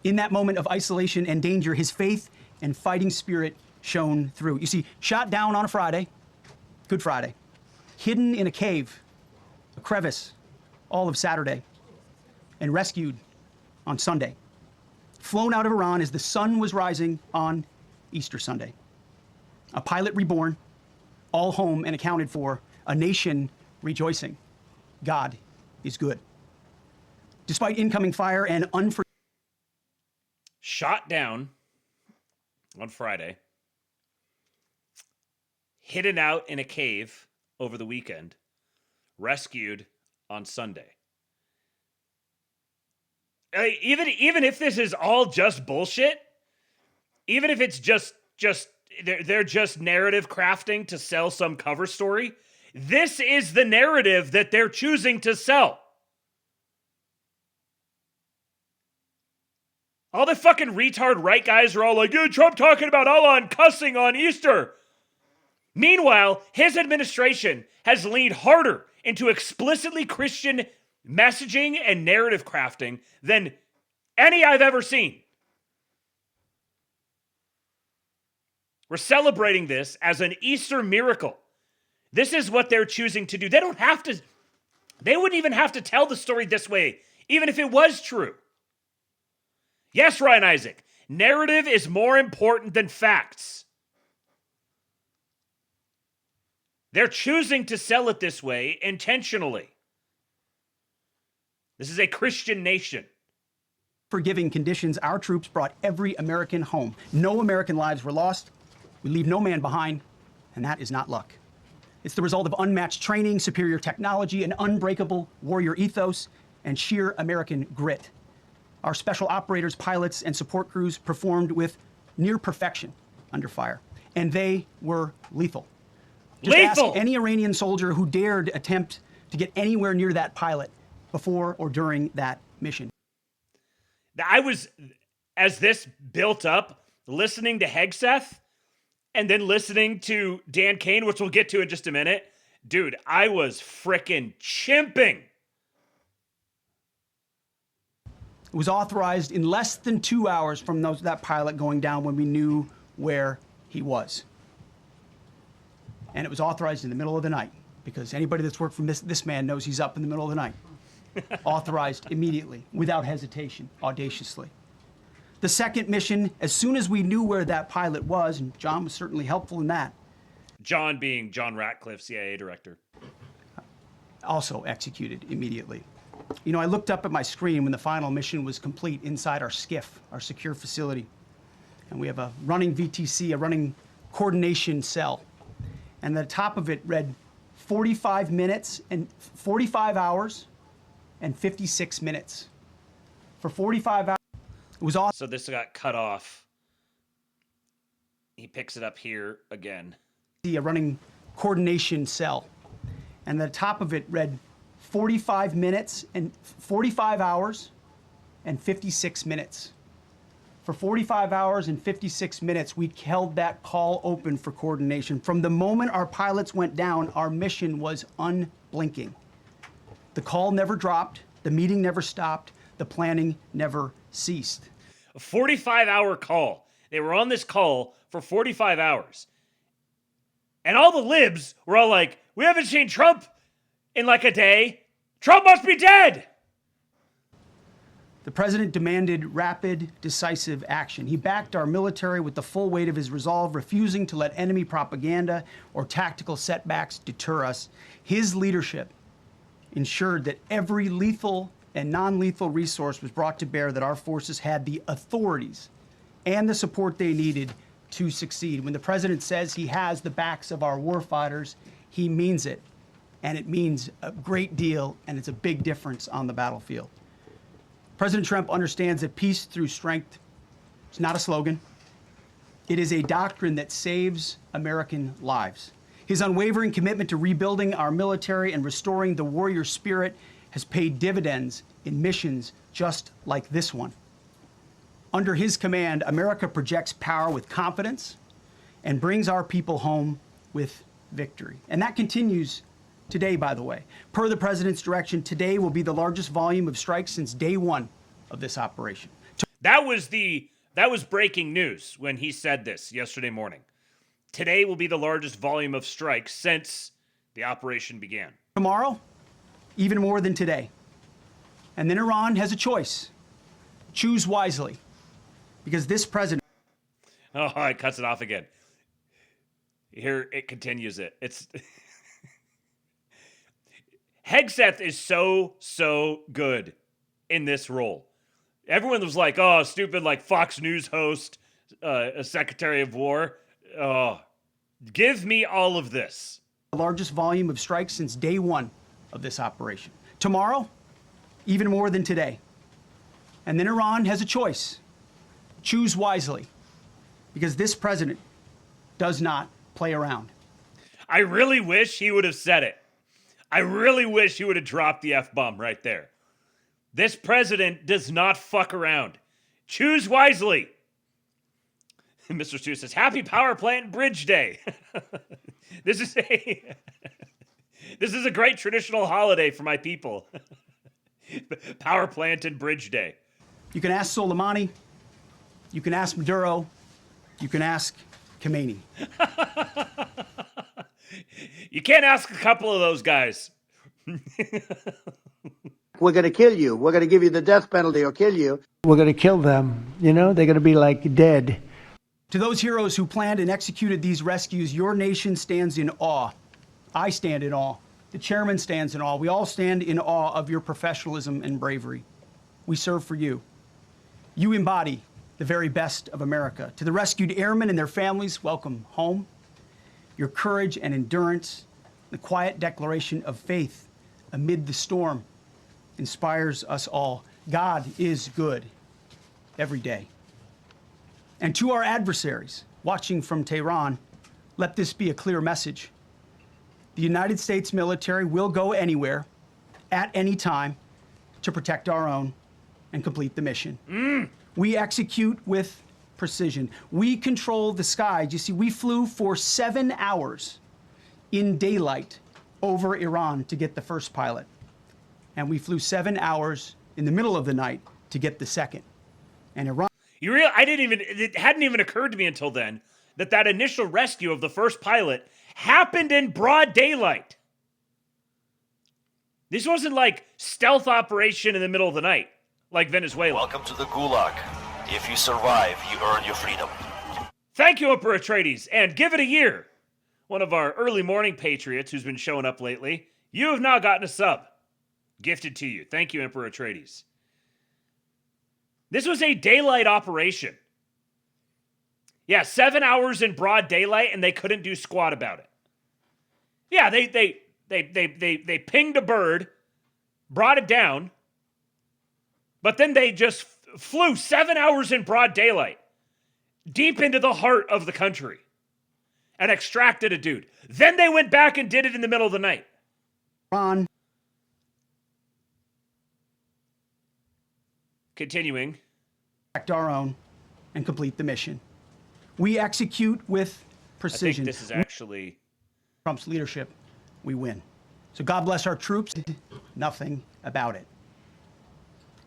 In that moment of isolation and danger, his faith and fighting spirit shone through. You see, shot down on a Friday, Good Friday, hidden in a cave, a crevice, all of Saturday, and rescued on Sunday. Flown out of Iran as the sun was rising on Easter Sunday. A pilot reborn, all home and accounted for, a nation rejoicing. God is good. Despite incoming fire and shot down on Friday, hidden out in a cave over the weekend, rescued on Sunday. Even if this is all just bullshit, even if it's just they're just narrative crafting to sell some cover story, this is the narrative that they're choosing to sell. All the fucking retard right guys are all like, yeah, Trump talking about Allah and cussing on Easter. Meanwhile, his administration has leaned harder into explicitly Christian messaging and narrative crafting than any I've ever seen. We're celebrating this as an Easter miracle. This is what they're choosing to do. They wouldn't even have to tell the story this way, even if it was true. Yes, Ryan Isaac, narrative is more important than facts. They're choosing to sell it this way intentionally. This is a Christian nation. Forgiving conditions, our troops brought every American home. No American lives were lost. We leave no man behind, and that is not luck. It's the result of unmatched training, superior technology, an unbreakable warrior ethos, and sheer American grit. Our special operators, pilots, and support crews performed with near perfection under fire, and they were lethal. Just lethal! Ask any Iranian soldier who dared attempt to get anywhere near that pilot before or during that mission. I was, as this built up, listening to Hegseth and then listening to Dan Kane, which we'll get to in just a minute. Dude, I was frickin' chimping. It was authorized in less than 2 hours from that pilot going down when we knew where he was. And it was authorized in the middle of the night, because anybody that's worked for this man knows he's up in the middle of the night. Authorized immediately, without hesitation, audaciously. The second mission, as soon as we knew where that pilot was, and John was certainly helpful in that. John being John Ratcliffe, CIA director. Also executed immediately. You know, I looked up at my screen when the final mission was complete inside our SCIF, our secure facility. And we have a running VTC, a running coordination cell. And the top of it read 45 minutes and 45 hours and 56 minutes. For 45 hours, it was awesome. So this got cut off. He picks it up here again. A running coordination cell. And the top of it read 45 minutes and 45 hours and 56 minutes. For 45 hours and 56 minutes, we held that call open for coordination. From the moment our pilots went down, our mission was unblinking. The call never dropped, the meeting never stopped, the planning never ceased. A 45-hour call. They were on this call for 45 hours. And all the libs were all like, we haven't seen Trump in like a day. Trump must be dead. The president demanded rapid, decisive action. He backed our military with the full weight of his resolve, refusing to let enemy propaganda or tactical setbacks deter us. His leadership ensured that every lethal and non-lethal resource was brought to bear, that our forces had the authorities and the support they needed to succeed. When the president says he has the backs of our warfighters, he means it. And it means a great deal, and it's a big difference on the battlefield. President Trump understands that peace through strength is not a slogan. It is a doctrine that saves American lives. His unwavering commitment to rebuilding our military and restoring the warrior spirit has paid dividends in missions just like this one. Under his command, America projects power with confidence and brings our people home with victory. And that continues today, by the way. Per the president's direction, today will be the largest volume of strikes since day one of this operation. That was breaking news when he said this yesterday morning. Today will be the largest volume of strikes since the operation began. Tomorrow, even more than today. And then Iran has a choice. Choose wisely. Because this president... Oh, it cuts it off again. Here it continues it. It's... Hegseth is so good in this role. Everyone was like, oh, stupid, like Fox News host, a Secretary of War. Oh, give me all of this. The largest volume of strikes since day one of this operation. Tomorrow, even more than today. And then Iran has a choice. Choose wisely. Because this president does not play around. I really wish he would have said it. I really wish he would have dropped the F-bomb right there. This president does not fuck around. Choose wisely. Mr. Stu says, happy power plant bridge day. This is a great traditional holiday for my people. Power plant and bridge day. You can ask Soleimani. You can ask Maduro. You can ask Khomeini. You can't ask a couple of those guys. We're going to kill you. We're going to give you the death penalty or kill you. We're going to kill them. You know, they're going to be like dead. To those heroes who planned and executed these rescues, your nation stands in awe I stand in awe. The chairman stands in awe. We all stand in awe of your professionalism and bravery. We serve for you. You embody the very best of America. To the rescued airmen and their families, welcome home. Your courage and endurance, the quiet declaration of faith amid the storm inspires us all. God is good every day. And to our adversaries watching from Tehran, let this be a clear message. The United States military will go anywhere, at any time, to protect our own and complete the mission. We execute with precision. We control the skies. You see, we flew for 7 hours in daylight over Iran to get the first pilot. And we flew 7 hours in the middle of the night to get the second. And Iran... It hadn't even occurred to me until then that initial rescue of the first pilot happened in broad daylight. This wasn't like stealth operation in the middle of the night, like Venezuela. Welcome to the Gulag. If you survive, you earn your freedom. Thank you, Emperor Atreides, and give it a year. One of our early morning patriots who's been showing up lately. You have now gotten a sub. Gifted to you. Thank you, Emperor Atreides. This was a daylight operation. Yeah, 7 hours in broad daylight, and they couldn't do squat about it. Yeah, they pinged a bird, brought it down, but then they just flew 7 hours in broad daylight, deep into the heart of the country, and extracted a dude. Then they went back and did it in the middle of the night. Ron. Continuing. Protect our own and complete the mission. We execute with precision. I think this is actually Trump's leadership. We win. So God bless our troops. Nothing about it.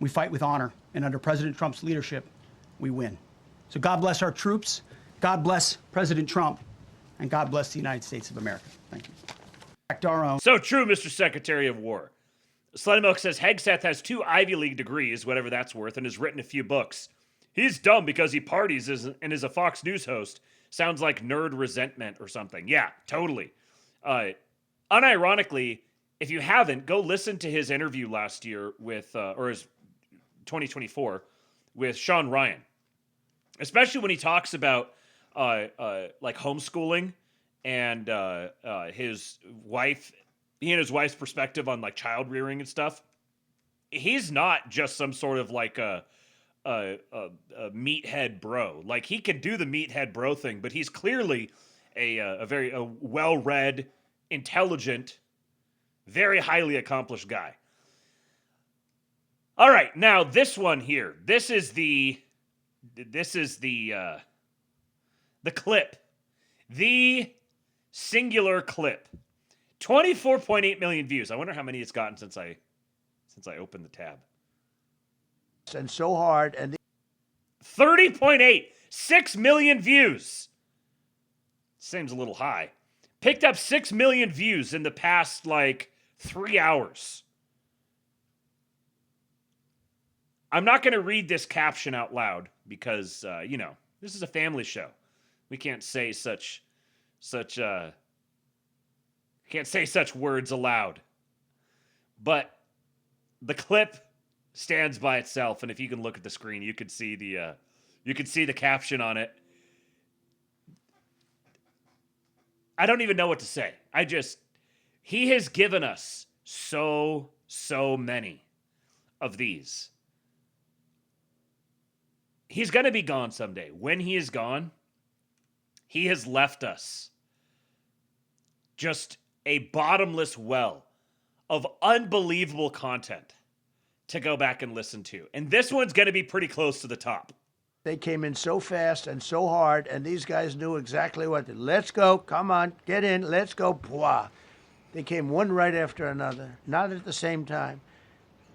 We fight with honor, and under President Trump's leadership, we win. So God bless our troops. God bless President Trump, and God bless the United States of America. Thank you. Protect our own. So true, Mr. Secretary of War. Slutty Milk says Hegseth has 2 Ivy League degrees, whatever that's worth, and has written a few books. He's dumb because he parties and is a Fox News host. Sounds like nerd resentment or something. Yeah, totally. Unironically, if you haven't, go listen to his interview last year with, or his 2024 with Sean Ryan. Especially when he talks about like homeschooling and his wife, he and his wife's perspective on like child rearing and stuff. He's not just some sort of like a meathead bro. Like he can do the meathead bro thing, but he's clearly a very well-read, intelligent, very highly accomplished guy. All right, now this one here. This is the clip. The singular clip. 24.8 million views. I wonder how many it's gotten since I opened the tab. And so hard, and 30.8, 6 million views. Seems a little high. Picked up 6 million views in the past, 3 hours. I'm not going to read this caption out loud because, this is a family show. We can't say such words aloud. But the clip stands by itself, and if you can look at the screen, you could see the caption on it. I don't even know what to say. He has given us so many of these. He's going to be gone someday. When he is gone, he has left us just a bottomless well of unbelievable content to go back and listen to. And this one's going to be pretty close to the top. they came in so fast and so hard, and these guys knew exactly what to do. Let's go, come on, get in, let's go, blah. They came one right after another, not at the same time.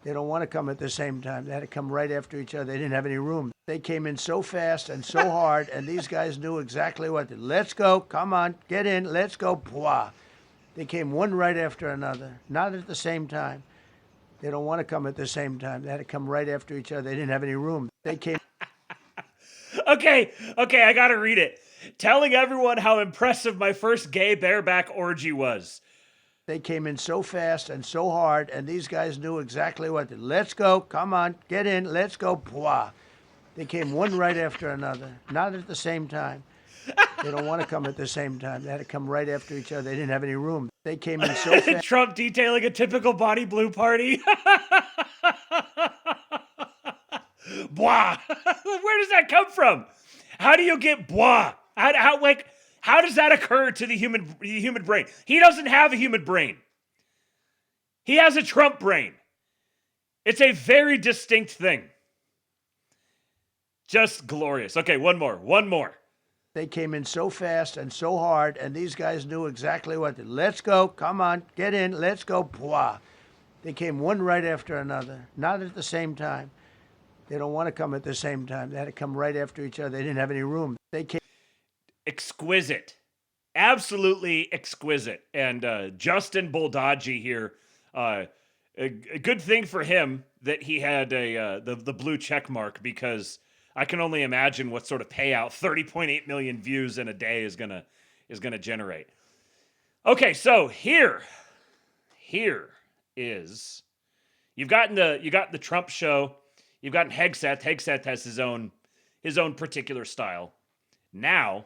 They don't want to come at the same time. They had to come right after each other. They didn't have any room. They came in so fast and so hard, and these guys knew exactly what to do. Let's go, come on, get in, let's go, blah. They came one right after another, not at the same time. They don't want to come at the same time. They had to come right after each other. They didn't have any room. They came. Okay, I got to read it. Telling everyone how impressive my first gay bareback orgy was. They came in so fast and so hard, and these guys knew exactly what to. Let's go, come on, get in, let's go. Bwah. They came one right after another, not at the same time. They don't want to come at the same time. They had to come right after each other. They didn't have any room. They came in so fast. Trump detailing a typical body blue party. Blah. Where does that come from? How do you get blah? How does that occur to the human brain? He doesn't have a human brain. He has a Trump brain. It's a very distinct thing. Just glorious. Okay, one more. They came in so fast and so hard, and these guys knew exactly what to. Let's go, come on, get in, let's go. Bwah. They came one right after another, not at the same time. They don't want to come at the same time. They had to come right after each other. They didn't have any room. They came. Exquisite. Absolutely exquisite. And Justin Boldaji here, a good thing for him that he had the blue check mark, because I can only imagine what sort of payout 30.8 million views in a day is gonna generate. Okay, so here is you've gotten the Trump show. You've gotten Hegseth. Hegseth has his own particular style. Now,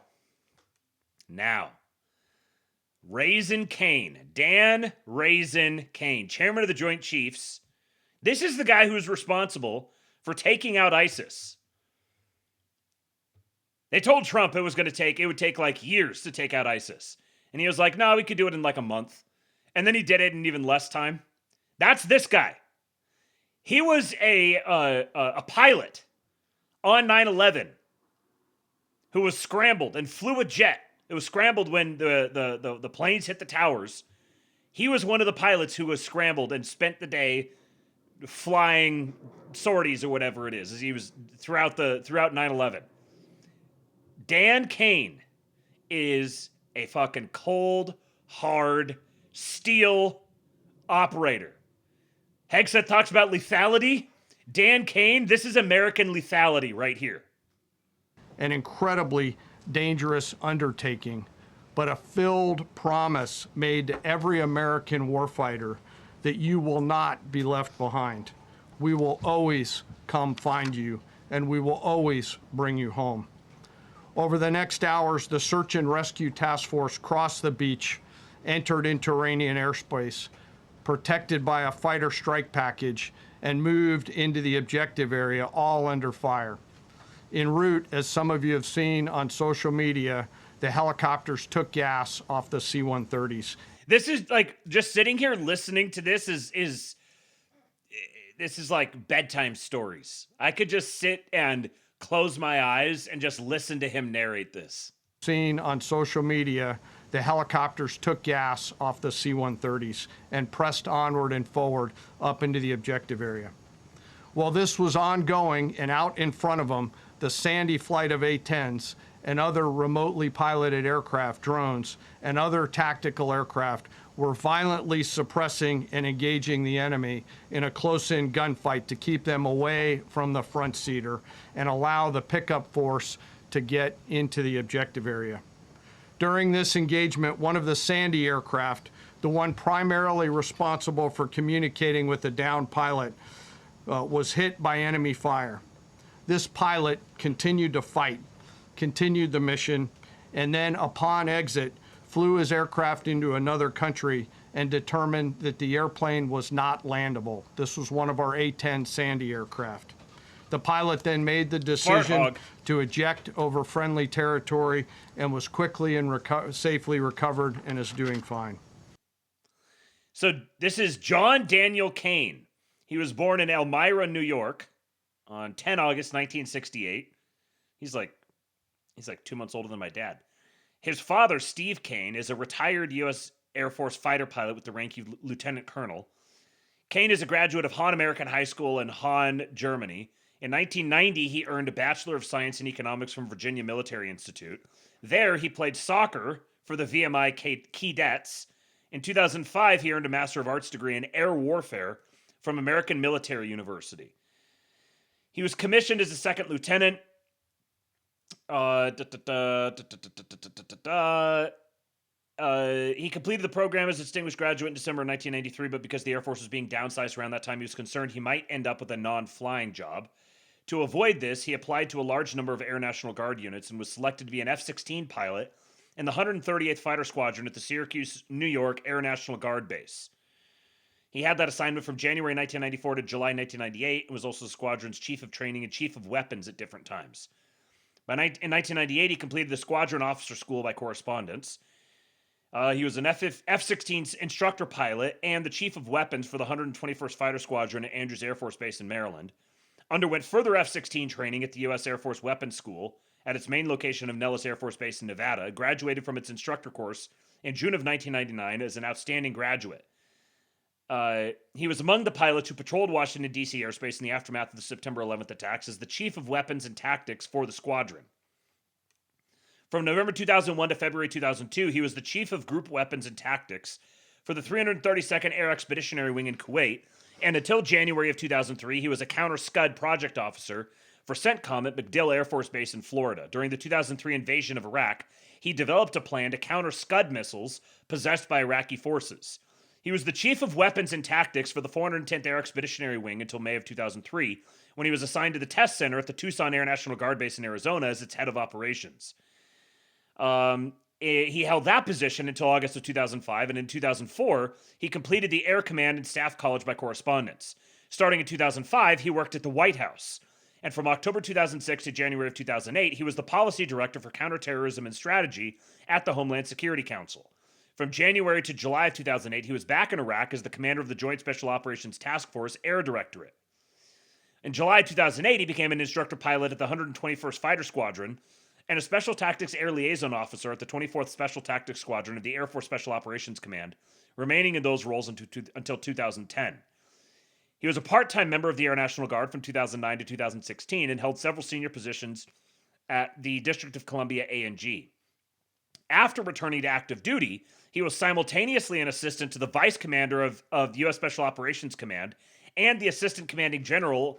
Raisin Kane, Dan Raisin Kane, chairman of the Joint Chiefs. This is the guy who's responsible for taking out ISIS. They told Trump it would take like years to take out ISIS. And he was like, no, we could do it in like a month. And then he did it in even less time. That's this guy. He was a pilot on 9/11 who was scrambled and flew a jet. It was scrambled when the planes hit the towers. He was one of the pilots who was scrambled and spent the day flying sorties or whatever it is, as he was throughout 9/11. Dan Kane is a fucking cold, hard, steel operator. Hegseth talks about lethality. Dan Kane, this is American lethality right here. An incredibly dangerous undertaking, but a filled promise made to every American warfighter that you will not be left behind. We will always come find you, and we will always bring you home. Over the next hours, the search and rescue task force crossed the beach, entered into Iranian airspace, protected by a fighter strike package, and moved into the objective area, all under fire. En route, as some of you have seen on social media, the helicopters took gas off the C-130s. This is like, just sitting here listening to this is like bedtime stories. I could just sit and close my eyes and just listen to him narrate this. Seen on social media, the helicopters took gas off the C-130s and pressed onward and forward up into the objective area. While this was ongoing, and out in front of them, the Sandy flight of A-10s and other remotely piloted aircraft, drones, and other tactical aircraft were violently suppressing and engaging the enemy in a close-in gunfight to keep them away from the front seater and allow the pickup force to get into the objective area. During this engagement, one of the Sandy aircraft, the one primarily responsible for communicating with the downed pilot, was hit by enemy fire. This pilot continued to fight, continued the mission, and then upon exit, flew his aircraft into another country and determined that the airplane was not landable. This was one of our A-10 Sandy aircraft. The pilot then made the decision to eject over friendly territory and was quickly and safely recovered and is doing fine. So this is John Daniel Kane. He was born in Elmira, New York on 10 August 1968. He's like 2 months older than my dad. His father, Steve Kane, is a retired U.S. Air Force fighter pilot with the rank of lieutenant colonel. Kane is a graduate of Hahn American High School in Hahn, Germany. In 1990, he earned a Bachelor of Science in Economics from Virginia Military Institute. There, he played soccer for the VMI Keydets. In 2005, he earned a Master of Arts degree in Air Warfare from American Military University. He was commissioned as a second lieutenant. He completed the program as a distinguished graduate in December of 1993, but because the Air Force was being downsized around that time, he was concerned he might end up with a non-flying job. To avoid this, he applied to a large number of Air National Guard units and was selected to be an F-16 pilot in the 138th Fighter Squadron at the Syracuse, New York Air National Guard Base. He had that assignment from January 1994 to July 1998 and was also the squadron's chief of training and chief of weapons at different times. In 1998, he completed the squadron officer school by correspondence. He was an F-16 instructor pilot and the chief of weapons for the 121st Fighter Squadron at Andrews Air Force Base in Maryland. Underwent further F-16 training at the U.S. Air Force Weapons School at its main location of Nellis Air Force Base in Nevada. Graduated from its instructor course in June of 1999 as an outstanding graduate. He was among the pilots who patrolled Washington, D.C. airspace in the aftermath of the September 11th attacks as the chief of weapons and tactics for the squadron. From November 2001 to February 2002, he was the chief of group weapons and tactics for the 332nd Air Expeditionary Wing in Kuwait, and until January of 2003, he was a counter-Scud project officer for CENTCOM at MacDill Air Force Base in Florida. During the 2003 invasion of Iraq, he developed a plan to counter Scud missiles possessed by Iraqi forces. He was the chief of weapons and tactics for the 410th Air Expeditionary Wing until May of 2003, when he was assigned to the test center at the Tucson Air National Guard Base in Arizona as its head of operations. He held that position until August of 2005, and in 2004, he completed the Air Command and Staff College by correspondence. Starting in 2005, he worked at the White House. And from October 2006 to January of 2008, he was the policy director for counterterrorism and strategy at the Homeland Security Council. From January to July of 2008, he was back in Iraq as the commander of the Joint Special Operations Task Force Air Directorate. In July 2008, he became an instructor pilot at the 121st Fighter Squadron and a Special Tactics Air Liaison Officer at the 24th Special Tactics Squadron of the Air Force Special Operations Command, remaining in those roles until 2010. He was a part-time member of the Air National Guard from 2009 to 2016 and held several senior positions at the District of Columbia A&G. After returning to active duty, he was simultaneously an assistant to the vice commander of the U.S. Special Operations Command and the assistant commanding general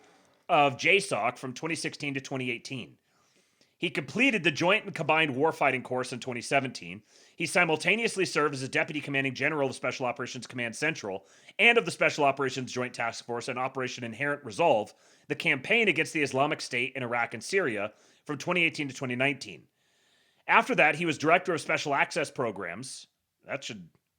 of JSOC from 2016 to 2018. He completed the Joint and Combined Warfighting course in 2017. He simultaneously served as a Deputy Commanding General of Special Operations Command Central and of the Special Operations Joint Task Force and Operation Inherent Resolve, the campaign against the Islamic State in Iraq and Syria from 2018 to 2019. After that, he was Director of Special Access Programs,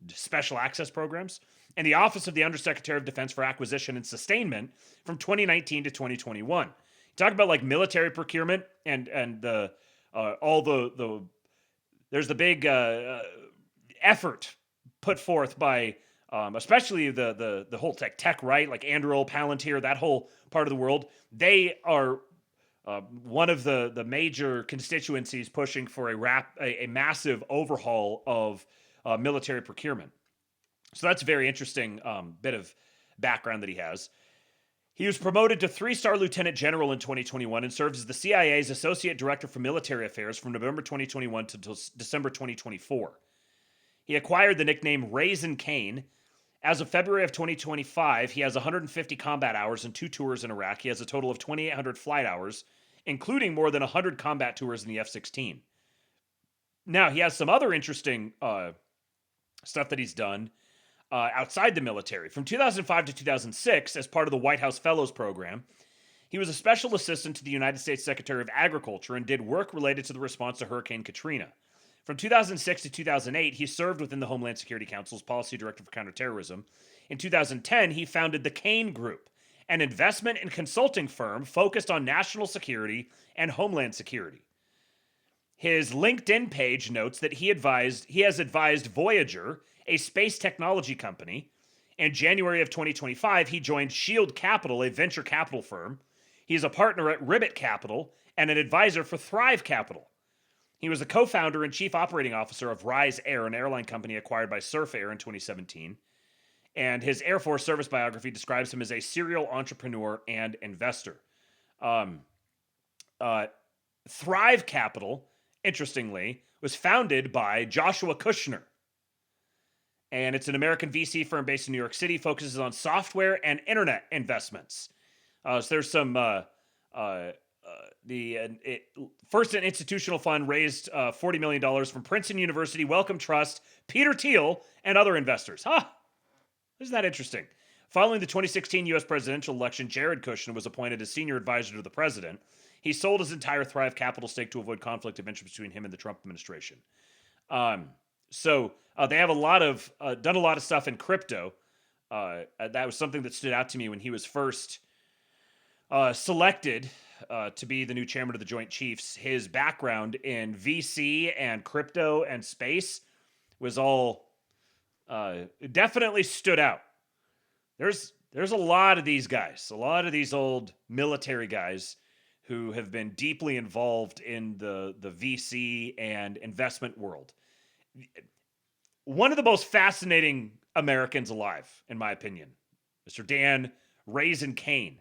Special Access Programs, and the Office of the Undersecretary of Defense for Acquisition and Sustainment from 2019 to 2021. Talk about like military procurement and the there's the big effort put forth by especially the whole tech right, like Anduril, Palantir, that whole part of the world. They are one of the major constituencies pushing for a massive overhaul of military procurement. So that's a very interesting bit of background that he has. He was promoted to 3-star lieutenant general in 2021 and served as the CIA's Associate Director for Military Affairs from November 2021 to December 2024. He acquired the nickname Raisin Cane. As of February of 2025, he has 150 combat hours and 2 tours in Iraq. He has a total of 2,800 flight hours, including more than 100 combat tours in the F-16. Now, he has some other interesting stuff that he's done outside the military. From 2005 to 2006, as part of the White House Fellows Program, he was a special assistant to the United States Secretary of Agriculture and did work related to the response to Hurricane Katrina. From 2006 to 2008, he served within the Homeland Security Council's Policy Director for Counterterrorism. In 2010, he founded the Kane Group, an investment and consulting firm focused on national security and homeland security. His LinkedIn page notes that he has advised Voyager, a space technology company. In January of 2025, he joined Shield Capital, a venture capital firm. He is a partner at Ribbit Capital and an advisor for Thrive Capital. He was the co-founder and chief operating officer of Rise Air, an airline company acquired by Surf Air in 2017. And his Air Force service biography describes him as a serial entrepreneur and investor. Thrive Capital, interestingly, was founded by Joshua Kushner. And it's an American VC firm based in New York City, focuses on software and internet investments. So there's some First, an institutional fund raised $40 million from Princeton University Wellcome Trust, Peter Thiel, and other investors. Isn't that interesting? Following the 2016 U.S. presidential election, Jared Kushner was appointed as senior advisor to the president. He sold his entire Thrive Capital stake to avoid conflict of interest between him and the Trump administration. So they have done a lot of stuff in crypto. That was something that stood out to me when he was first selected to be the new chairman of the Joint Chiefs. His background in VC and crypto and space was all definitely stood out. There's a lot of these guys, a lot of these old military guys who have been deeply involved in the VC and investment world. One of the most fascinating Americans alive, in my opinion, Mr. Dan Raisin Kane.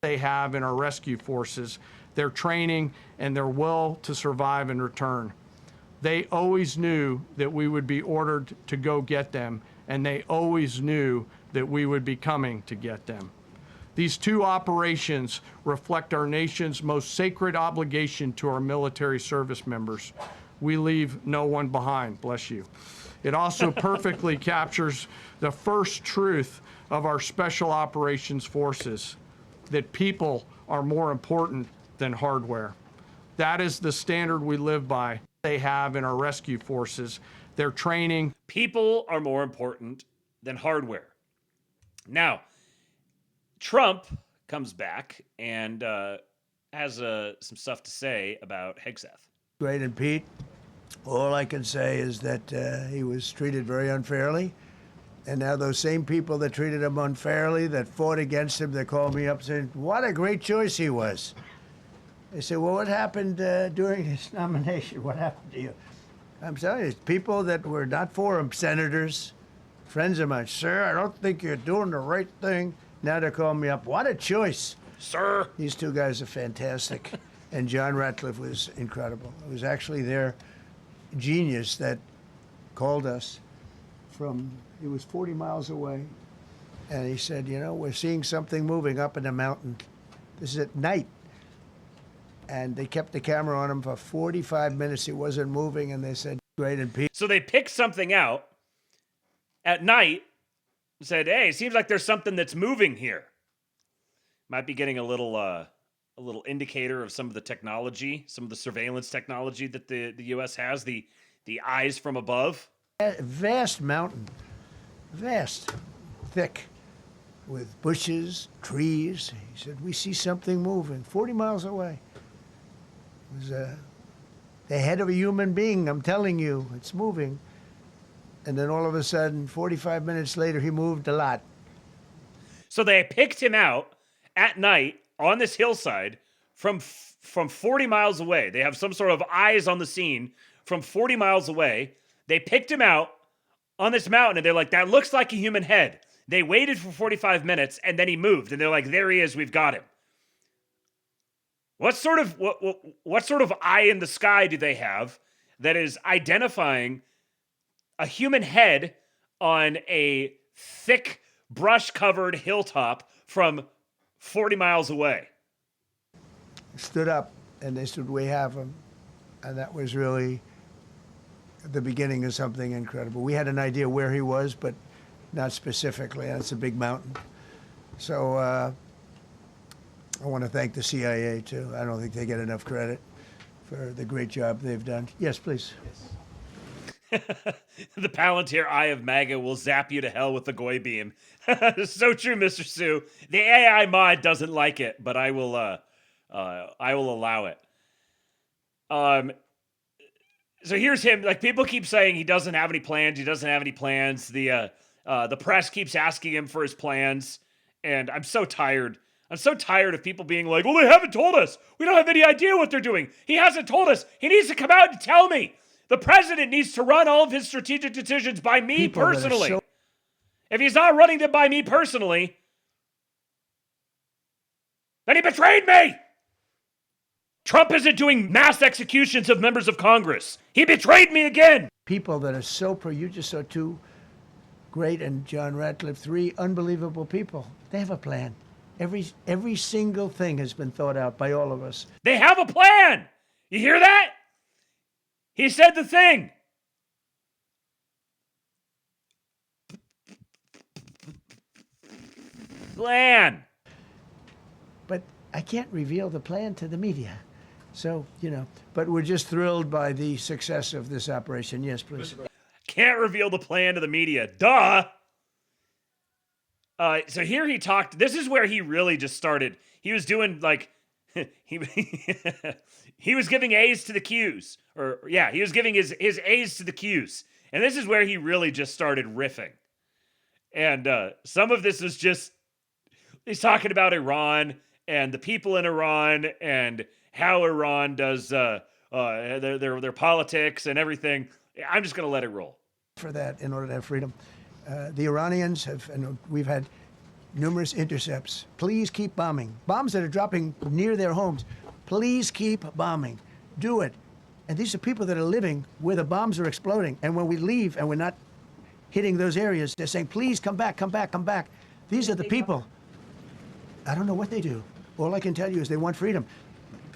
They have in our rescue forces, their training and their will to survive and return. They always knew that we would be ordered to go get them, and they always knew that we would be coming to get them. These two operations reflect our nation's most sacred obligation to our military service members. We leave no one behind, bless you. It also perfectly captures the first truth of our special operations forces, that people are more important than hardware. That is the standard we live by. They have in our rescue forces, their training. People are more important than hardware. Now, Trump comes back and has some stuff to say about Hegseth. Great, and Pete, all I can say is that he was treated very unfairly. And now those same people that treated him unfairly, that fought against him, they called me up saying, what a great choice he was. They said, well, what happened during his nomination? What happened to you? I'm telling you, people that were not for him, senators, friends of mine, sir, I don't think you're doing the right thing. Now they're calling me up. What a choice. Sir. These two guys are fantastic. And John Ratcliffe was incredible. It was actually their genius that called us from, it was 40 miles away. And he said, you know, we're seeing something moving up in the mountain. This is at night. And they kept the camera on him for 45 minutes. It wasn't moving. And they said, great, and Pete. So they picked something out at night and said, hey, it seems like there's something that's moving here. Might be getting a little indicator of some of the technology, some of the surveillance technology that the U.S. has, the eyes from above. Vast mountain, vast, thick, with bushes, trees. He said, we see something moving 40 miles away. It was the head of a human being, I'm telling you, it's moving. And then all of a sudden, 45 minutes later, he moved a lot. So they picked him out at night on this hillside from 40 miles away. They have some sort of eyes on the scene from 40 miles away. They picked him out on this mountain, and they're like, that looks like a human head. They waited for 45 minutes, and then he moved, and they're like, there he is, we've got him. What sort of eye in the sky do they have that is identifying a human head on a thick, brush-covered hilltop from 40 miles away? Stood up, and they said, we have him. And that was really the beginning of something incredible. We had an idea where he was, but not specifically. And it's a big mountain. So I want to thank the CIA, too. I don't think they get enough credit for the great job they've done. Yes, please. Yes. The Palantir Eye of MAGA will zap you to hell with the Goy beam. So true, Mr. Sue. The AI mod doesn't like it, but I will allow it. So here's him. Like, people keep saying he doesn't have any plans. He doesn't have any plans. The press keeps asking him for his plans, and I'm so tired. I'm so tired of people being like, well, they haven't told us. We don't have any idea what they're doing. He hasn't told us. He needs to come out and tell me. The president needs to run all of his strategic decisions by me personally. If he's not running them by me personally, then he betrayed me. Trump isn't doing mass executions of members of Congress. He betrayed me again. People that are so you just saw two great, and John Ratcliffe, three unbelievable people. They have a plan. Every single thing has been thought out by all of us. They have a plan. You hear that? He said the thing. Plan. But I can't reveal the plan to the media. So, but we're just thrilled by the success of this operation. Yes, please. Can't reveal the plan to the media. Duh. So here he talked. This is where he really just started. He was doing like, he was giving A's to the Q's. He was giving his A's to the Q's. And this is where he really just started riffing. And some of this was just, he's talking about Iran and the people in Iran and how Iran does their politics and everything. I'm just going to let it roll. For that, in order to have freedom. The Iranians have, and we've had numerous intercepts. Please keep bombing. Bombs that are dropping near their homes. Please keep bombing. Do it. And these are people that are living where the bombs are exploding. And when we leave and we're not hitting those areas, they're saying, please come back, come back, come back. These are the people. I don't know what they do. All I can tell you is they want freedom.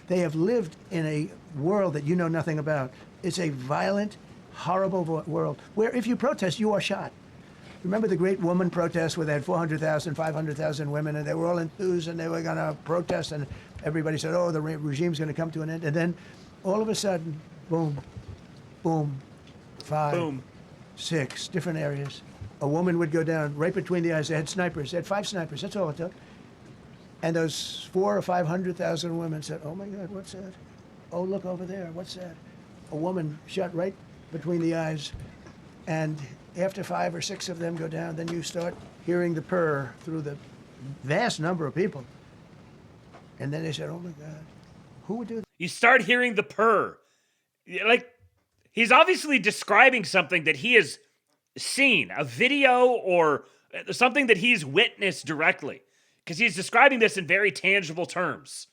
They have lived in a world that you know nothing about. It's a violent, horrible world where if you protest, you are shot. Remember the great woman protests where they had 400,000, 500,000 women, and they were all enthused and they were going to protest, and everybody said, oh, the regime's going to come to an end. And then all of a sudden, boom, boom, 5, 6 different areas. A woman would go down right between the eyes. They had snipers. They had 5 snipers. That's all it took. And those 400,000 or 500,000 women said, oh, my God, what's that? Oh, look over there. What's that? A woman shot right between the eyes. And after 5 or 6 of them go down, then you start hearing the purr through the vast number of people. And then they said, oh, my God, who would do that? You start hearing the purr. Like, he's obviously describing something that he has seen, a video or something that he's witnessed directly. Because he's describing this in very tangible terms.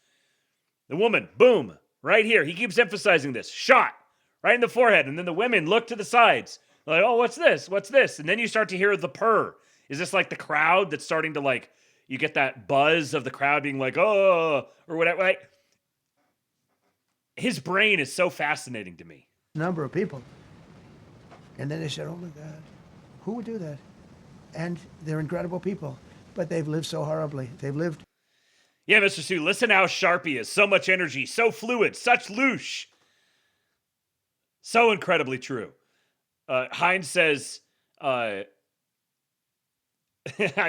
The woman, boom, right here. He keeps emphasizing this. Shot right in the forehead. And then the women look to the sides. They're like, oh, what's this? What's this? And then you start to hear the purr. Is this like the crowd that's starting to like, you get that buzz of the crowd being like, oh, or whatever. Like, his brain is so fascinating to me. Number of people. And then they said, oh, my God, who would do that? And they're incredible people. But they've lived so horribly. They've lived. Yeah, Mr. Sue, listen how sharp he is. So much energy, so fluid, such loosh. So incredibly true. Hines says, I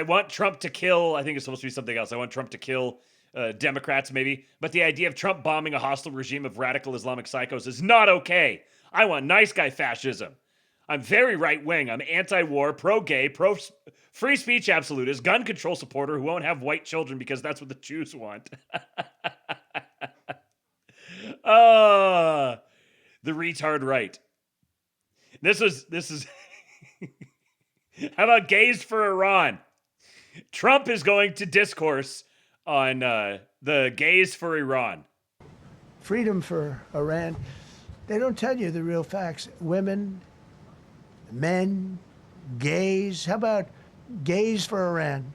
want Trump to kill, I think it's supposed to be something else. I want Trump to kill Democrats, maybe. But the idea of Trump bombing a hostile regime of radical Islamic psychos is not okay. I want nice guy fascism. I'm very right-wing. I'm anti-war, pro-gay, pro-free speech absolutist, gun control supporter who won't have white children because that's what the Jews want. The retard right. This is how about gays for Iran? Trump is going to discourse on the gays for Iran. Freedom for Iran. They don't tell you the real facts. Women, men, gays. How about gays for Iran?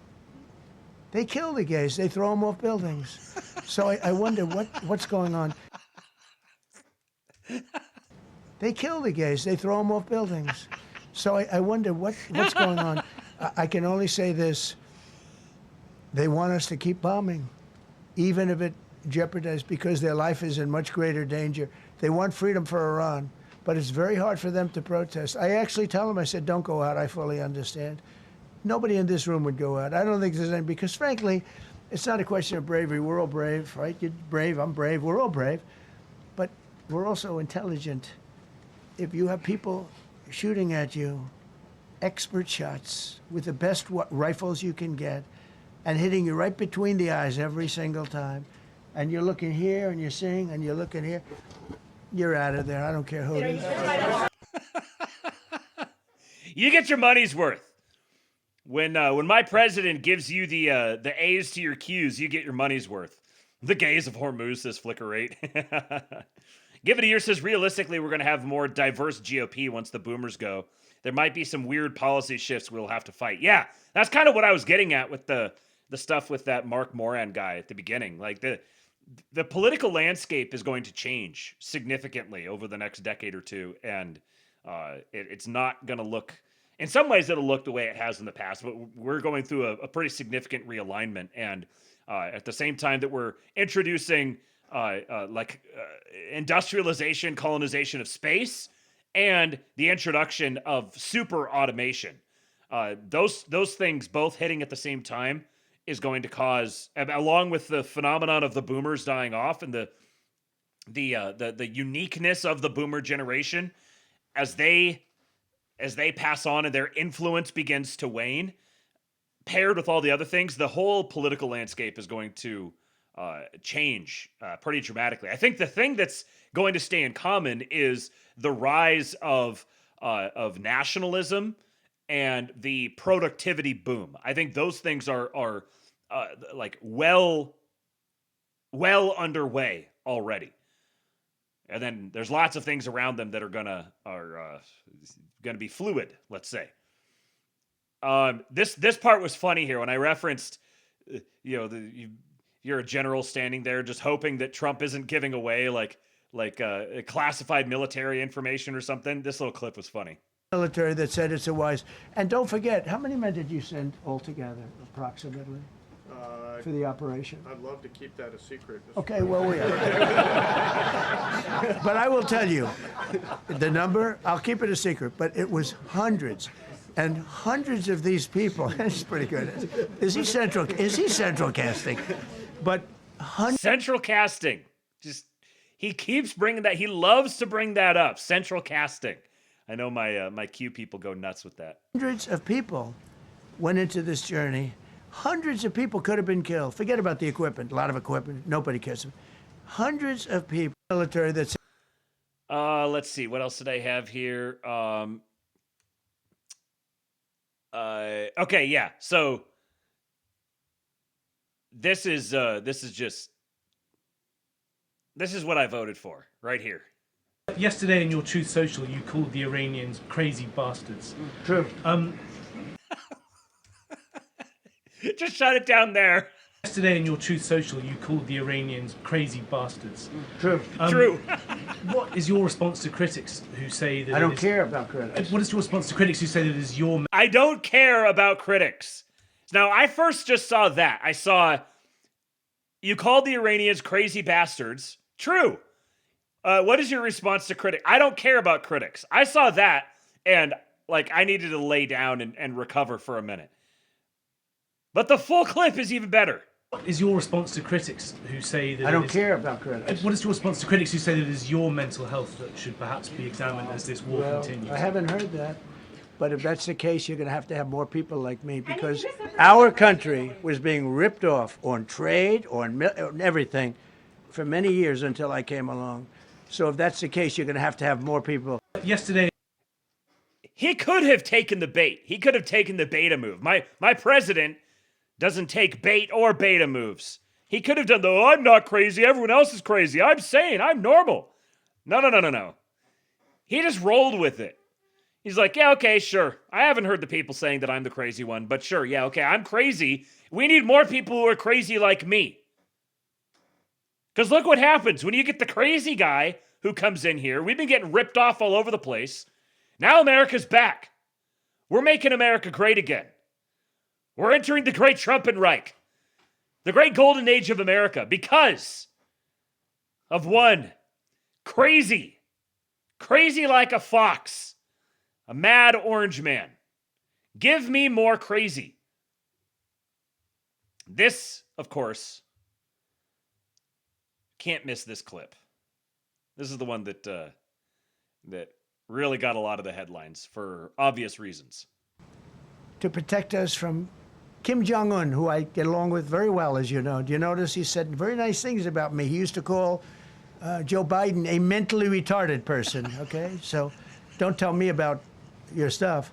They kill the gays. They throw them off buildings. So I wonder what's going on. They kill the gays. They throw them off buildings. So I wonder what's going on. I can only say this. They want us to keep bombing, even if it jeopardizes, because their life is in much greater danger. They want freedom for Iran, but it's very hard for them to protest. I actually tell them, I said, don't go out. I fully understand. Nobody in this room would go out. I don't think there's any, because frankly, it's not a question of bravery. We're all brave, right? You're brave, I'm brave, we're all brave. But we're also intelligent. If you have people shooting at you, expert shots with the best rifles you can get, and hitting you right between the eyes every single time, and you're looking here and you're seeing and you're looking here, you're out of there. I don't care who it is. You get your money's worth. When my president gives you the A's to your Q's, you get your money's worth. The gays of Hormuz, says Flicker 8. Give it a year, says realistically we're going to have more diverse GOP once the boomers go. There might be some weird policy shifts we'll have to fight. Yeah, that's kind of what I was getting at with the the stuff with that Mark Moran guy at the beginning. Like the political landscape is going to change significantly over the next decade or two, and it's not going to look. In some ways, it'll look the way it has in the past, but we're going through a pretty significant realignment, and at the same time that we're introducing industrialization, colonization of space, and the introduction of super automation. Those things both hitting at the same time is going to cause, along with the phenomenon of the boomers dying off and the uniqueness of the boomer generation, as they pass on and their influence begins to wane, paired with all the other things, the whole political landscape is going to change pretty dramatically. I think the thing that's going to stay in common is the rise of nationalism and the productivity boom. I think those things are like well underway already. And then there's lots of things around them that are gonna be fluid, let's say. This part was funny here when I referenced, you're a general standing there just hoping that Trump isn't giving away like classified military information or something. This little clip was funny. Military that said it's a wise. And don't forget, how many men did you send altogether, approximately, for the operation? I'd love to keep that a secret. Okay, well, but I will tell you, the number, I'll keep it a secret, but it was hundreds. And hundreds of these people, that's pretty good. Is he central casting? But central casting. Just, he keeps bringing that. He loves to bring that up. Central casting. I know my Q people go nuts with that. Hundreds of people went into this journey. Hundreds of people could have been killed. Forget about the equipment. A lot of equipment. Nobody cares. Hundreds of people. Military that's. Let's see. What else did I have here? Okay, yeah. So this is what I voted for right here. Yesterday in your Truth Social, you called the Iranians crazy bastards. True. Just shut it down there. Yesterday in your Truth Social, you called the Iranians crazy bastards. True. True. What is your response to critics who say that? I don't care about critics. What is your response to critics who say that it is your? I don't care about critics. Now, I first just saw that. I saw you called the Iranians crazy bastards. True. What is your response to critics? I don't care about critics. I saw that, and I needed to lay down and recover for a minute. But the full clip is even better. What is your response to critics who say that? I don't care about critics. What is your response to critics who say that it is your mental health that should perhaps be examined as this war continues? I haven't heard that. But if that's the case, you're going to have more people like me, because our country was being ripped off on trade, on everything, for many years until I came along. So if that's the case, you're going to have more people. Yesterday, he could have taken the bait. He could have taken the beta move. My president doesn't take bait or beta moves. He could have done I'm not crazy. Everyone else is crazy. I'm sane. I'm normal. No. He just rolled with it. He's like, yeah, okay, sure. I haven't heard the people saying that I'm the crazy one, but sure, yeah, okay, I'm crazy. We need more people who are crazy like me. Because look what happens when you get the crazy guy who comes in here. We've been getting ripped off all over the place. Now America's back. We're making America great again. We're entering the great Trumpenreich, the great golden age of America, because of one crazy like a fox, a mad orange man. Give me more crazy. This, of course, can't miss this clip. This is the one that really got a lot of the headlines for obvious reasons. To protect us from Kim Jong-un, who I get along with very well, as you know. Do you notice he said very nice things about me? He used to call Joe Biden a mentally retarded person, okay? So don't tell me about your stuff.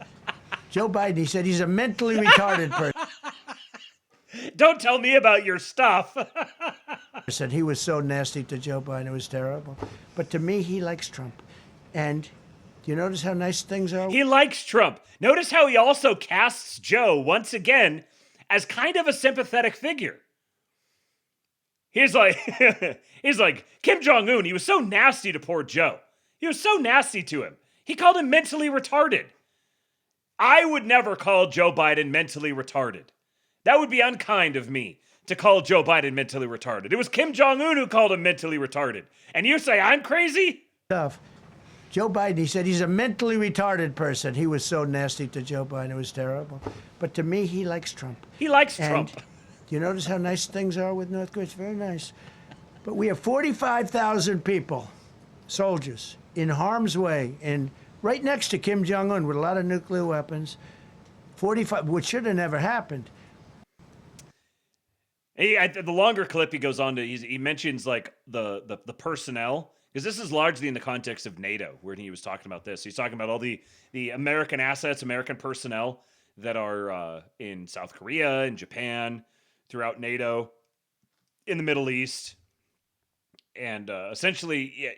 Joe Biden, he said he's a mentally retarded person. Don't tell me about your stuff. I said he was so nasty to Joe Biden, it was terrible. But to me, he likes Trump. And do you notice how nice things are? He likes Trump. Notice how he also casts Joe once again as kind of a sympathetic figure. He's like, he's like, Kim Jong-un, he was so nasty to poor Joe. He was so nasty to him. He called him mentally retarded. I would never call Joe Biden mentally retarded. That would be unkind of me to call Joe Biden mentally retarded. It was Kim Jong-un who called him mentally retarded. And you say I'm crazy? Tough. Joe Biden, he said he's a mentally retarded person. He was so nasty to Joe Biden. It was terrible. But to me, he likes Trump. He likes Trump. Do you notice how nice things are with North Korea? It's very nice. But we have 45,000 people, soldiers, in harm's way, and right next to Kim Jong-un with a lot of nuclear weapons. 45, which should have never happened. The longer clip, he goes on to, he mentions like the personnel, because this is largely in the context of NATO, where he was talking about this. He's talking about all the American assets, American personnel that are in South Korea and Japan, throughout NATO, in the Middle East. And essentially,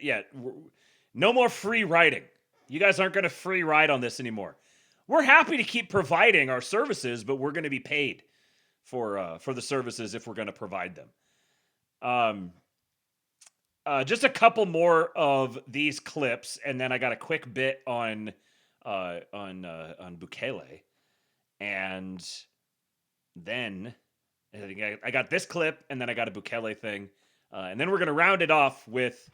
no more free riding. You guys aren't going to free ride on this anymore. We're happy to keep providing our services, but we're going to be paid for the services if we're going to provide them. Just a couple more of these clips, and then I got a quick bit on Bukele, and then I got this clip, and then I got a Bukele thing, and then we're going to round it off with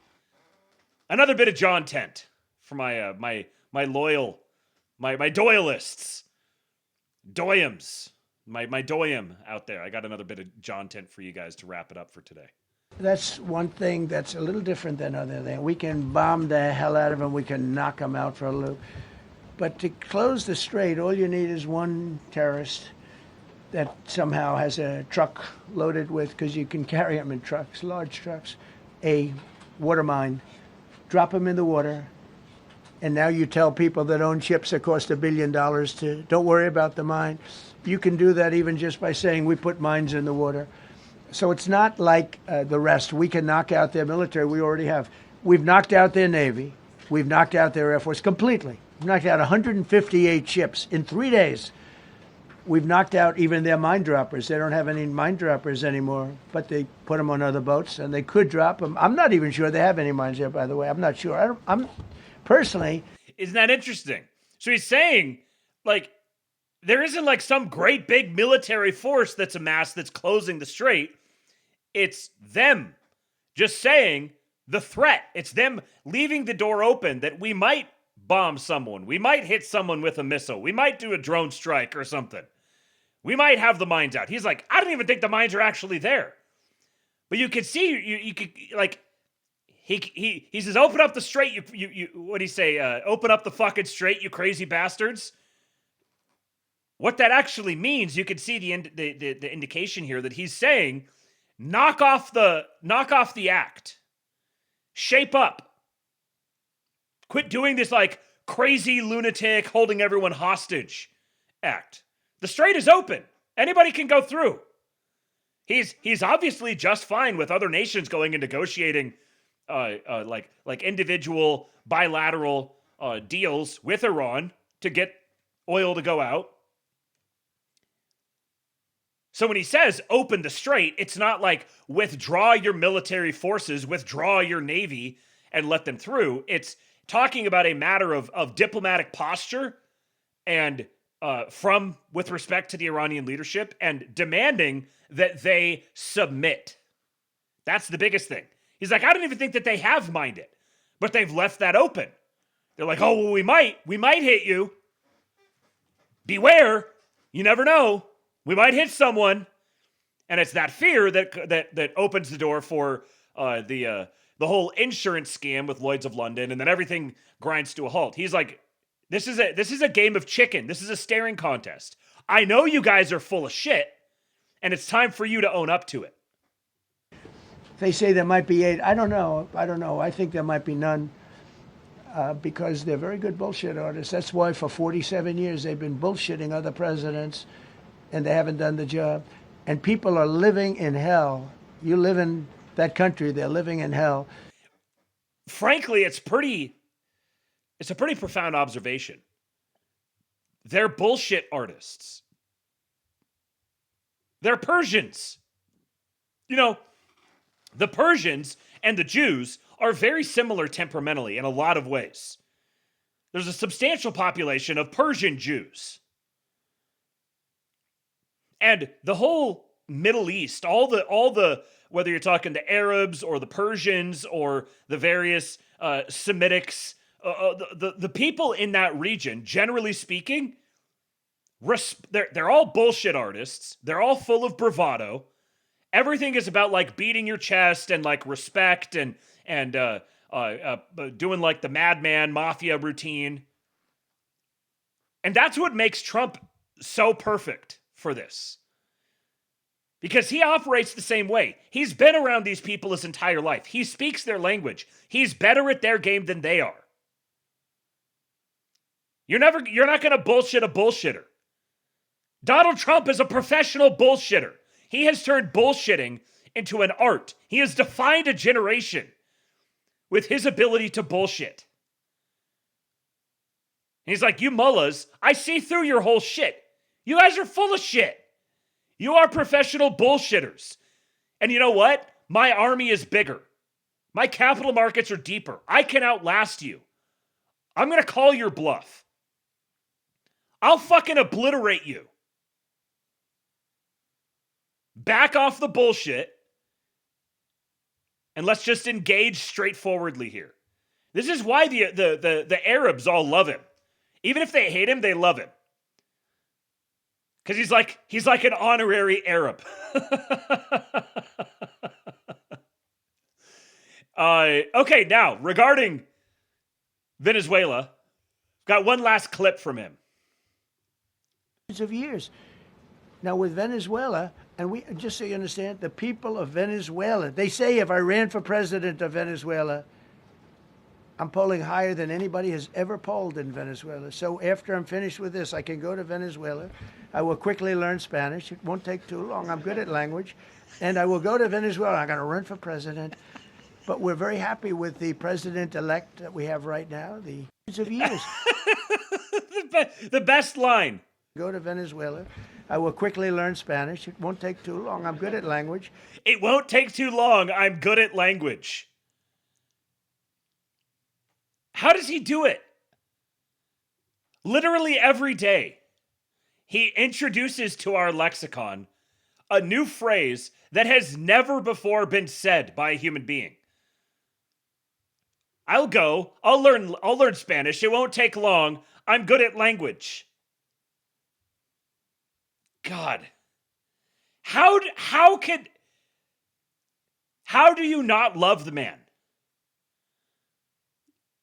another bit of John Tent for my loyal, my Doyalists, Doyums, my Doyum out there. I got another bit of John Tent for you guys to wrap it up for today. That's one thing that's a little different than other things. We can bomb the hell out of them. We can knock them out for a loop. But to close the strait, all you need is one terrorist that somehow has a truck loaded with, because you can carry them in trucks, large trucks, a water mine, drop them in the water, and now you tell people that own ships that cost $1 billion to don't worry about the mine. You can do that even just by saying we put mines in the water. So it's not like the rest. We can knock out their military. We already have. We've knocked out their Navy. We've knocked out their Air Force completely. We've knocked out 158 ships in 3 days. We've knocked out even their mine droppers. They don't have any mine droppers anymore, but they put them on other boats, and they could drop them. I'm not even sure they have any mines there, by the way. I'm not sure. I'm personally. Isn't that interesting? So he's saying, like, there isn't like some great big military force that's amassed that's closing the strait. It's them just saying the threat. It's them leaving the door open that we might bomb someone. We might hit someone with a missile. We might do a drone strike or something. We might have the mines out. He's like, I don't even think the mines are actually there. But you could see, you could, like, he says, open up the strait. You what do you say? Open up the fucking strait, you crazy bastards. What that actually means, you can see the indication here that he's saying, knock off the act. Shape up. Quit doing this like crazy lunatic holding everyone hostage act. The strait is open. Anybody can go through. He's obviously just fine with other nations going and negotiating like individual bilateral deals with Iran to get oil to go out. So when he says open the strait, it's not like withdraw your military forces, withdraw your navy, and let them through. It's talking about a matter of diplomatic posture and with respect to the Iranian leadership and demanding that they submit. That's the biggest thing. He's like, I don't even think that they have mined it, but they've left that open. They're like, oh, well, we might hit you. Beware. You never know. We might hit someone. And it's that fear that opens the door for the whole insurance scam with Lloyd's of London, and then everything grinds to a halt. He's like, this is a game of chicken. This is a staring contest. I know you guys are full of shit, and it's time for you to own up to it. They say there might be 8. I don't know. I think there might be none because they're very good bullshit artists. That's why for 47 years they've been bullshitting other presidents, and they haven't done the job. And people are living in hell. You live in that country, they're living in hell. Frankly, it's a pretty profound observation. They're bullshit artists. They're Persians. You know, the Persians and the Jews are very similar temperamentally in a lot of ways. There's a substantial population of Persian Jews. And the whole Middle East, all the whether you're talking the Arabs or the Persians or the various Semitics, the people in that region, generally speaking, they're all bullshit artists. They're all full of bravado. Everything is about like beating your chest and like respect and doing like the madman mafia routine. And that's what makes Trump so perfect for this. Because he operates the same way. He's been around these people his entire life. He speaks their language. He's better at their game than they are. You're not going to bullshit a bullshitter. Donald Trump is a professional bullshitter. He has turned bullshitting into an art. He has defined a generation with his ability to bullshit. He's like, you mullahs, I see through your whole shit. You guys are full of shit. You are professional bullshitters. And you know what? My army is bigger. My capital markets are deeper. I can outlast you. I'm going to call your bluff. I'll fucking obliterate you. Back off the bullshit. And let's just engage straightforwardly here. This is why the Arabs all love him. Even if they hate him, they love him. Because he's like an honorary Arab. Okay, now, regarding Venezuela, got one last clip from him. Of years. Now with Venezuela, and we just so you understand, the people of Venezuela, they say if I ran for president of Venezuela, I'm polling higher than anybody has ever polled in Venezuela. So after I'm finished with this, I can go to Venezuela. I will quickly learn Spanish. It won't take too long. I'm good at language. And I will go to Venezuela. I'm going to run for president. But we're very happy with the president-elect that we have right now, the of years. The best line. Go to Venezuela. I will quickly learn Spanish. It won't take too long. I'm good at language. It won't take too long. I'm good at language. How does he do it? Literally every day, he introduces to our lexicon a new phrase that has never before been said by a human being. I'll learn Spanish. It won't take long. I'm good at language. God. How do you not love the man?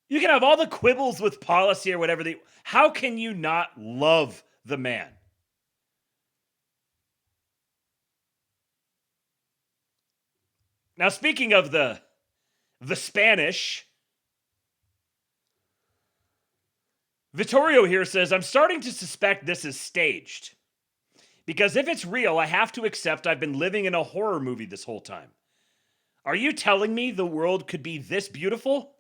You can have all the quibbles with policy or whatever. How can you not love the man? Now, speaking of the Spanish, Vittorio here says, I'm starting to suspect this is staged. Because if it's real, I have to accept I've been living in a horror movie this whole time. Are you telling me the world could be this beautiful?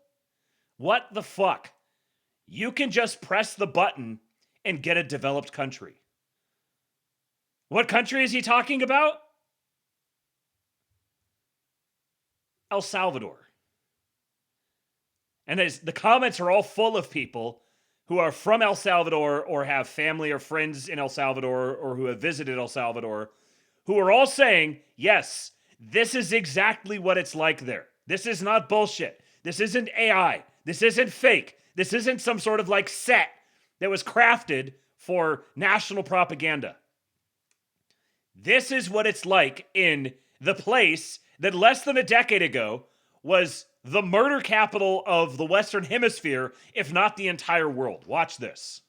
What the fuck? You can just press the button and get a developed country. What country is he talking about? El Salvador. And the comments are all full of people who are from El Salvador or have family or friends in El Salvador or who have visited El Salvador, who are all saying, yes, this is exactly what it's like there. This is not bullshit. This isn't AI. This isn't fake. This isn't some sort of like set that was crafted for national propaganda. This is what it's like in the place that less than a decade ago was the murder capital of the Western Hemisphere, if not the entire world. Watch this.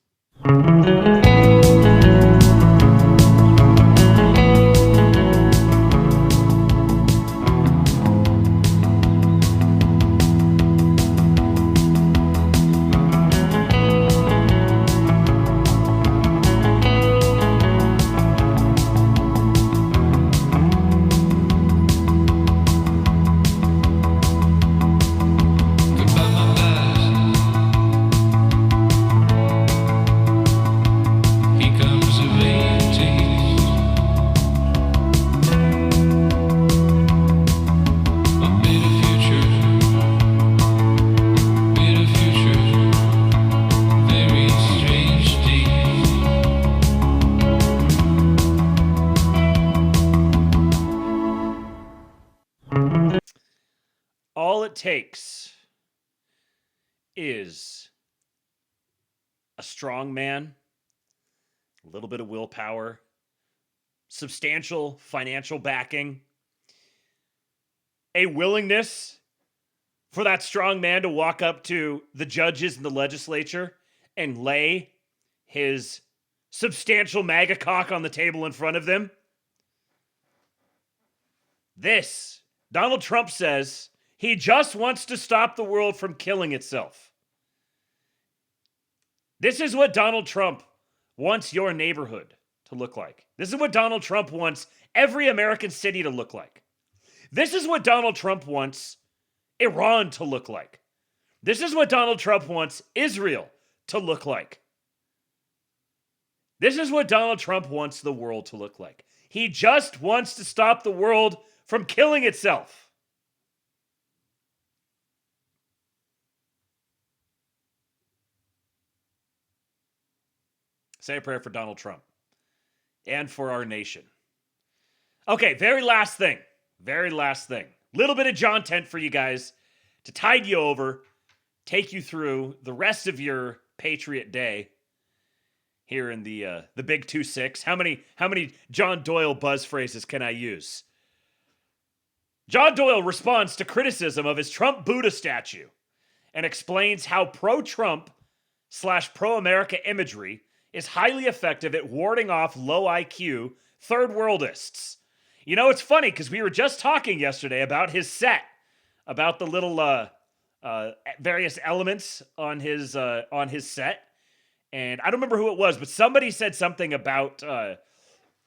takes is a strong man, a little bit of willpower, substantial financial backing, a willingness for that strong man to walk up to the judges in the legislature and lay his substantial MAGA cock on the table in front of them. This, Donald Trump says he just wants to stop the world from killing itself. This is what Donald Trump wants your neighborhood to look like. This is what Donald Trump wants every American city to look like. This is what Donald Trump wants Iran to look like. This is what Donald Trump wants Israel to look like. This is what Donald Trump wants the world to look like. He just wants to stop the world from killing itself. Say a prayer for Donald Trump and for our nation. Okay, very last thing. Little bit of John Tent for you guys to tide you over, take you through the rest of your Patriot Day here in the Big 2-6. How many John Doyle buzz phrases can I use? John Doyle responds to criticism of his Trump Buddha statue and explains how pro-Trump / pro-America imagery is highly effective at warding off low IQ third worldists. You know, it's funny because we were just talking yesterday about his set, about the little various elements on his set, and I don't remember who it was, but somebody said something about the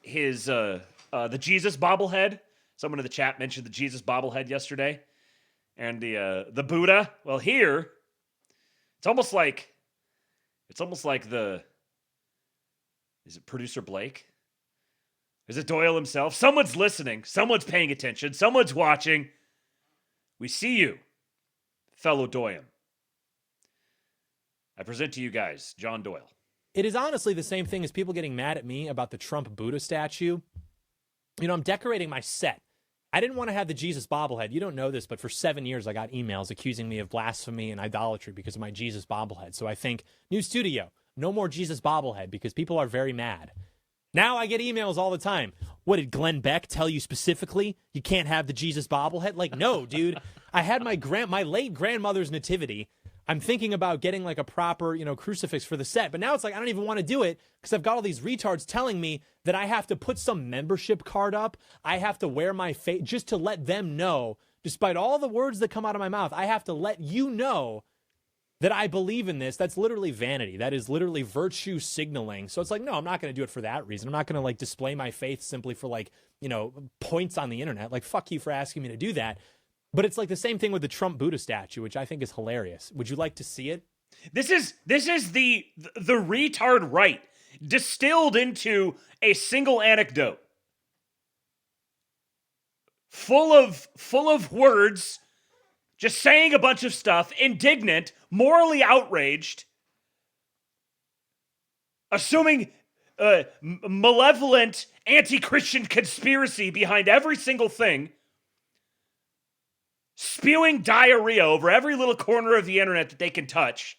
Jesus bobblehead. Someone in the chat mentioned the Jesus bobblehead yesterday, and the Buddha. Well, here it's almost like the. Is it producer Blake? Is it Doyle himself? Someone's listening. Someone's paying attention. Someone's watching. We see you, fellow Doyen. I present to you guys John Doyle. It is honestly the same thing as people getting mad at me about the Trump Buddha statue. You know, I'm decorating my set. I didn't want to have the Jesus bobblehead. You don't know this, but for 7 years I got emails accusing me of blasphemy and idolatry because of my Jesus bobblehead. So I think, new studio, no more Jesus bobblehead because people are very mad. Now I get emails all the time. What, did Glenn Beck tell you specifically you can't have the Jesus bobblehead? Like, no, dude. I had my late grandmother's nativity. I'm thinking about getting like a proper, crucifix for the set. But now it's like, I don't even want to do it because I've got all these retards telling me that I have to put some membership card up. I have to wear my face just to let them know, despite all the words that come out of my mouth, I have to let you know that I believe in this. That's literally vanity. That is literally virtue signaling. So it's like, no, I'm not going to do it for that reason. I'm not going to like display my faith simply for like, points on the internet. Like, fuck you for asking me to do that. But it's like the same thing with the Trump Buddha statue, which I think is hilarious. Would you like to see it? This is the retard right distilled into a single anecdote. Full of words, just saying a bunch of stuff, indignant, morally outraged, assuming malevolent anti-Christian conspiracy behind every single thing, spewing diarrhea over every little corner of the internet that they can touch.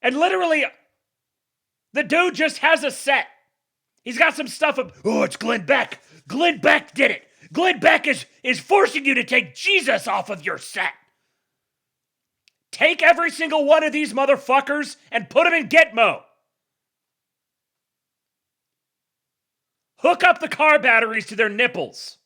And literally, the dude just has a set. He's got some stuff of, oh, it's Glenn Beck. Glenn Beck did it. Glenn Beck is forcing you to take Jesus off of your set. Take every single one of these motherfuckers and put them in Gitmo. Hook up the car batteries to their nipples.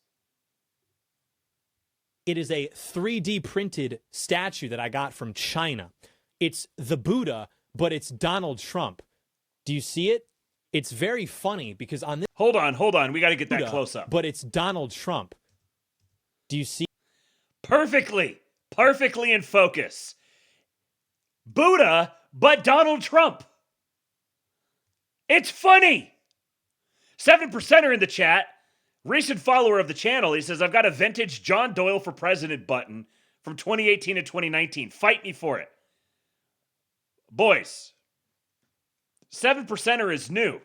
It is a 3D printed statue that I got from China. It's the Buddha, but it's Donald Trump. Do you see it? It's very funny because on this... Hold on. We got to get that Buddha, close up. But it's Donald Trump. Do you see? Perfectly in focus. Buddha, but Donald Trump. It's funny. 7%er in the chat. Recent follower of the channel, he says, I've got a vintage John Doyle for President button from 2018 to 2019. Fight me for it. Boys, 7%er is new.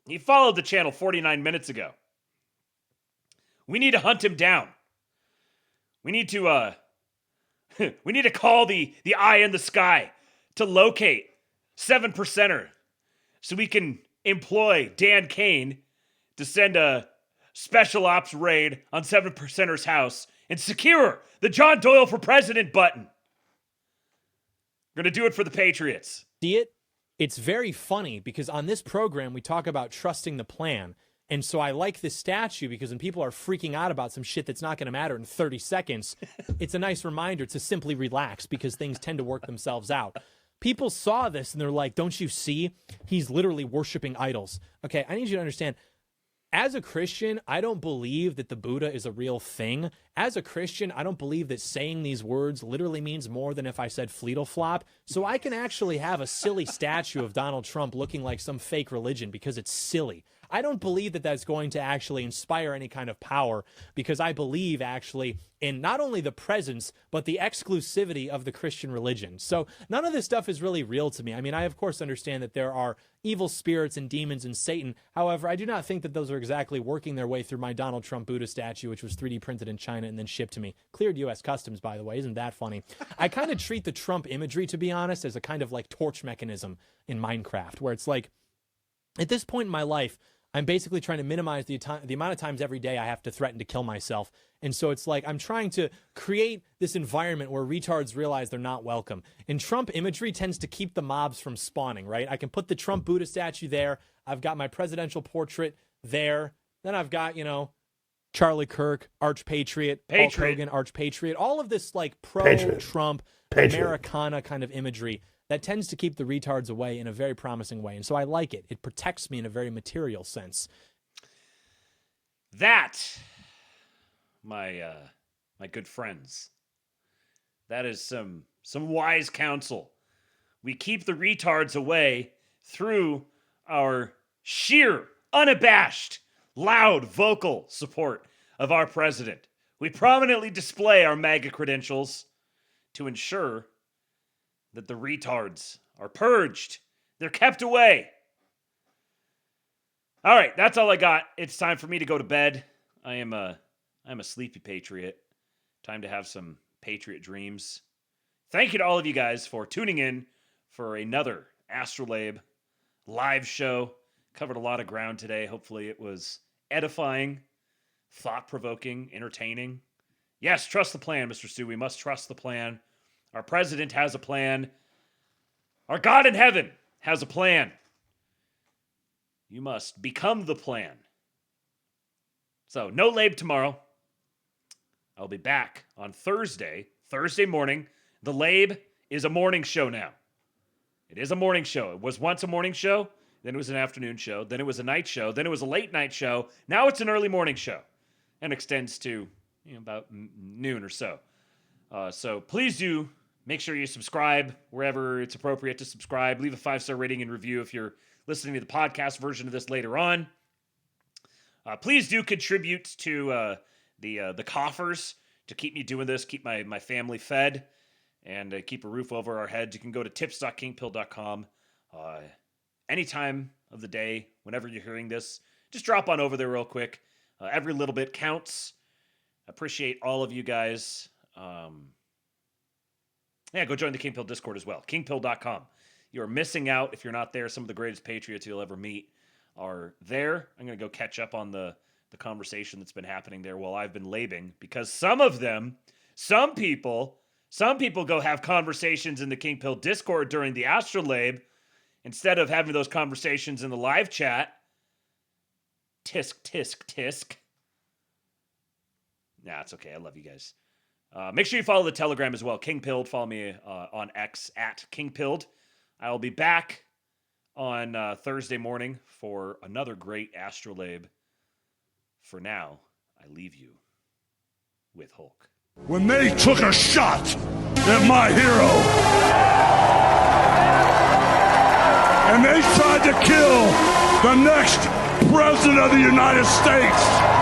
He followed the channel 49 minutes ago. We need to hunt him down. We need to we need to call the eye in the sky to locate 7%er so we can employ Dan Kane to send a special ops raid on 7%er's house and secure the John Doyle for President button. We're going to do it for the Patriots. See it? It's very funny because on this program, we talk about trusting the plan. And so I like this statue because when people are freaking out about some shit that's not going to matter in 30 seconds, it's a nice reminder to simply relax because things tend to work themselves out. People saw this and they're like, don't you see? He's literally worshiping idols. Okay, I need you to understand. As a Christian, I don't believe that the Buddha is a real thing. As a Christian, I don't believe that saying these words literally means more than if I said fleetle flop. So I can actually have a silly statue of Donald Trump looking like some fake religion because it's silly. I don't believe that that's going to actually inspire any kind of power because I believe actually in not only the presence, but the exclusivity of the Christian religion. So none of this stuff is really real to me. I mean, I of course understand that there are evil spirits and demons and Satan. However, I do not think that those are exactly working their way through my Donald Trump Buddha statue, which was 3D printed in China and then shipped to me. Cleared U.S. Customs, by the way. Isn't that funny? I kind of treat the Trump imagery, to be honest, as a kind of like torch mechanism in Minecraft, where it's like, at this point in my life, I'm basically trying to minimize the amount of times every day I have to threaten to kill myself. And so it's like I'm trying to create this environment where retards realize they're not welcome. And Trump imagery tends to keep the mobs from spawning, right? I can put the Trump Buddha statue there. I've got my presidential portrait there. Then I've got, you know, Charlie Kirk, Arch-Patriot, Hulk Hogan, Arch-Patriot. All of this like pro-Trump, Americana kind of imagery that tends to keep the retards away in a very promising way. And so I like it. It protects me in a very material sense. That, my good friends, that is some wise counsel. We keep the retards away through our sheer, unabashed, loud, vocal support of our president. We prominently display our MAGA credentials to ensure that the retards are purged. They're kept away. All right, that's all I got. It's time for me to go to bed. I'm a sleepy patriot. Time to have some patriot dreams. Thank you to all of you guys for tuning in for another AstroLab live show. Covered a lot of ground today. Hopefully it was edifying, thought-provoking, entertaining. Yes, trust the plan, Mr. Stu. We must trust the plan. Our president has a plan. Our God in heaven has a plan. You must become the plan. So, no lab tomorrow. I'll be back on Thursday morning. The Lab is a morning show now. It is a morning show. It was once a morning show, then it was an afternoon show, then it was a night show, then it was a late night show. Now it's an early morning show and extends to about noon or so. So please do make sure you subscribe wherever it's appropriate to subscribe. Leave a 5-star rating and review if you're listening to the podcast version of this later on. Please do contribute to the coffers to keep me doing this, keep my family fed, and keep a roof over our heads. You can go to tips.kingpill.com any time of the day, whenever you're hearing this. Just drop on over there real quick. Every little bit counts. Appreciate all of you guys. Yeah, go join the King Pill Discord as well. kingpill.com. You're missing out if you're not there. Some of the greatest patriots you'll ever meet are there. I'm going to go catch up on the conversation that's been happening there while I've been labing, because some people go have conversations in the King Pill Discord during the AstroLab instead of having those conversations in the live chat. Tisk, tisk, tisk. Nah, it's okay. I love you guys. Make sure you follow the Telegram as well. King Pilled. Follow me on X at King Pilled. I will be back on Thursday morning for another great AstroLab. For now, I leave you with Hulk. When they took a shot at my hero, and they tried to kill the next president of the United States,